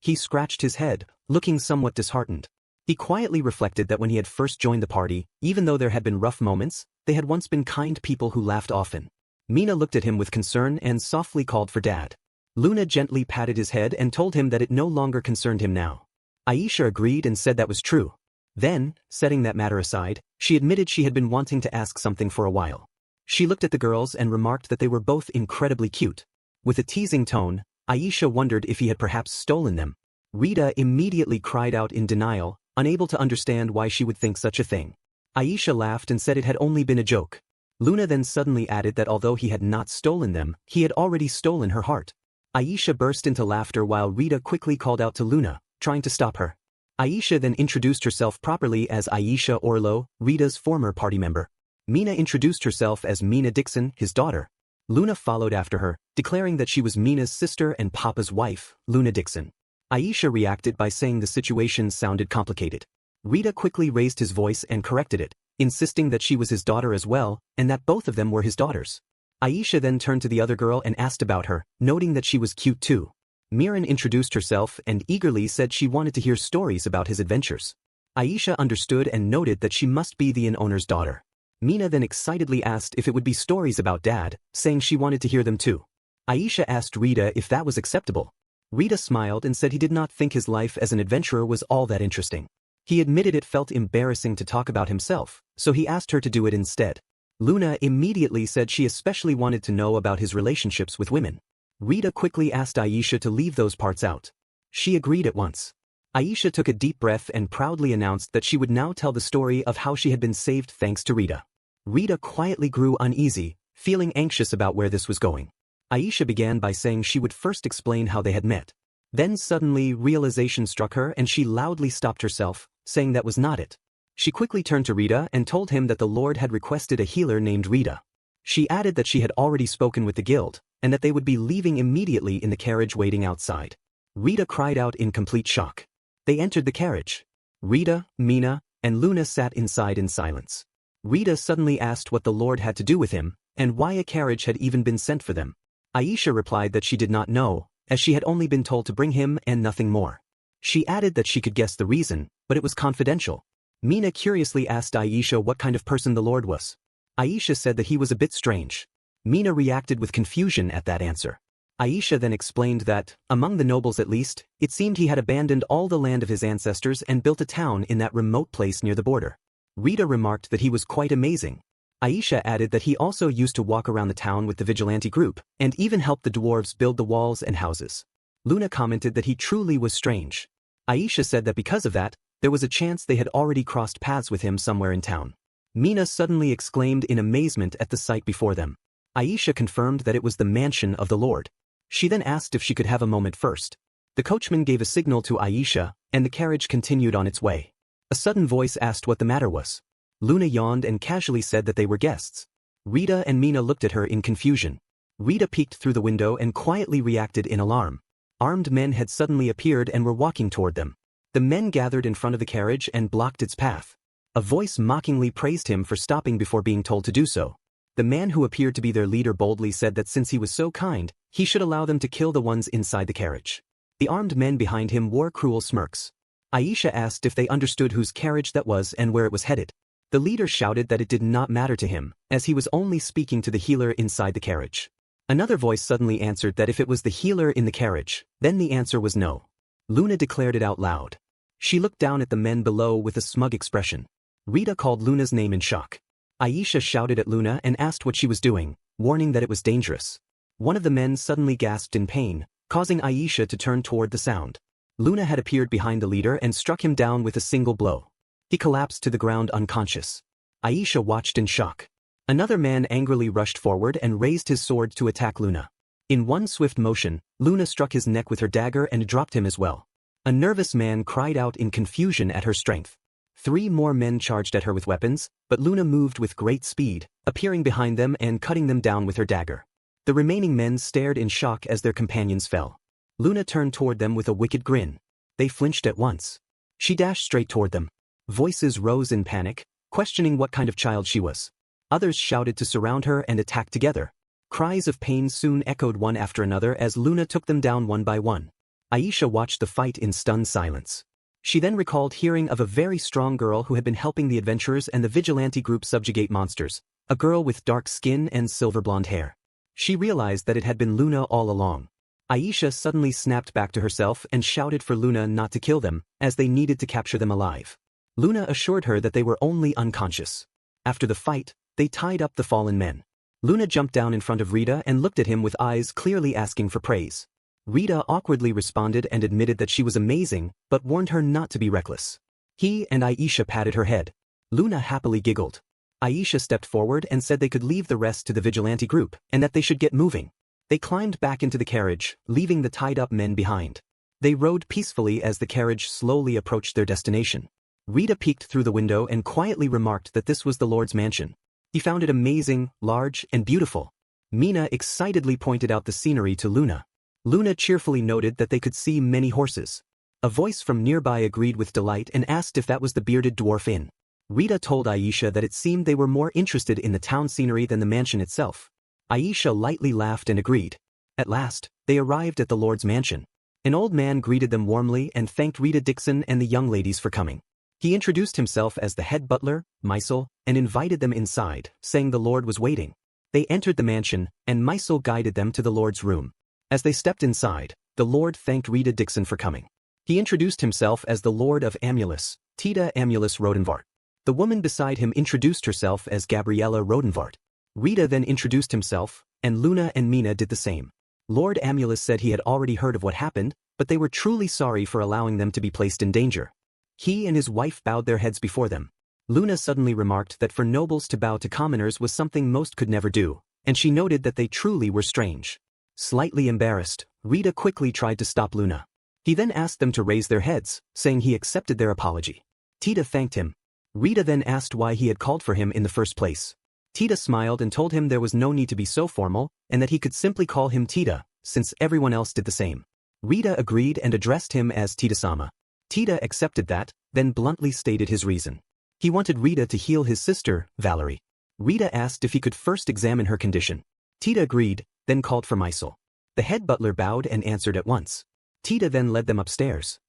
He scratched his head, looking somewhat disheartened. He quietly reflected that when he had first joined the party, even though there had been rough moments, they had once been kind people who laughed often. Mina looked at him with concern and softly called for Dad. Luna gently patted his head and told him that it no longer concerned him now. Aisha agreed and said that was true. Then, setting that matter aside, she admitted she had been wanting to ask something for a while. She looked at the girls and remarked that they were both incredibly cute. With a teasing tone, Aisha wondered if he had perhaps stolen them. Rita immediately cried out in denial, unable to understand why she would think such a thing. Aisha laughed and said it had only been a joke. Luna then suddenly added that although he had not stolen them, he had already stolen her heart. Aisha burst into laughter while Rita quickly called out to Luna, trying to stop her. Aisha then introduced herself properly as Aisha Orlo, Rita's former party member. Mina introduced herself as Mina Dixon, his daughter. Luna followed after her, declaring that she was Mina's sister and Papa's wife, Luna Dixon. Aisha reacted by saying the situation sounded complicated. Rita quickly raised his voice and corrected it, insisting that she was his daughter as well, and that both of them were his daughters. Aisha then turned to the other girl and asked about her, noting that she was cute too. Miran introduced herself and eagerly said she wanted to hear stories about his adventures. Aisha understood and noted that she must be the inn-owner's daughter. Mina then excitedly asked if it would be stories about Dad, saying she wanted to hear them too. Aisha asked Rita if that was acceptable. Rita smiled and said he did not think his life as an adventurer was all that interesting. He admitted it felt embarrassing to talk about himself, so he asked her to do it instead. Luna immediately said she especially wanted to know about his relationships with women. Rita quickly asked Aisha to leave those parts out. She agreed at once. Aisha took a deep breath and proudly announced that she would now tell the story of how she had been saved thanks to Rita. Rita quietly grew uneasy, feeling anxious about where this was going. Aisha began by saying she would first explain how they had met. Then suddenly realization struck her and she loudly stopped herself, saying that was not it. She quickly turned to Rita and told him that the Lord had requested a healer named Rita. She added that she had already spoken with the guild, and that they would be leaving immediately in the carriage waiting outside. Rita cried out in complete shock. They entered the carriage. Rita, Mina, and Luna sat inside in silence. Rita suddenly asked what the Lord had to do with him, and why a carriage had even been sent for them. Aisha replied that she did not know, as she had only been told to bring him and nothing more. She added that she could guess the reason, but it was confidential. Mina curiously asked Aisha what kind of person the Lord was. Aisha said that he was a bit strange. Mina reacted with confusion at that answer. Aisha then explained that, among the nobles at least, it seemed he had abandoned all the land of his ancestors and built a town in that remote place near the border. Rita remarked that he was quite amazing. Aisha added that he also used to walk around the town with the vigilante group, and even helped the dwarves build the walls and houses. Luna commented that he truly was strange. Aisha said that because of that, there was a chance they had already crossed paths with him somewhere in town. Mina suddenly exclaimed in amazement at the sight before them. Aisha confirmed that it was the mansion of the Lord. She then asked if she could have a moment first. The coachman gave a signal to Aisha, and the carriage continued on its way. A sudden voice asked what the matter was. Luna yawned and casually said that they were guests. Rita and Mina looked at her in confusion. Rita peeked through the window and quietly reacted in alarm. Armed men had suddenly appeared and were walking toward them. The men gathered in front of the carriage and blocked its path. A voice mockingly praised him for stopping before being told to do so. The man who appeared to be their leader boldly said that since he was so kind, he should allow them to kill the ones inside the carriage. The armed men behind him wore cruel smirks. Aisha asked if they understood whose carriage that was and where it was headed. The leader shouted that it did not matter to him, as he was only speaking to the healer inside the carriage. Another voice suddenly answered that if it was the healer in the carriage, then the answer was no. Luna declared it out loud. She looked down at the men below with a smug expression. Rita called Luna's name in shock. Aisha shouted at Luna and asked what she was doing, warning that it was dangerous. One of the men suddenly gasped in pain, causing Aisha to turn toward the sound. Luna had appeared behind the leader and struck him down with a single blow. He collapsed to the ground unconscious. Aisha watched in shock. Another man angrily rushed forward and raised his sword to attack Luna. In one swift motion, Luna struck his neck with her dagger and dropped him as well. A nervous man cried out in confusion at her strength. 3 more men charged at her with weapons, but Luna moved with great speed, appearing behind them and cutting them down with her dagger. The remaining men stared in shock as their companions fell. Luna turned toward them with a wicked grin. They flinched at once. She dashed straight toward them. Voices rose in panic, questioning what kind of child she was. Others shouted to surround her and attack together. Cries of pain soon echoed one after another as Luna took them down one by one. Aisha watched the fight in stunned silence. She then recalled hearing of a very strong girl who had been helping the adventurers and the vigilante group subjugate monsters, a girl with dark skin and silver blonde hair. She realized that it had been Luna all along. Aisha suddenly snapped back to herself and shouted for Luna not to kill them, as they needed to capture them alive. Luna assured her that they were only unconscious. After the fight, they tied up the fallen men. Luna jumped down in front of Rita and looked at him with eyes clearly asking for praise. Rita awkwardly responded and admitted that she was amazing, but warned her not to be reckless. He and Aisha patted her head. Luna happily giggled. Aisha stepped forward and said they could leave the rest to the vigilante group, and that they should get moving. They climbed back into the carriage, leaving the tied-up men behind. They rode peacefully as the carriage slowly approached their destination. Rita peeked through the window and quietly remarked that this was the Lord's mansion. He found it amazing, large, and beautiful. Mina excitedly pointed out the scenery to Luna. Luna cheerfully noted that they could see many horses. A voice from nearby agreed with delight and asked if that was the bearded dwarf inn. Rita told Aisha that it seemed they were more interested in the town scenery than the mansion itself. Aisha lightly laughed and agreed. At last, they arrived at the Lord's mansion. An old man greeted them warmly and thanked Rita Dixon and the young ladies for coming. He introduced himself as the head butler, Meisel, and invited them inside, saying the Lord was waiting. They entered the mansion, and Meisel guided them to the Lord's room. As they stepped inside, the Lord thanked Rita Dixon for coming. He introduced himself as the Lord of Amulus, Tita Amulus Rodenvart. The woman beside him introduced herself as Gabriella Rodenvart. Rita then introduced himself, and Luna and Mina did the same. Lord Amulus said he had already heard of what happened, but they were truly sorry for allowing them to be placed in danger. He and his wife bowed their heads before them. Luna suddenly remarked that for nobles to bow to commoners was something most could never do, and she noted that they truly were strange. Slightly embarrassed, Rita quickly tried to stop Luna. He then asked them to raise their heads, saying he accepted their apology. Tita thanked him. Rita then asked why he had called for him in the first place. Tita smiled and told him there was no need to be so formal, and that he could simply call him Tita, since everyone else did the same. Rita agreed and addressed him as Tita-sama. Tita accepted that, then bluntly stated his reason. He wanted Rita to heal his sister, Valerie. Rita asked if he could first examine her condition. Tita agreed, then called for Mysel. The head butler bowed and answered at once. Tita then led them upstairs.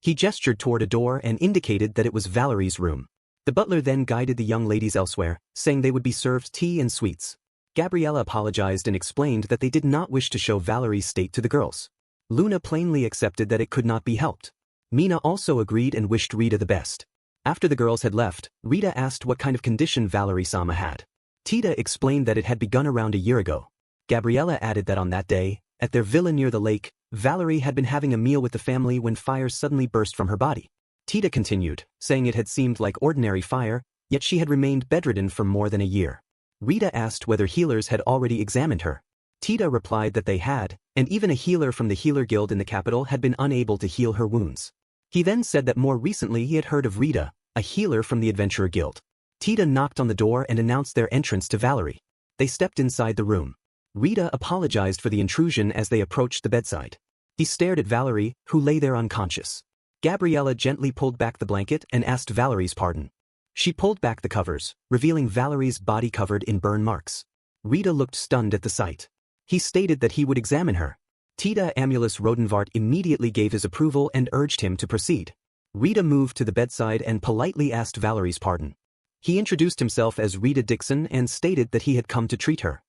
He gestured toward a door and indicated that it was Valerie's room. The butler then guided the young ladies elsewhere, saying they would be served tea and sweets. Gabriella apologized and explained that they did not wish to show Valerie's state to the girls. Luna plainly accepted that it could not be helped. Mina also agreed and wished Rita the best. After the girls had left, Rita asked what kind of condition Valerie-sama had. Tita explained that it had begun around a year ago. Gabriella added that on that day, at their villa near the lake, Valerie had been having a meal with the family when fire suddenly burst from her body. Tita continued, saying it had seemed like ordinary fire, yet she had remained bedridden for more than a year. Rita asked whether healers had already examined her. Tita replied that they had, and even a healer from the healer guild in the capital had been unable to heal her wounds. He then said that more recently he had heard of Rita, a healer from the adventurer guild. Tita knocked on the door and announced their entrance to Valerie. They stepped inside the room. Rita apologized for the intrusion as they approached the bedside. He stared at Valerie, who lay there unconscious. Gabriella gently pulled back the blanket and asked Valerie's pardon. She pulled back the covers, revealing Valerie's body covered in burn marks. Rita looked stunned at the sight. He stated that he would examine her. Tita Amulus Rodenvart immediately gave his approval and urged him to proceed. Rita moved to the bedside and politely asked Valerie's pardon. He introduced himself as Rita Dixon and stated that he had come to treat her.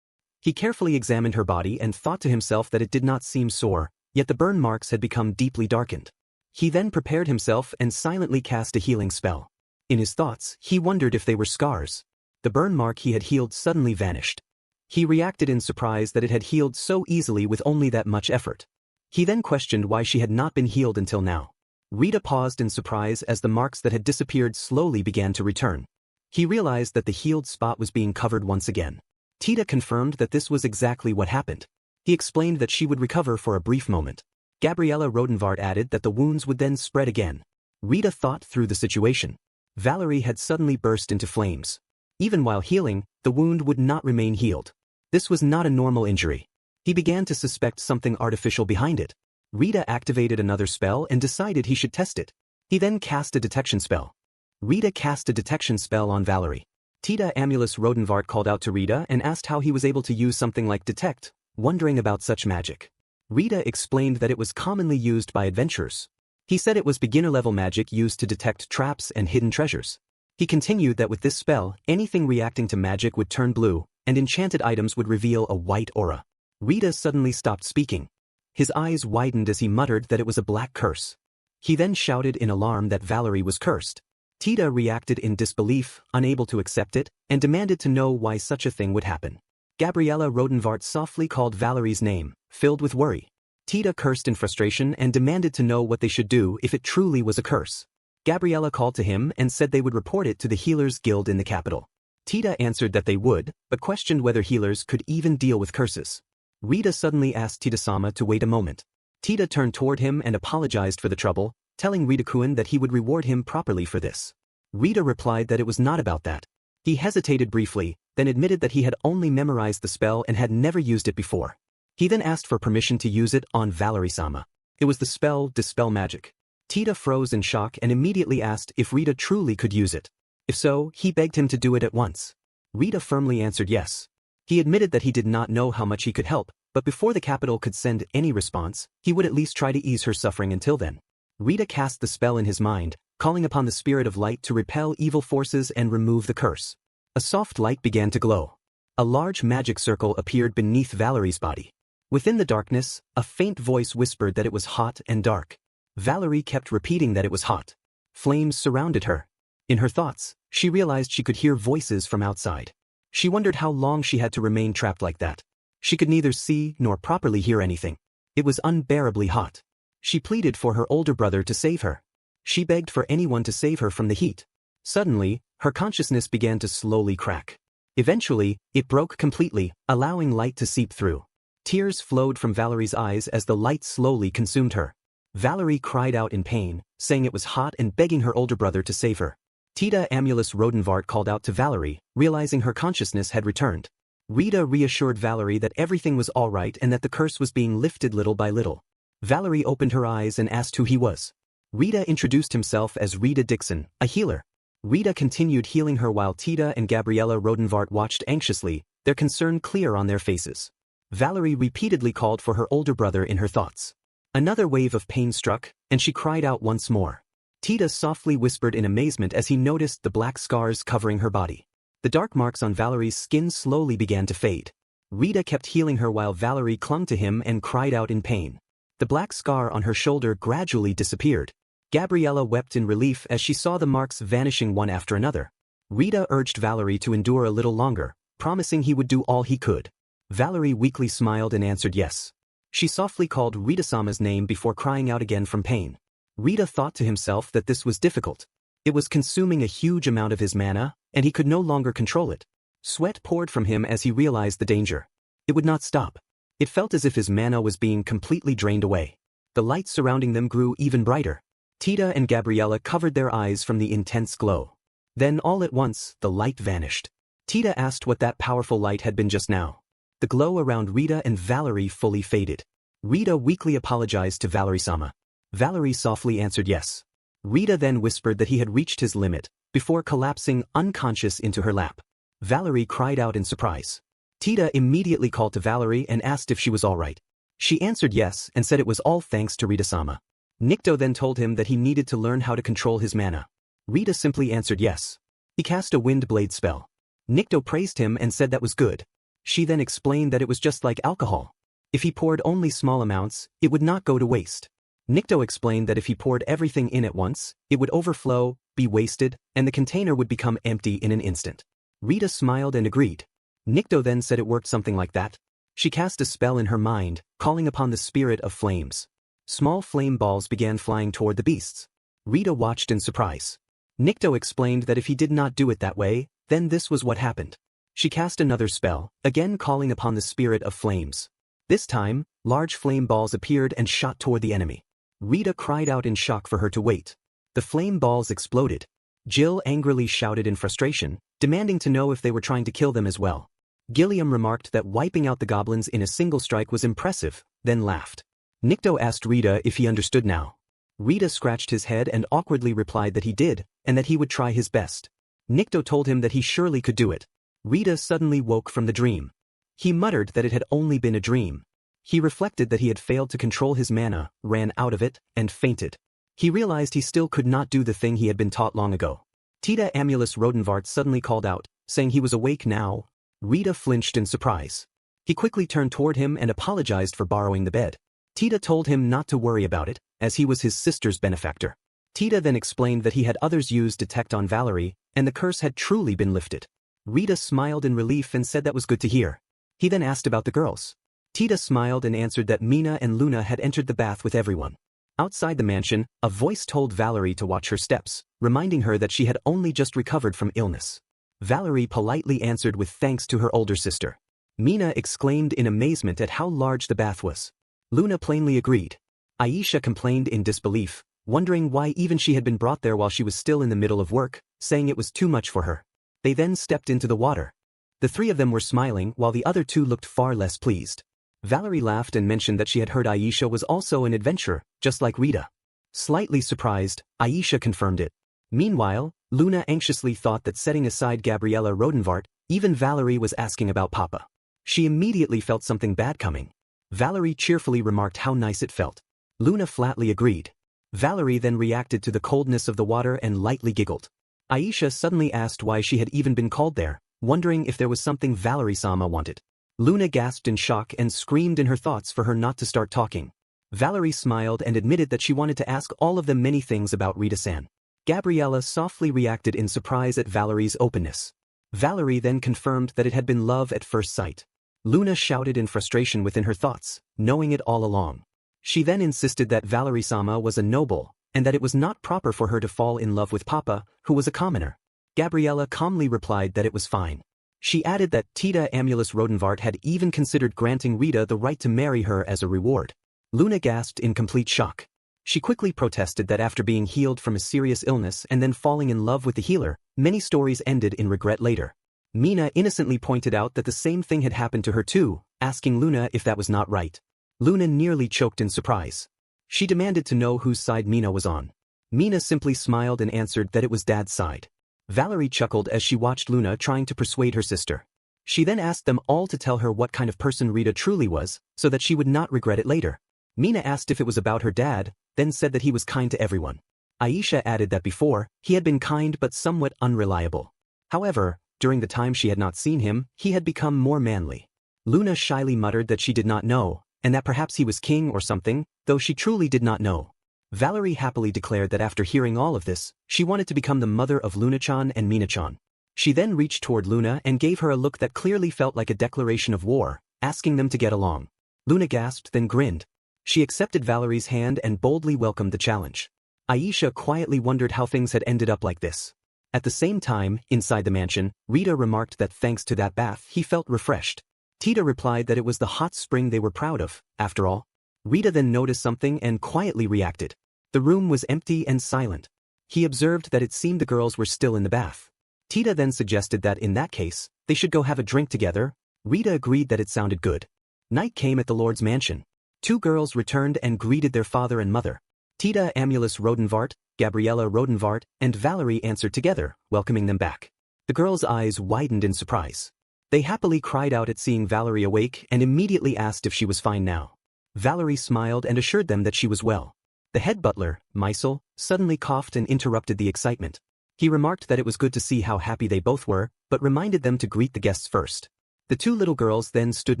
He carefully examined her body and thought to himself that it did not seem sore, yet the burn marks had become deeply darkened. He then prepared himself and silently cast a healing spell. In his thoughts, he wondered if they were scars. The burn mark he had healed suddenly vanished. He reacted in surprise that it had healed so easily with only that much effort. He then questioned why she had not been healed until now. Rita paused in surprise as the marks that had disappeared slowly began to return. He realized that the healed spot was being covered once again. Tita confirmed that this was exactly what happened. He explained that she would recover for a brief moment. Gabriella Rodenvart added that the wounds would then spread again. Rita thought through the situation. Valerie had suddenly burst into flames. Even while healing, the wound would not remain healed. This was not a normal injury. He began to suspect something artificial behind it. Rita activated another spell and decided he should test it. He then cast a detection spell. Rita cast a detection spell on Valerie. Tita Amulus Rodenvart called out to Rita and asked how he was able to use something like detect, wondering about such magic. Rita explained that it was commonly used by adventurers. He said it was beginner-level magic used to detect traps and hidden treasures. He continued that with this spell, anything reacting to magic would turn blue, and enchanted items would reveal a white aura. Rita suddenly stopped speaking. His eyes widened as he muttered that it was a black curse. He then shouted in alarm that Valerie was cursed. Tita reacted in disbelief, unable to accept it, and demanded to know why such a thing would happen. Gabriella Rodenvart softly called Valerie's name, filled with worry. Tita cursed in frustration and demanded to know what they should do if it truly was a curse. Gabriella called to him and said they would report it to the Healers Guild in the capital. Tita answered that they would, but questioned whether healers could even deal with curses. Rita suddenly asked Tita-sama to wait a moment. Tita turned toward him and apologized for the trouble, telling Rita-kun that he would reward him properly for this. Rita replied that it was not about that. He hesitated briefly, then admitted that he had only memorized the spell and had never used it before. He then asked for permission to use it on Valerie-sama. It was the spell Dispel Magic. Tita froze in shock and immediately asked if Rita truly could use it. If so, he begged him to do it at once. Rita firmly answered yes. He admitted that he did not know how much he could help, but before the capital could send any response, he would at least try to ease her suffering until then. Rita cast the spell in his mind, calling upon the spirit of light to repel evil forces and remove the curse. A soft light began to glow. A large magic circle appeared beneath Valerie's body. Within the darkness, a faint voice whispered that it was hot and dark. Valerie kept repeating that it was hot. Flames surrounded her. In her thoughts, she realized she could hear voices from outside. She wondered how long she had to remain trapped like that. She could neither see nor properly hear anything. It was unbearably hot. She pleaded for her older brother to save her. She begged for anyone to save her from the heat. Suddenly, her consciousness began to slowly crack. Eventually, it broke completely, allowing light to seep through. Tears flowed from Valerie's eyes as the light slowly consumed her. Valerie cried out in pain, saying it was hot and begging her older brother to save her. Tita Amulus Rodenvart called out to Valerie, realizing her consciousness had returned. Rita reassured Valerie that everything was all right and that the curse was being lifted little by little. Valerie opened her eyes and asked who he was. Rita introduced himself as Rita Dixon, a healer. Rita continued healing her while Tita and Gabriella Rodenvart watched anxiously, their concern clear on their faces. Valerie repeatedly called for her older brother in her thoughts. Another wave of pain struck, and she cried out once more. Tita softly whispered in amazement as he noticed the black scars covering her body. The dark marks on Valerie's skin slowly began to fade. Rita kept healing her while Valerie clung to him and cried out in pain. The black scar on her shoulder gradually disappeared. Gabriella wept in relief as she saw the marks vanishing one after another. Rita urged Valerie to endure a little longer, promising he would do all he could. Valerie weakly smiled and answered yes. She softly called Rita-sama's name before crying out again from pain. Rita thought to himself that this was difficult. It was consuming a huge amount of his mana, and he could no longer control it. Sweat poured from him as he realized the danger. It would not stop. It felt as if his mana was being completely drained away. The light surrounding them grew even brighter. Tita and Gabriella covered their eyes from the intense glow. Then all at once, the light vanished. Tita asked what that powerful light had been just now. The glow around Rita and Valerie fully faded. Rita weakly apologized to Valerie-sama. Valerie softly answered yes. Rita then whispered that he had reached his limit, before collapsing unconscious into her lap. Valerie cried out in surprise. Tita immediately called to Valerie and asked if she was all right. She answered yes and said it was all thanks to Rita-sama. Nikto then told him that he needed to learn how to control his mana. Rita simply answered yes. He cast a wind blade spell. Nikto praised him and said that was good. She then explained that it was just like alcohol. If he poured only small amounts, it would not go to waste. Nikto explained that if he poured everything in at once, it would overflow, be wasted, and the container would become empty in an instant. Rita smiled and agreed. Nikto then said it worked something like that. She cast a spell in her mind, calling upon the spirit of flames. Small flame balls began flying toward the beasts. Rita watched in surprise. Nikto explained that if he did not do it that way, then this was what happened. She cast another spell, again calling upon the spirit of flames. This time, large flame balls appeared and shot toward the enemy. Rita cried out in shock for her to wait. The flame balls exploded. Jill angrily shouted in frustration, demanding to know if they were trying to kill them as well. Gilliam remarked that wiping out the goblins in a single strike was impressive, then laughed. Nikto asked Rita if he understood now. Rita scratched his head and awkwardly replied that he did, and that he would try his best. Nikto told him that he surely could do it. Rita suddenly woke from the dream. He muttered that it had only been a dream. He reflected that he had failed to control his mana, ran out of it, and fainted. He realized he still could not do the thing he had been taught long ago. Tita Amulus Rodenvart suddenly called out, saying he was awake now. Rita flinched in surprise. He quickly turned toward him and apologized for borrowing the bed. Tita told him not to worry about it, as he was his sister's benefactor. Tita then explained that he had others use detect on Valerie, and the curse had truly been lifted. Rita smiled in relief and said that was good to hear. He then asked about the girls. Tita smiled and answered that Mina and Luna had entered the bath with everyone. Outside the mansion, a voice told Valerie to watch her steps, reminding her that she had only just recovered from illness. Valerie politely answered with thanks to her older sister. Mina exclaimed in amazement at how large the bath was. Luna plainly agreed. Aisha complained in disbelief, wondering why even she had been brought there while she was still in the middle of work, saying it was too much for her. They then stepped into the water. The three of them were smiling while the other two looked far less pleased. Valerie laughed and mentioned that she had heard Aisha was also an adventurer, just like Rita. Slightly surprised, Aisha confirmed it. Meanwhile, Luna anxiously thought that setting aside Gabriella Rodenvart, even Valerie was asking about Papa. She immediately felt something bad coming. Valerie cheerfully remarked how nice it felt. Luna flatly agreed. Valerie then reacted to the coldness of the water and lightly giggled. Aisha suddenly asked why she had even been called there, wondering if there was something Valerie-sama wanted. Luna gasped in shock and screamed in her thoughts for her not to start talking. Valerie smiled and admitted that she wanted to ask all of them many things about Rita-san. Gabriella softly reacted in surprise at Valerie's openness. Valerie then confirmed that it had been love at first sight. Luna shouted in frustration within her thoughts, knowing it all along. She then insisted that Valerie-sama was a noble, and that it was not proper for her to fall in love with Papa, who was a commoner. Gabriella calmly replied that it was fine. She added that Tita Amulus Rodenvart had even considered granting Rita the right to marry her as a reward. Luna gasped in complete shock. She quickly protested that after being healed from a serious illness and then falling in love with the healer, many stories ended in regret later. Mina innocently pointed out that the same thing had happened to her too, asking Luna if that was not right. Luna nearly choked in surprise. She demanded to know whose side Mina was on. Mina simply smiled and answered that it was Dad's side. Valerie chuckled as she watched Luna trying to persuade her sister. She then asked them all to tell her what kind of person Rita truly was, so that she would not regret it later. Mina asked if it was about her dad, then said that he was kind to everyone. Aisha added that before, he had been kind but somewhat unreliable. However, during the time she had not seen him, he had become more manly. Luna shyly muttered that she did not know, and that perhaps he was king or something, though she truly did not know. Valerie happily declared that after hearing all of this, she wanted to become the mother of Luna-chan and Mina-chan. She then reached toward Luna and gave her a look that clearly felt like a declaration of war, asking them to get along. Luna gasped then grinned. She accepted Valerie's hand and boldly welcomed the challenge. Aisha quietly wondered how things had ended up like this. At the same time, inside the mansion, Rita remarked that thanks to that bath he felt refreshed. Tita replied that it was the hot spring they were proud of, after all. Rita then noticed something and quietly reacted. The room was empty and silent. He observed that it seemed the girls were still in the bath. Tita then suggested that in that case, they should go have a drink together. Rita agreed that it sounded good. Night came at the Lord's mansion. 2 girls returned and greeted their father and mother. Tita, Amulus Rodenvart, Gabriella Rodenvart, and Valerie answered together, welcoming them back. The girls' eyes widened in surprise. They happily cried out at seeing Valerie awake and immediately asked if she was fine now. Valerie smiled and assured them that she was well. The head butler, Meisel, suddenly coughed and interrupted the excitement. He remarked that it was good to see how happy they both were, but reminded them to greet the guests first. The 2 little girls then stood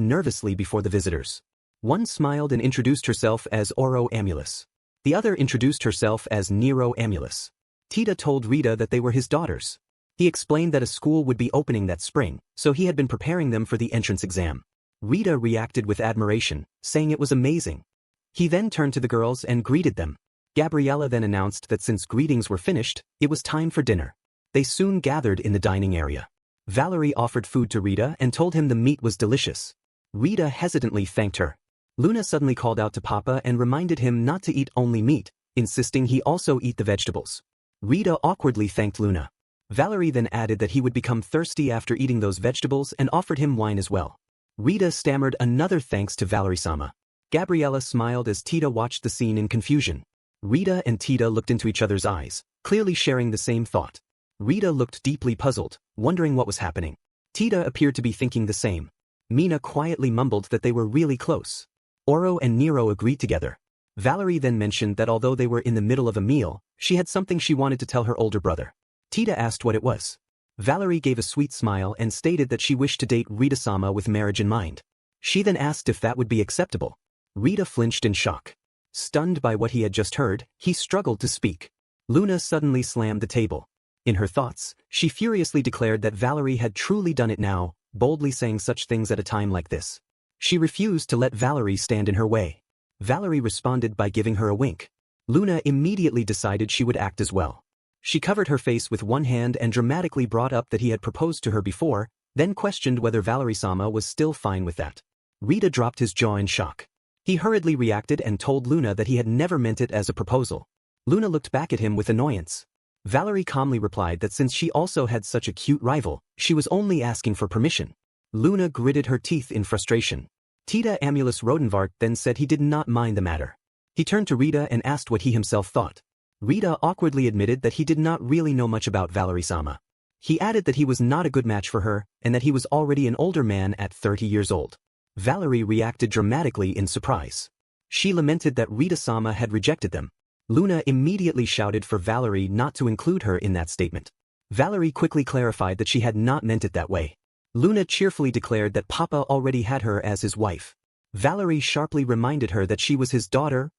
nervously before the visitors. One smiled and introduced herself as Oro Amulus. The other introduced herself as Nero Amulus. Tita told Rita that they were his daughters. He explained that a school would be opening that spring, so he had been preparing them for the entrance exam. Rita reacted with admiration, saying it was amazing. He then turned to the girls and greeted them. Gabriella then announced that since greetings were finished, it was time for dinner. They soon gathered in the dining area. Valerie offered food to Rita and told him the meat was delicious. Rita hesitantly thanked her. Luna suddenly called out to Papa and reminded him not to eat only meat, insisting he also eat the vegetables. Rita awkwardly thanked Luna. Valerie then added that he would become thirsty after eating those vegetables and offered him wine as well. Rita stammered another thanks to Valerie-sama. Gabriella smiled as Tita watched the scene in confusion. Rita and Tita looked into each other's eyes, clearly sharing the same thought. Rita looked deeply puzzled, wondering what was happening. Tita appeared to be thinking the same. Mina quietly mumbled that they were really close. Oro and Nero agreed together. Valerie then mentioned that although they were in the middle of a meal, she had something she wanted to tell her older brother. Tita asked what it was. Valerie gave a sweet smile and stated that she wished to date Rita-sama with marriage in mind. She then asked if that would be acceptable. Rita flinched in shock. Stunned by what he had just heard, he struggled to speak. Luna suddenly slammed the table. In her thoughts, she furiously declared that Valerie had truly done it now, boldly saying such things at a time like this. She refused to let Valerie stand in her way. Valerie responded by giving her a wink. Luna immediately decided she would act as well. She covered her face with one hand and dramatically brought up that he had proposed to her before, then questioned whether Valerie-sama was still fine with that. Rita dropped his jaw in shock. He hurriedly reacted and told Luna that he had never meant it as a proposal. Luna looked back at him with annoyance. Valerie calmly replied that since she also had such a cute rival, she was only asking for permission. Luna gritted her teeth in frustration. Tita Amulus Rodenvart then said he did not mind the matter. He turned to Rita and asked what he himself thought. Rita awkwardly admitted that he did not really know much about Valerie-sama. He added that he was not a good match for her and that he was already an older man at 30 years old. Valerie reacted dramatically in surprise. She lamented that Rita-sama had rejected them. Luna immediately shouted for Valerie not to include her in that statement. Valerie quickly clarified that she had not meant it that way. Luna cheerfully declared that Papa already had her as his wife. Valerie sharply reminded her that she was his daughter.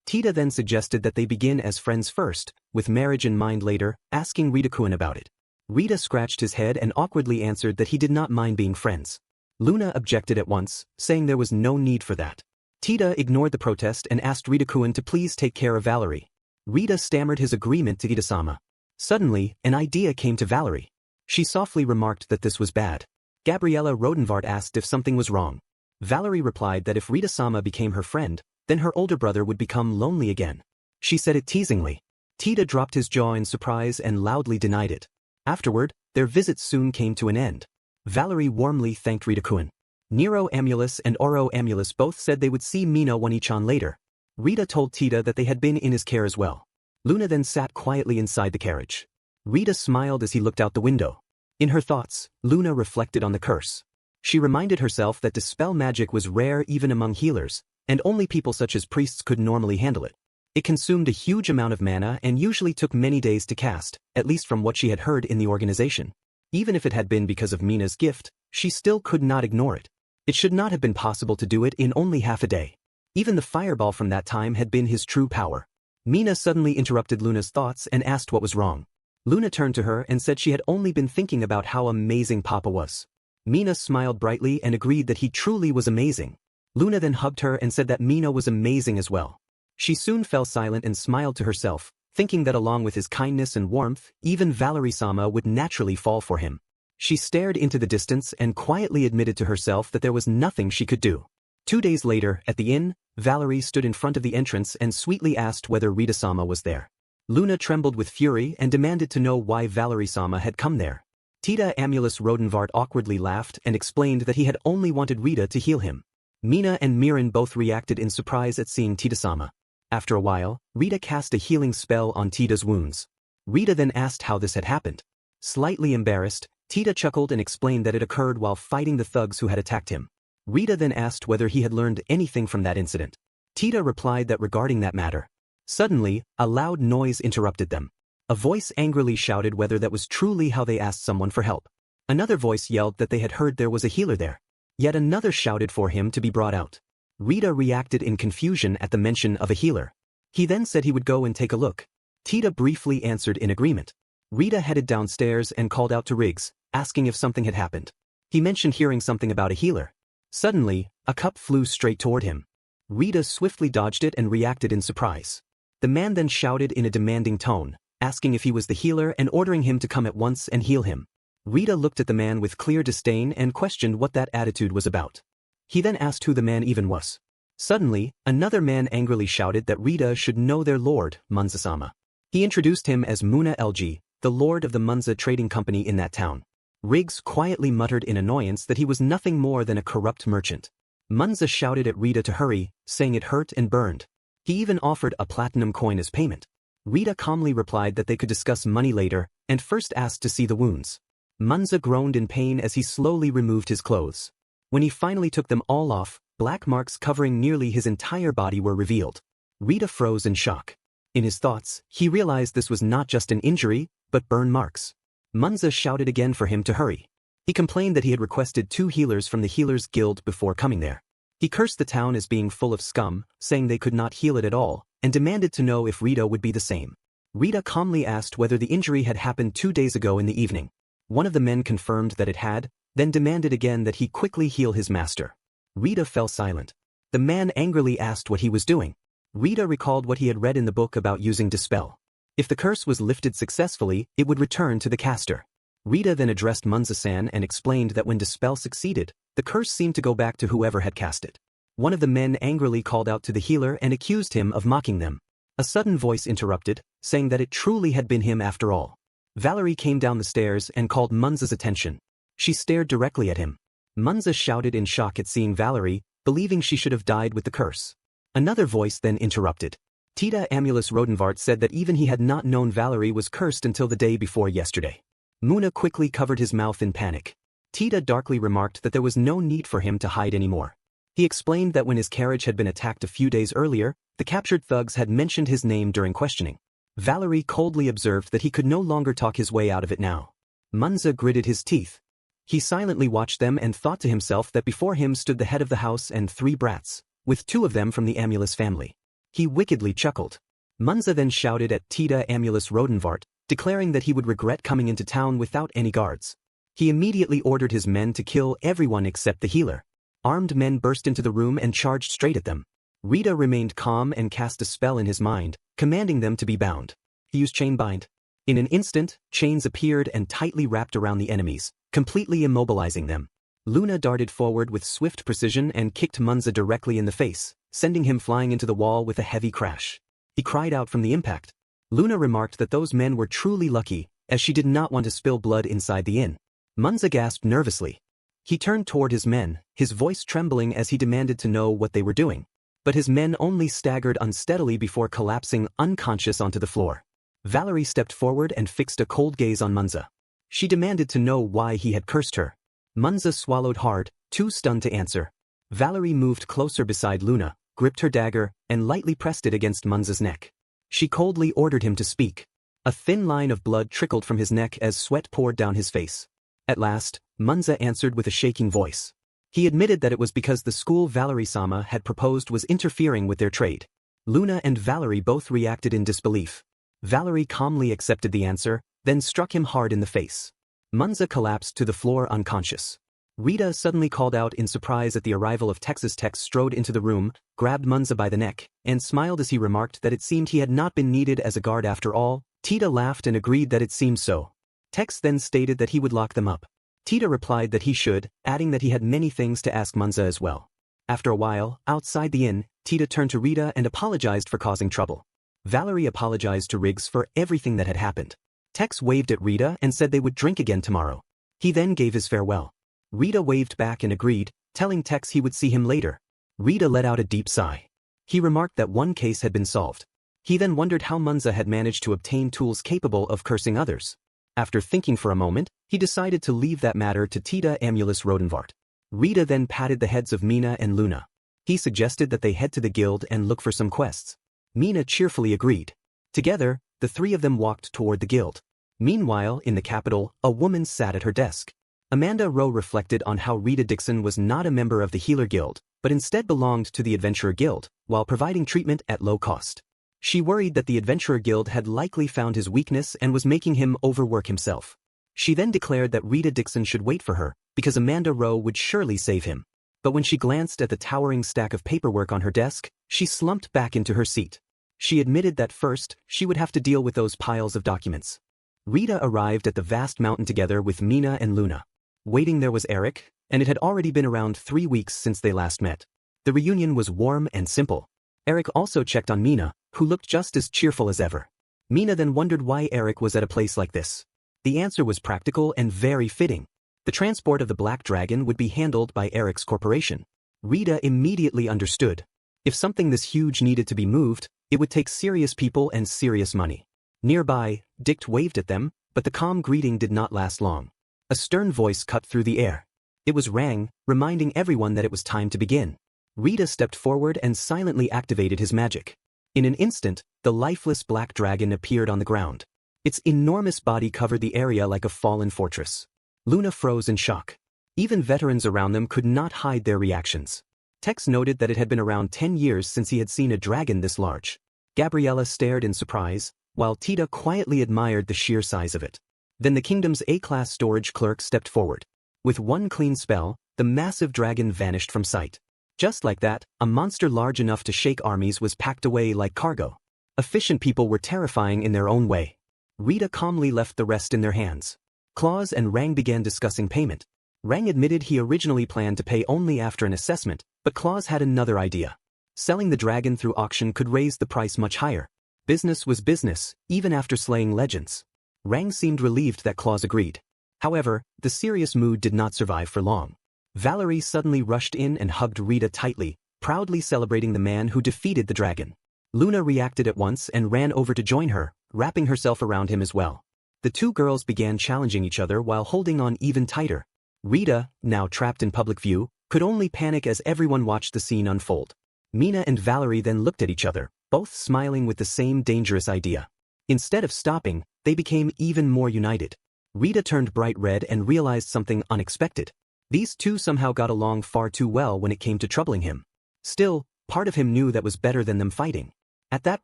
Tita then suggested that they begin as friends first, with marriage in mind later, asking Rita-kun about it. Rita scratched his head and awkwardly answered that he did not mind being friends. Luna objected at once, saying there was no need for that. Tita ignored the protest and asked Rita-kun to please take care of Valerie. Rita stammered his agreement to Ita-sama. Suddenly, an idea came to Valerie. She softly remarked that this was bad. Gabriella Rodenvart asked if something was wrong. Valerie replied that if Rita-sama became her friend, then her older brother would become lonely again. She said it teasingly. Tita dropped his jaw in surprise and loudly denied it. Afterward, their visit soon came to an end. Valerie warmly thanked Rita-kun. Nero Amulus and Oro Amulus both said they would see Mina One-chan later. Rita told Tita that they had been in his care as well. Luna then sat quietly inside the carriage. Rita smiled as he looked out the window. In her thoughts, Luna reflected on the curse. She reminded herself that dispel magic was rare even among healers, and only people such as priests could normally handle it. It consumed a huge amount of mana and usually took many days to cast, at least from what she had heard in the organization. Even if it had been because of Mina's gift, she still could not ignore it. It should not have been possible to do it in only half a day. Even the fireball from that time had been his true power. Mina suddenly interrupted Luna's thoughts and asked what was wrong. Luna turned to her and said she had only been thinking about how amazing Papa was. Mina smiled brightly and agreed that he truly was amazing. Luna then hugged her and said that Mina was amazing as well. She soon fell silent and smiled to herself, thinking that along with his kindness and warmth, even Valerie-sama would naturally fall for him. She stared into the distance and quietly admitted to herself that there was nothing she could do. 2 days later, at the inn, Valerie stood in front of the entrance and sweetly asked whether Rita-sama was there. Luna trembled with fury and demanded to know why Valerie-sama had come there. Tita Amulus Rodenvart awkwardly laughed and explained that he had only wanted Rita to heal him. Mina and Mirin both reacted in surprise at seeing Tita-sama. After a while, Rita cast a healing spell on Tita's wounds. Rita then asked how this had happened. Slightly embarrassed, Tita chuckled and explained that it occurred while fighting the thugs who had attacked him. Rita then asked whether he had learned anything from that incident. Tita replied that regarding that matter. Suddenly, a loud noise interrupted them. A voice angrily shouted whether that was truly how they asked someone for help. Another voice yelled that they had heard there was a healer there. Yet another shouted for him to be brought out. Rita reacted in confusion at the mention of a healer. He then said he would go and take a look. Tita briefly answered in agreement. Rita headed downstairs and called out to Riggs, asking if something had happened. He mentioned hearing something about a healer. Suddenly, a cup flew straight toward him. Rita swiftly dodged it and reacted in surprise. The man then shouted in a demanding tone, asking if he was the healer and ordering him to come at once and heal him. Rita looked at the man with clear disdain and questioned what that attitude was about. He then asked who the man even was. Suddenly, another man angrily shouted that Rita should know their lord, Munza-sama. He introduced him as Muna LG, the lord of the Munza trading company in that town. Riggs quietly muttered in annoyance that he was nothing more than a corrupt merchant. Munza shouted at Rita to hurry, saying it hurt and burned. He even offered a platinum coin as payment. Rita calmly replied that they could discuss money later, and first asked to see the wounds. Munza groaned in pain as he slowly removed his clothes. When he finally took them all off, black marks covering nearly his entire body were revealed. Rita froze in shock. In his thoughts, he realized this was not just an injury, but burn marks. Munza shouted again for him to hurry. He complained that he had requested 2 healers from the Healers Guild before coming there. He cursed the town as being full of scum, saying they could not heal it at all, and demanded to know if Rita would be the same. Rita calmly asked whether the injury had happened 2 days ago in the evening. One of the men confirmed that it had, then demanded again that he quickly heal his master. Rita fell silent. The man angrily asked what he was doing. Rita recalled what he had read in the book about using Dispel. If the curse was lifted successfully, it would return to the caster. Rita then addressed Munza-san and explained that when Dispel succeeded, the curse seemed to go back to whoever had cast it. One of the men angrily called out to the healer and accused him of mocking them. A sudden voice interrupted, saying that it truly had been him after all. Valerie came down the stairs and called Munza's attention. She stared directly at him. Munza shouted in shock at seeing Valerie, believing she should have died with the curse. Another voice then interrupted. Tita Amulus Rodenvart said that even he had not known Valerie was cursed until the day before yesterday. Muna quickly covered his mouth in panic. Tita darkly remarked that there was no need for him to hide anymore. He explained that when his carriage had been attacked a few days earlier, the captured thugs had mentioned his name during questioning. Valerie coldly observed that he could no longer talk his way out of it now. Munza gritted his teeth. He silently watched them and thought to himself that before him stood the head of the house and 3 brats, with 2 of them from the Amulus family. He wickedly chuckled. Munza then shouted at Tita Amulus Rodenvart, declaring that he would regret coming into town without any guards. He immediately ordered his men to kill everyone except the healer. Armed men burst into the room and charged straight at them. Rita remained calm and cast a spell in his mind, commanding them to be bound. He used chain bind. In an instant, chains appeared and tightly wrapped around the enemies, completely immobilizing them. Luna darted forward with swift precision and kicked Munza directly in the face, sending him flying into the wall with a heavy crash. He cried out from the impact. Luna remarked that those men were truly lucky, as she did not want to spill blood inside the inn. Munza gasped nervously. He turned toward his men, his voice trembling as he demanded to know what they were doing. but his men only staggered unsteadily before collapsing unconscious onto the floor. Valerie stepped forward and fixed a cold gaze on Munza. She demanded to know why he had cursed her. Munza swallowed hard, too stunned to answer. Valerie moved closer beside Luna, gripped her dagger, and lightly pressed it against Munza's neck. She coldly ordered him to speak. A thin line of blood trickled from his neck as sweat poured down his face. At last, Munza answered with a shaking voice. He admitted that it was because the school Valerie-sama had proposed was interfering with their trade. Luna and Valerie both reacted in disbelief. Valerie calmly accepted the answer, then struck him hard in the face. Munza collapsed to the floor unconscious. Rita suddenly called out in surprise at the arrival of Texas. Tex strode into the room, grabbed Munza by the neck, and smiled as he remarked that it seemed he had not been needed as a guard after all. Tita laughed and agreed that it seemed so. Tex then stated that he would lock them up. Tita replied that he should, adding that he had many things to ask Munza as well. After a while, outside the inn, Tita turned to Rita and apologized for causing trouble. Valerie apologized to Riggs for everything that had happened. Tex waved at Rita and said they would drink again tomorrow. He then gave his farewell. Rita waved back and agreed, telling Tex he would see him later. Rita let out a deep sigh. He remarked that one case had been solved. He then wondered how Munza had managed to obtain tools capable of cursing others. After thinking for a moment, he decided to leave that matter to Tita Amulus Rodenvart. Rita then patted the heads of Mina and Luna. He suggested that they head to the guild and look for some quests. Mina cheerfully agreed. Together, the three of them walked toward the guild. Meanwhile, in the capital, a woman sat at her desk. Amanda Rowe reflected on how Rita Dixon was not a member of the Healer Guild, but instead belonged to the Adventurer Guild, while providing treatment at low cost. She worried that the Adventurer Guild had likely found his weakness and was making him overwork himself. She then declared that Rita Dixon should wait for her, because Amanda Rowe would surely save him. But when she glanced at the towering stack of paperwork on her desk, she slumped back into her seat. She admitted that first, she would have to deal with those piles of documents. Rita arrived at the vast mountain together with Mina and Luna. Waiting there was Eric, and it had already been around 3 weeks since they last met. The reunion was warm and simple. Eric also checked on Mina, who looked just as cheerful as ever. Mina then wondered why Eric was at a place like this. The answer was practical and very fitting. The transport of the Black Dragon would be handled by Eric's corporation. Rita immediately understood. If something this huge needed to be moved, it would take serious people and serious money. Nearby, Dick waved at them, but the calm greeting did not last long. A stern voice cut through the air. It was Rang, reminding everyone that it was time to begin. Rita stepped forward and silently activated his magic. In an instant, the lifeless black dragon appeared on the ground. Its enormous body covered the area like a fallen fortress. Luna froze in shock. Even veterans around them could not hide their reactions. Tex noted that it had been around 10 years since he had seen a dragon this large. Gabriella stared in surprise, while Tita quietly admired the sheer size of it. Then the kingdom's A-class storage clerk stepped forward. With one clean spell, the massive dragon vanished from sight. Just like that, a monster large enough to shake armies was packed away like cargo. Efficient people were terrifying in their own way. Rita calmly left the rest in their hands. Claus and Rang began discussing payment. Rang admitted he originally planned to pay only after an assessment, but Claus had another idea. Selling the dragon through auction could raise the price much higher. Business was business, even after slaying legends. Rang seemed relieved that Claus agreed. However, the serious mood did not survive for long. Valerie suddenly rushed in and hugged Rita tightly, proudly celebrating the man who defeated the dragon. Luna reacted at once and ran over to join her, wrapping herself around him as well. The two girls began challenging each other while holding on even tighter. Rita, now trapped in public view, could only panic as everyone watched the scene unfold. Mina and Valerie then looked at each other, both smiling with the same dangerous idea. Instead of stopping, they became even more united. Rita turned bright red and realized something unexpected. These two somehow got along far too well when it came to troubling him. Still, part of him knew that was better than them fighting. At that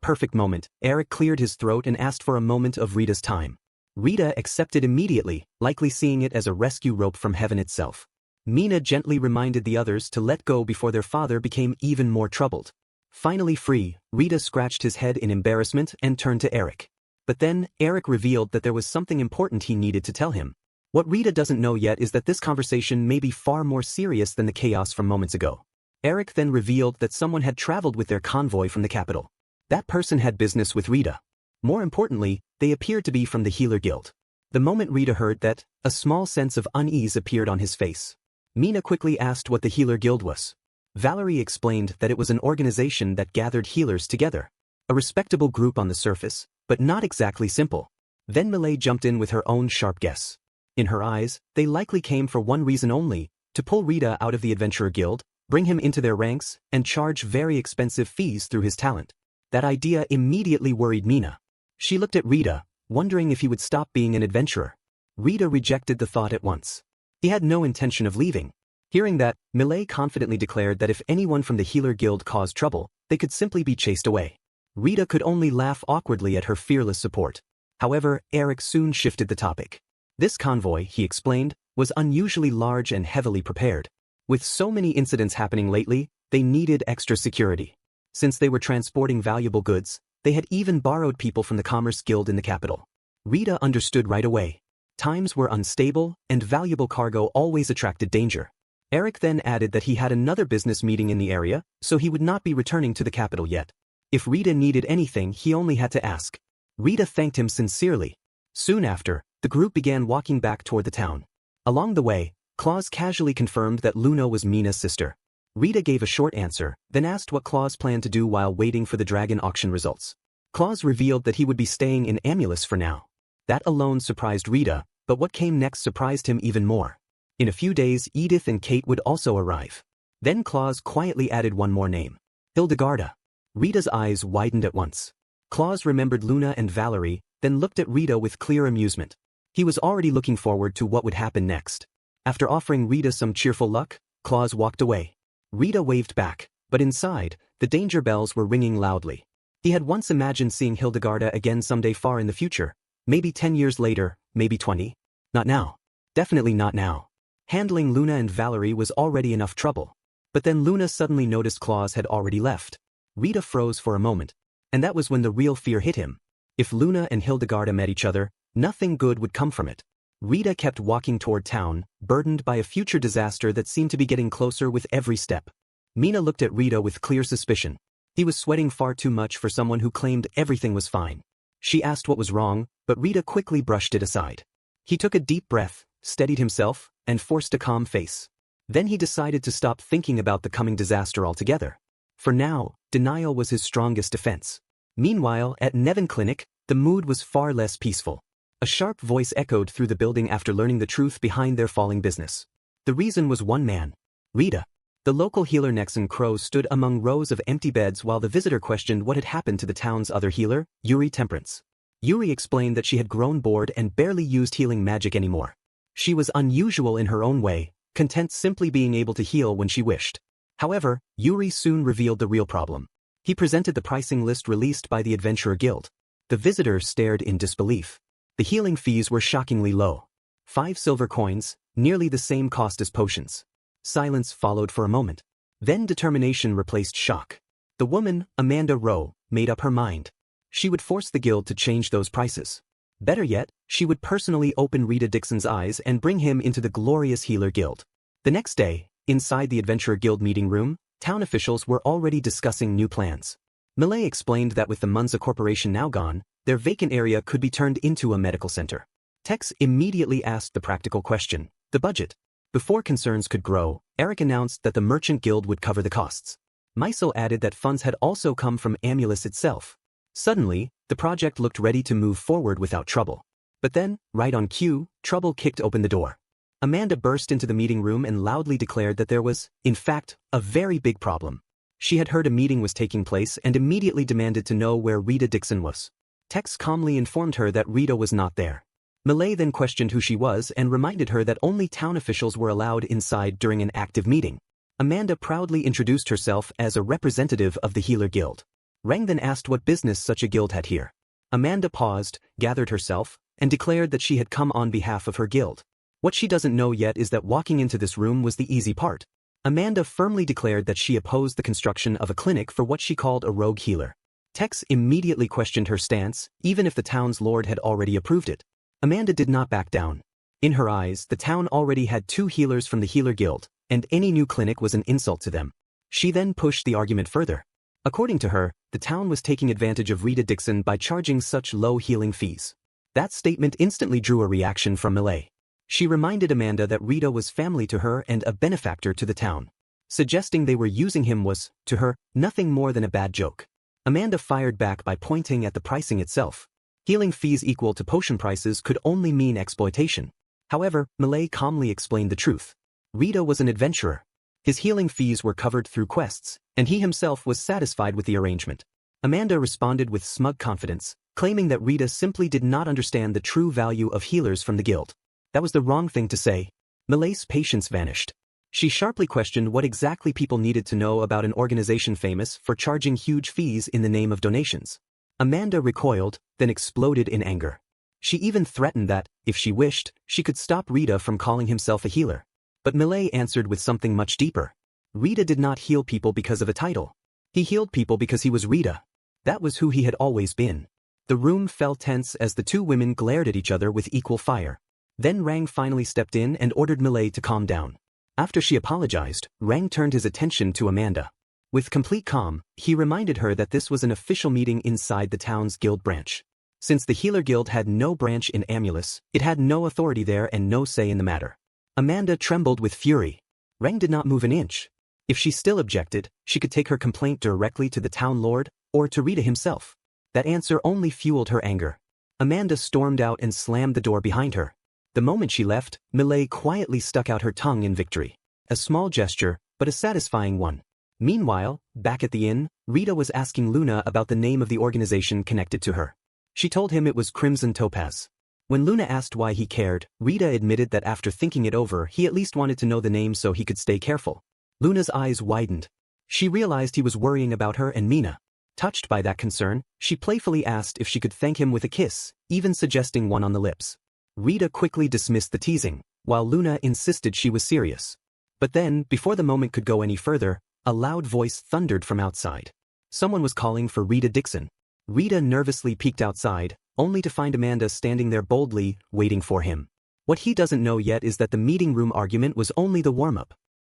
perfect moment, Eric cleared his throat and asked for a moment of Rita's time. Rita accepted immediately, likely seeing it as a rescue rope from heaven itself. Mina gently reminded the others to let go before their father became even more troubled. Finally free, Rita scratched his head in embarrassment and turned to Eric. But then, Eric revealed that there was something important he needed to tell him. What Rita doesn't know yet is that this conversation may be far more serious than the chaos from moments ago. Eric then revealed that someone had traveled with their convoy from the capital. That person had business with Rita. More importantly, they appeared to be from the Healer Guild. The moment Rita heard that, a small sense of unease appeared on his face. Mina quickly asked what the Healer Guild was. Valerie explained that it was an organization that gathered healers together. A respectable group on the surface, but not exactly simple. Then Melia jumped in with her own sharp guess. In her eyes, they likely came for one reason only, to pull Rita out of the Adventurer Guild, bring him into their ranks, and charge very expensive fees through his talent. That idea immediately worried Mina. She looked at Rita, wondering if he would stop being an adventurer. Rita rejected the thought at once. He had no intention of leaving. Hearing that, Melia confidently declared that if anyone from the Healer Guild caused trouble, they could simply be chased away. Rita could only laugh awkwardly at her fearless support. However, Eric soon shifted the topic. This convoy, he explained, was unusually large and heavily prepared. With so many incidents happening lately, they needed extra security. Since they were transporting valuable goods, they had even borrowed people from the Commerce Guild in the capital. Rita understood right away. Times were unstable, and valuable cargo always attracted danger. Eric then added that he had another business meeting in the area, so he would not be returning to the capital yet. If Rita needed anything, he only had to ask. Rita thanked him sincerely. Soon after, the group began walking back toward the town. Along the way, Claus casually confirmed that Luna was Mina's sister. Rita gave a short answer, then asked what Claus planned to do while waiting for the dragon auction results. Claus revealed that he would be staying in Amulus for now. That alone surprised Rita, but what came next surprised him even more. In a few days, Edith and Kate would also arrive. Then Claus quietly added one more name. Hildigarda. Rita's eyes widened at once. Claus remembered Luna and Valerie, then looked at Rita with clear amusement. He was already looking forward to what would happen next. After offering Rita some cheerful luck, Claus walked away. Rita waved back, but inside, the danger bells were ringing loudly. He had once imagined seeing Hildigarda again someday far in the future, maybe 10 years later, maybe 20. Not now. Definitely not now. Handling Luna and Valerie was already enough trouble. But then Luna suddenly noticed Claus had already left. Rita froze for a moment. And that was when the real fear hit him. If Luna and Hildigarda met each other, nothing good would come from it. Rita kept walking toward town, burdened by a future disaster that seemed to be getting closer with every step. Mina looked at Rita with clear suspicion. He was sweating far too much for someone who claimed everything was fine. She asked what was wrong, but Rita quickly brushed it aside. He took a deep breath, steadied himself, and forced a calm face. Then he decided to stop thinking about the coming disaster altogether. For now, denial was his strongest defense. Meanwhile, at Nevin Clinic, the mood was far less peaceful. A sharp voice echoed through the building after learning the truth behind their falling business. The reason was one man. Rita. The local healer Nexon Crow stood among rows of empty beds while the visitor questioned what had happened to the town's other healer, Yuri Temperance. Yuri explained that she had grown bored and barely used healing magic anymore. She was unusual in her own way, content simply being able to heal when she wished. However, Yuri soon revealed the real problem. He presented the pricing list released by the Adventurer Guild. The visitor stared in disbelief. The healing fees were shockingly low. 5 silver coins, nearly the same cost as potions. Silence followed for a moment. Then determination replaced shock. The woman, Amanda Rowe, made up her mind. She would force the guild to change those prices. Better yet, she would personally open Rita Dixon's eyes and bring him into the glorious Healer Guild. The next day, inside the Adventurer Guild meeting room, town officials were already discussing new plans. Melia explained that with the Munza Corporation now gone, their vacant area could be turned into a medical center. Tex immediately asked the practical question, the budget. Before concerns could grow, Eric announced that the Merchant Guild would cover the costs. Meisel added that funds had also come from Amulus itself. Suddenly, the project looked ready to move forward without trouble. But then, right on cue, trouble kicked open the door. Amanda burst into the meeting room and loudly declared that there was, in fact, a very big problem. She had heard a meeting was taking place and immediately demanded to know where Rita Dixon was. Tex calmly informed her that Rita was not there. Melia then questioned who she was and reminded her that only town officials were allowed inside during an active meeting. Amanda proudly introduced herself as a representative of the Healer Guild. Reng then asked what business such a guild had here. Amanda paused, gathered herself, and declared that she had come on behalf of her guild. What she doesn't know yet is that walking into this room was the easy part. Amanda firmly declared that she opposed the construction of a clinic for what she called a rogue healer. Tex immediately questioned her stance, even if the town's lord had already approved it. Amanda did not back down. In her eyes, the town already had 2 healers from the Healer Guild, and any new clinic was an insult to them. She then pushed the argument further. According to her, the town was taking advantage of Rita Dixon by charging such low healing fees. That statement instantly drew a reaction from Melia. She reminded Amanda that Rita was family to her and a benefactor to the town. Suggesting they were using him was, to her, nothing more than a bad joke. Amanda fired back by pointing at the pricing itself. Healing fees equal to potion prices could only mean exploitation. However, Melia calmly explained the truth. Rita was an adventurer. His healing fees were covered through quests, and he himself was satisfied with the arrangement. Amanda responded with smug confidence, claiming that Rita simply did not understand the true value of healers from the guild. That was the wrong thing to say. Melia's patience vanished. She sharply questioned what exactly people needed to know about an organization famous for charging huge fees in the name of donations. Amanda recoiled, then exploded in anger. She even threatened that, if she wished, she could stop Rita from calling himself a healer. But Melia answered with something much deeper. Rita did not heal people because of a title. He healed people because he was Rita. That was who he had always been. The room fell tense as the two women glared at each other with equal fire. Then Rang finally stepped in and ordered Melia to calm down. After she apologized, Rang turned his attention to Amanda. With complete calm, he reminded her that this was an official meeting inside the town's guild branch. Since the Healer Guild had no branch in Amulus, it had no authority there and no say in the matter. Amanda trembled with fury. Rang did not move an inch. If she still objected, she could take her complaint directly to the town lord, or to Rita himself. That answer only fueled her anger. Amanda stormed out and slammed the door behind her. The moment she left, Melia quietly stuck out her tongue in victory. A small gesture, but a satisfying one. Meanwhile, back at the inn, Rita was asking Luna about the name of the organization connected to her. She told him it was Crimson Topaz. When Luna asked why he cared, Rita admitted that after thinking it over he at least wanted to know the name so he could stay careful. Luna's eyes widened. She realized he was worrying about her and Mina. Touched by that concern, she playfully asked if she could thank him with a kiss, even suggesting one on the lips. Rita quickly dismissed the teasing, while Luna insisted she was serious. But then, before the moment could go any further, a loud voice thundered from outside. Someone was calling for Rita Dixon. Rita nervously peeked outside, only to find Amanda standing there boldly, waiting for him. What he doesn't know yet is that the meeting room argument was only the warm-up.